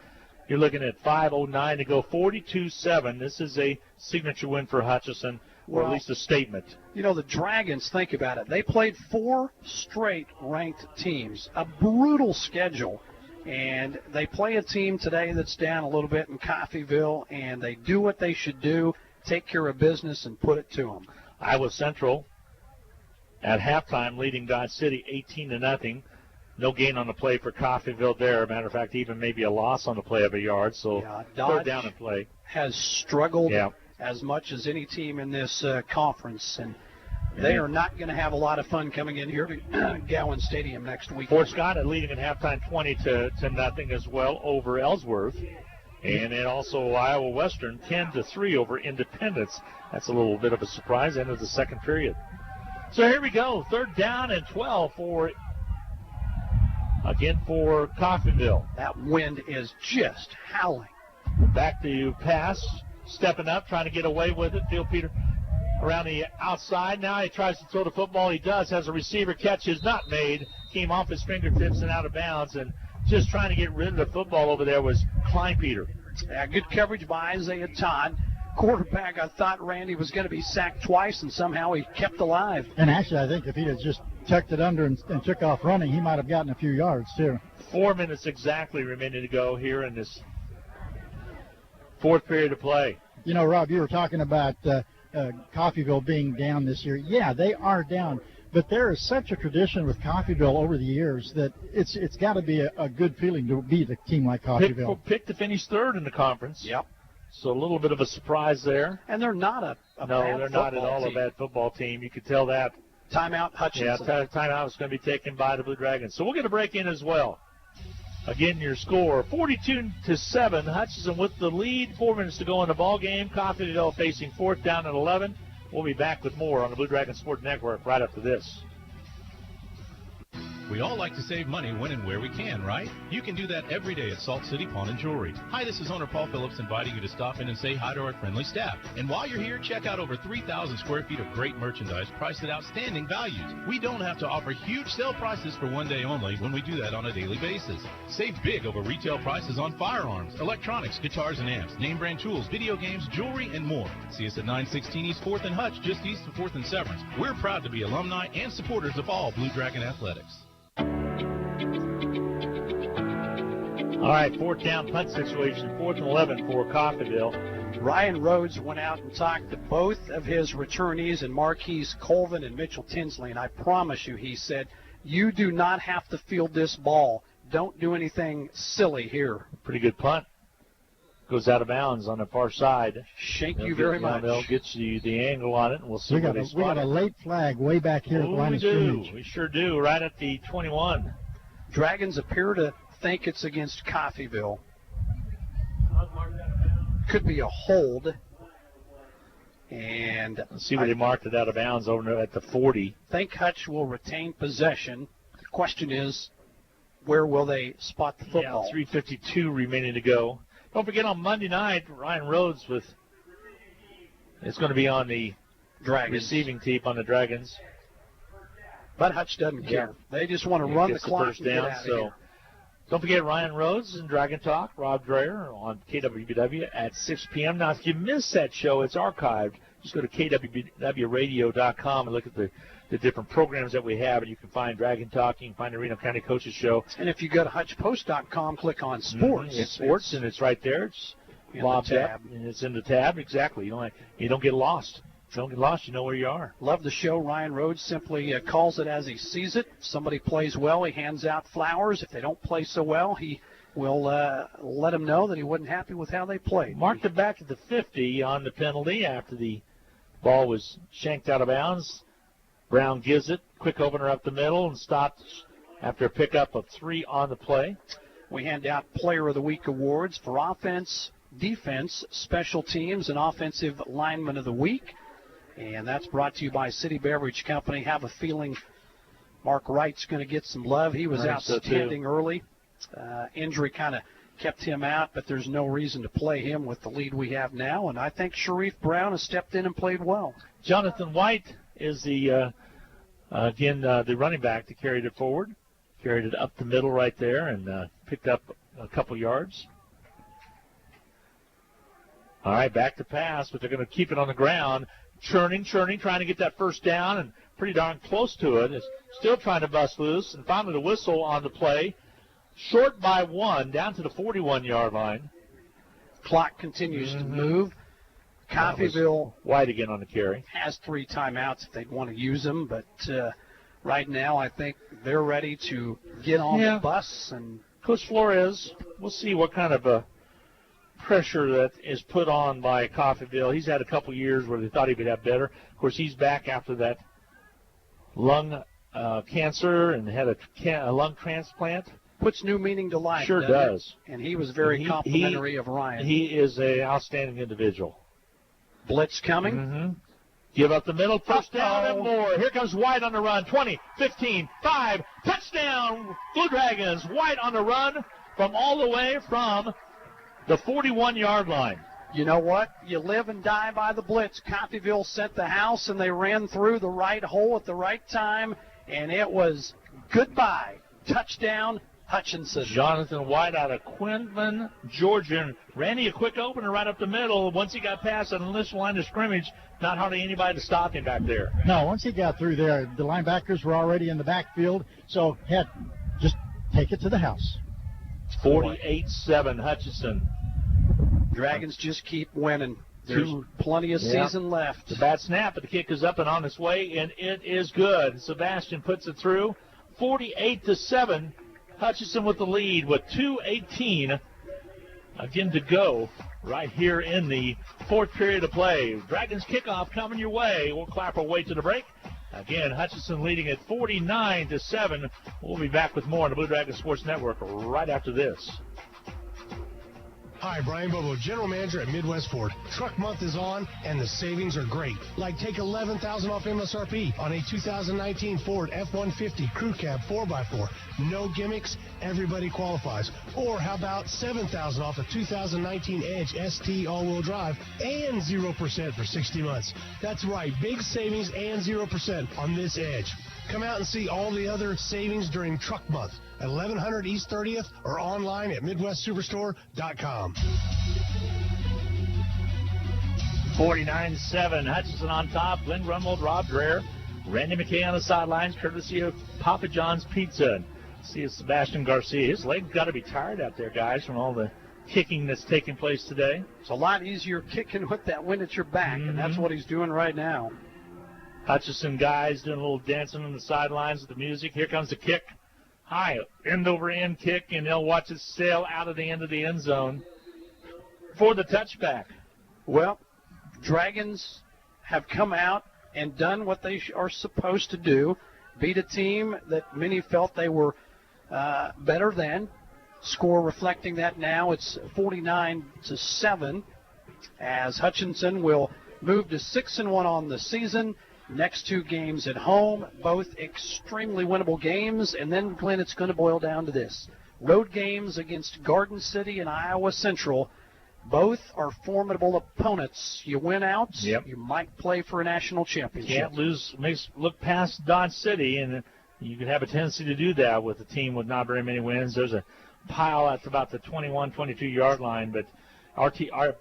You're looking at 5:09 to go, 42-7. This is a signature win for Hutchinson, or at least a statement. You know, the Dragons, think about it. They played 4 straight ranked teams, a brutal schedule. And they play a team today that's down a little bit in Coffeyville, and they do what they should do, take care of business, and put it to them. Iowa Central at halftime leading Dodge City 18-0. No gain on the play for Coffeyville there. Matter of fact, even maybe a loss on the play of a yard. So Dodge 3rd down and play. Has struggled as much as any team in this conference, and they are not going to have a lot of fun coming in here to Gowans Stadium next week. Fort Scott leading at halftime 20-0 as well over Ellsworth. And then also Iowa Western 10-3 over Independence. That's a little bit of a surprise end of the 2nd period. So here we go. 3rd down and 12 for Coffeyville. That wind is just howling. Back to pass. Stepping up, trying to get away with it. Field Peter around the outside. Now he tries to throw the football. He does. Has a receiver catch. Is not made. Came off his fingertips and out of bounds. And just trying to get rid of the football over there was Kleinpeter. Yeah, good coverage by Isaiah Todd. quarterback, I thought Randy was going to be sacked twice, and somehow he kept alive. And actually, I think if he'd have just tucked it under and took off running, he might have gotten a few yards, too. 4 minutes exactly remaining to go here in this fourth period of play. You know, Rob, you were talking about Coffeyville being down this year. Yeah, they are down. But there is such a tradition with Coffeyville over the years that it's got to be a good feeling to beat a team like Coffeyville. Picked to finish third in the conference. Yep. So a little bit of a surprise there. And they're not a no, bad they're not at all team. a bad football team. You could tell that. Timeout, Hutchinson. Yeah, timeout is going to be taken by the Blue Dragons. So we'll get a break in as well. Again, your score, 42-7. Hutchinson with the lead. 4 minutes to go in the ball game. Coffeyville facing fourth down at 11. We'll be back with more on the Blue Dragon Sports Network right after this. We all like to save money when and where we can, right? You can do that every day at Salt City Pawn and Jewelry. Hi, this is owner Paul Phillips inviting you to stop in and say hi to our friendly staff. And while you're here, check out over 3,000 square feet of great merchandise priced at outstanding values. We don't have to offer huge sale prices for one day only when we do that on a daily basis. Save big over retail prices on firearms, electronics, guitars and amps, name brand tools, video games, jewelry, and more. See us at 916 East 4th and Hutch, just east of 4th and Severance. We're proud to be alumni and supporters of all Blue Dragon athletics. All right, fourth down punt situation, 4th and 11 for Coffeyville. Ryan Rhodes went out and talked to both of his returnees, and Marquise Colvin and Mitchell Tinsley, and I promise you, he said, you do not have to field this ball. Don't do anything silly here. Pretty good punt. Goes out of bounds on the far side. Thank you very much. They'll get you the angle on it, and we'll see where they spot We got a late flag way back here at the line of scrimmage. We sure do, right at the 21. Dragons appear to think it's against Coffeyville. Could be a hold. And let's see where they marked it out of bounds over at the 40. I think Hutch will retain possession. The question is, where will they spot the football? Yeah, 3:52 remaining to go. Don't forget on Monday night, Ryan Rhodes it's going to be on the Dragons receiving team on the Dragons. But Hutch doesn't care. They just want to run the clock first and get down. out of So here. don't forget Ryan Rhodes and Dragon Talk, Rob Dreyer on KWBW at 6 p.m. Now, if you missed that show, it's archived. Just go to kwbwradio.com and look at the different programs that we have, and you can find Dragon Talk, you can find the Reno County Coaches Show. And if you go to HutchPost.com, click on Sports. It's Sports, and it's right there. It's lobbed up, and it's in the tab. Exactly. You don't get lost. If you don't get lost, you know where you are. Love the show. Ryan Rhodes simply calls it as he sees it. If somebody plays well, he hands out flowers. If they don't play so well, he will let them know that he wasn't happy with how they played. Marked it back at the 50 on the penalty after the ball was shanked out of bounds. Brown gives it. Quick opener up the middle and stops after a pickup of 3 on the play. We hand out Player of the Week awards for offense, defense, special teams, and offensive lineman of the week. And that's brought to you by City Beverage Company. Have a feeling Mark Wright's going to get some love. He was outstanding early. Injury kind of kept him out, but there's no reason to play him with the lead we have now. And I think Sharif Brown has stepped in and played well. Jonathan White is the running back that carried it forward. Carried it up the middle right there and picked up a couple yards. All right, back to pass, but they're going to keep it on the ground. Churning, trying to get that first down, and pretty darn close to it. Is still trying to bust loose, and finally the whistle on the play. Short by 1, down to the 41-yard line. Clock continues to move. Coffeyville White again on the carry. Has 3 timeouts if they'd want to use them, but right now I think they're ready to get on the bus. And Coach Flores, we'll see what kind of a pressure that is put on by Coffeyville. He's had a couple years where they thought he would have better. Of course, he's back after that lung cancer and had a lung transplant. Puts new meaning to life. Sure does. And he was very complimentary of Ryan. He is an outstanding individual. Blitz coming. Give up the middle, first down and more. Here comes White on the run. 20, 15, 5, touchdown, Blue Dragons. White on the run from all the way from the 41-yard line. You know what? You live and die by the blitz. Coffeyville sent the house, and they ran through the right hole at the right time, and it was goodbye. Touchdown, Hutchinson. Jonathan White out of Quinlan, Georgia. And Randy, a quick opener right up the middle. Once he got past the initial line of scrimmage, not hardly anybody to stop him back there. No, once he got through there, the linebackers were already in the backfield, so heck, just take it to the house. 48-7, Hutchinson. Dragons just keep winning. There's plenty of season left. The bad snap, but the kick is up and on its way, and it is good. Sebastian puts it through. 48-7. Hutchinson with the lead with 2:18 again to go right here in the fourth period of play. Dragons kickoff coming your way. We'll clap our way to the break. Again, Hutchinson leading at 49-7. We'll be back with more on the Blue Dragon Sports Network right after this. Hi, Brian Bobo, General Manager at Midwest Ford. Truck month is on, and the savings are great. Like take $11,000 off MSRP on a 2019 Ford F-150 Crew Cab 4x4. No gimmicks, everybody qualifies. Or how about $7,000 off a 2019 Edge ST all-wheel drive and 0% for 60 months. That's right, big savings and 0% on this Edge. Come out and see all the other savings during Truck Month at 1100 East 30th or online at MidwestSuperstore.com. 49-7, Hutchinson on top. Glenn Grunwald, Rob Dreher, Randy McKay on the sidelines, courtesy of Papa John's Pizza. See Sebastian Garcia. His leg's got to be tired out there, guys, from all the kicking that's taking place today. It's a lot easier kicking with that wind at your back, and that's what he's doing right now. Hutchinson guys doing a little dancing on the sidelines with the music. Here comes the kick. High, end-over-end kick, and they'll watch it sail out of the end of the end zone for the touchback. Well, Dragons have come out and done what they are supposed to do, beat a team that many felt they were better than. Score reflecting that now. It's 49-7 as Hutchinson will move to 6-1 on the season. Next two games at home, both extremely winnable games. And then, Glenn, it's going to boil down to this. Road games against Garden City and Iowa Central. Both are formidable opponents. You win out, you might play for a national championship. Can't lose, look past Dodge City, and you can have a tendency to do that with a team with not very many wins. There's a pile at about the 21, 22-yard line, but RPA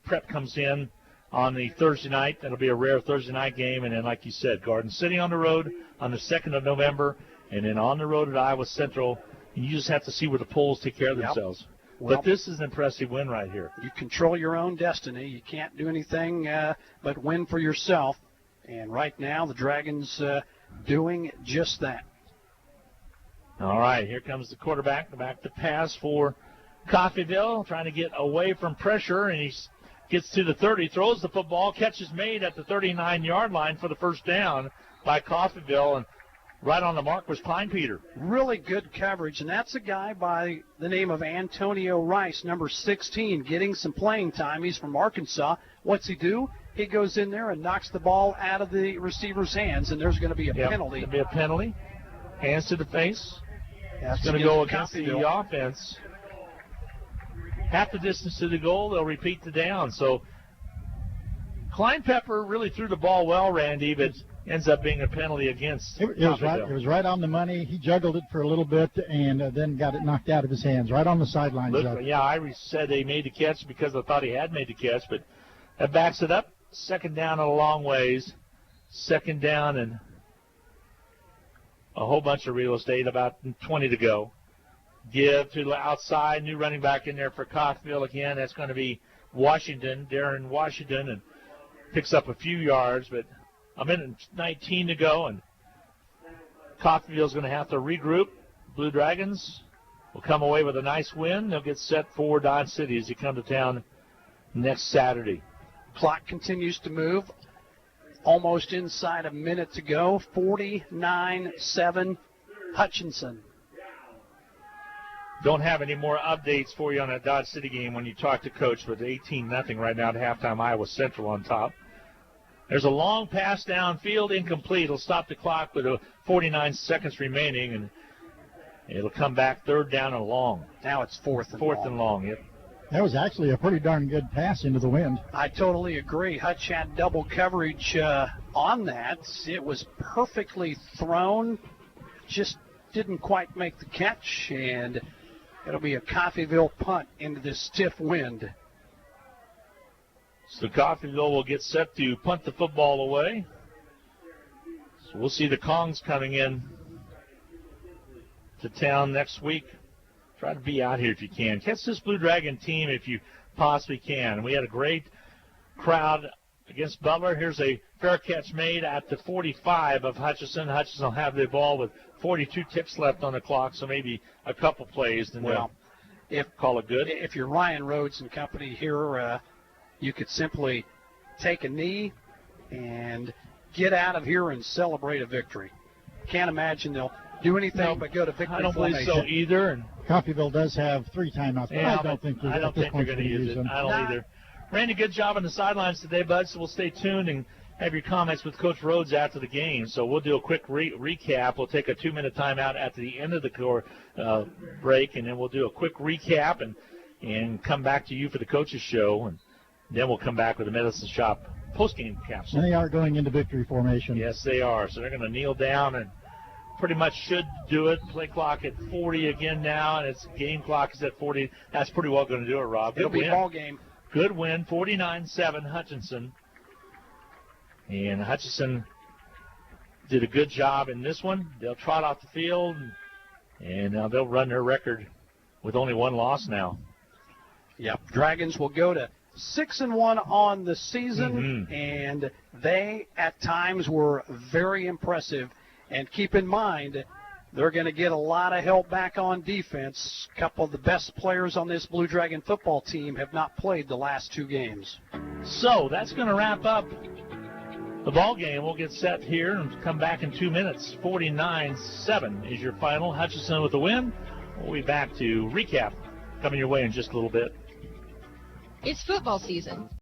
prep comes in on the Thursday night. That'll be a rare Thursday night game. And then, like you said, Garden City on the road on the 2nd of November, and then on the road at Iowa Central. You just have to see where the polls take care of themselves. Well, but this is an impressive win right here. You control your own destiny. You can't do anything but win for yourself. And right now, the Dragons doing just that. All right, here comes the quarterback. The back to pass for Coffeyville, trying to get away from pressure, and he's gets to the 30, throws the football, catch is made at the 39-yard line for the first down by Coffeyville, and right on the mark was Kleinpeter. Really good coverage, and that's a guy by the name of Antonio Rice, number 16, getting some playing time. He's from Arkansas. What's he do? He goes in there and knocks the ball out of the receiver's hands, and there's going to be a penalty. There'll be a penalty. Hands to the face. It's going to go against the offense. Half the distance to the goal, they'll repeat the down. So Kleinpepper really threw the ball well, Randy, but ends up being a penalty against it was right on the money. He juggled it for a little bit and then got it knocked out of his hands, right on the sideline. Yeah, I said they made the catch because I thought he had made the catch, but that backs it up. Second down and a long ways. Second down and a whole bunch of real estate, about 20 to go. Give to the outside, new running back in there for Coffeyville again. That's going to be Washington, Darren Washington, and picks up a few yards, but a minute and 19 to go, and Coffeyville's going to have to regroup. Blue Dragons will come away with a nice win. They'll get set for Dodge City as they come to town next Saturday. Clock continues to move. Almost inside a minute to go. 49-7 Hutchinson. Don't have any more updates for you on that Dodge City game when you talk to Coach, but 18-0 right now at halftime. Iowa Central on top. There's a long pass downfield, incomplete. It'll stop the clock with 49 seconds remaining, and it'll come back third down and long. Now it's fourth and long. Yep. That was actually a pretty darn good pass into the wind. I totally agree. Hutch had double coverage on that. It was perfectly thrown, just didn't quite make the catch, and it'll be a Coffeyville punt into this stiff wind. So Coffeyville will get set to punt the football away. So we'll see the Kongs coming in to town next week. Try to be out here if you can. Catch this Blue Dragon team if you possibly can. We had a great crowd against Butler. Here's a fair catch made at the 45 of Hutchinson. Hutchinson will have the ball with 42 ticks left on the clock, so maybe a couple plays. Then they'll call it good. If you're Ryan Rhodes and company here, you could simply take a knee and get out of here and celebrate a victory. Can't imagine they'll do anything but go to victory. I don't believe so either. And Coffeyville does have 3 timeouts. Yeah, I don't think they're going to use it. I don't either. Randy, good job on the sidelines today, bud. So we'll stay tuned and have your comments with Coach Rhodes after the game. So we'll do a quick recap. We'll take a 2-minute timeout at the end of the break, and then we'll do a quick recap and come back to you for the coaches show, and then we'll come back with the Medicine Shop postgame capsule. And they are going into victory formation. Yes, they are. So they're going to kneel down and pretty much should do it. Play clock at 40 again now, and its game clock is at 40. That's pretty well going to do it, Rob. It'll be a ball game. Good win, 49-7 Hutchinson. And Hutchinson did a good job in this one. They'll trot off the field, and they'll run their record with only 1 loss now. Yep, Dragons will go to 6-1 on the season, and they at times were very impressive. And keep in mind, they're going to get a lot of help back on defense. A couple of the best players on this Blue Dragon football team have not played the last 2 games. So that's going to wrap up the ball game. We'll get set here and come back in 2 minutes. 49-7 is your final. Hutchinson with the win. We'll be back to recap coming your way in just a little bit. It's football season.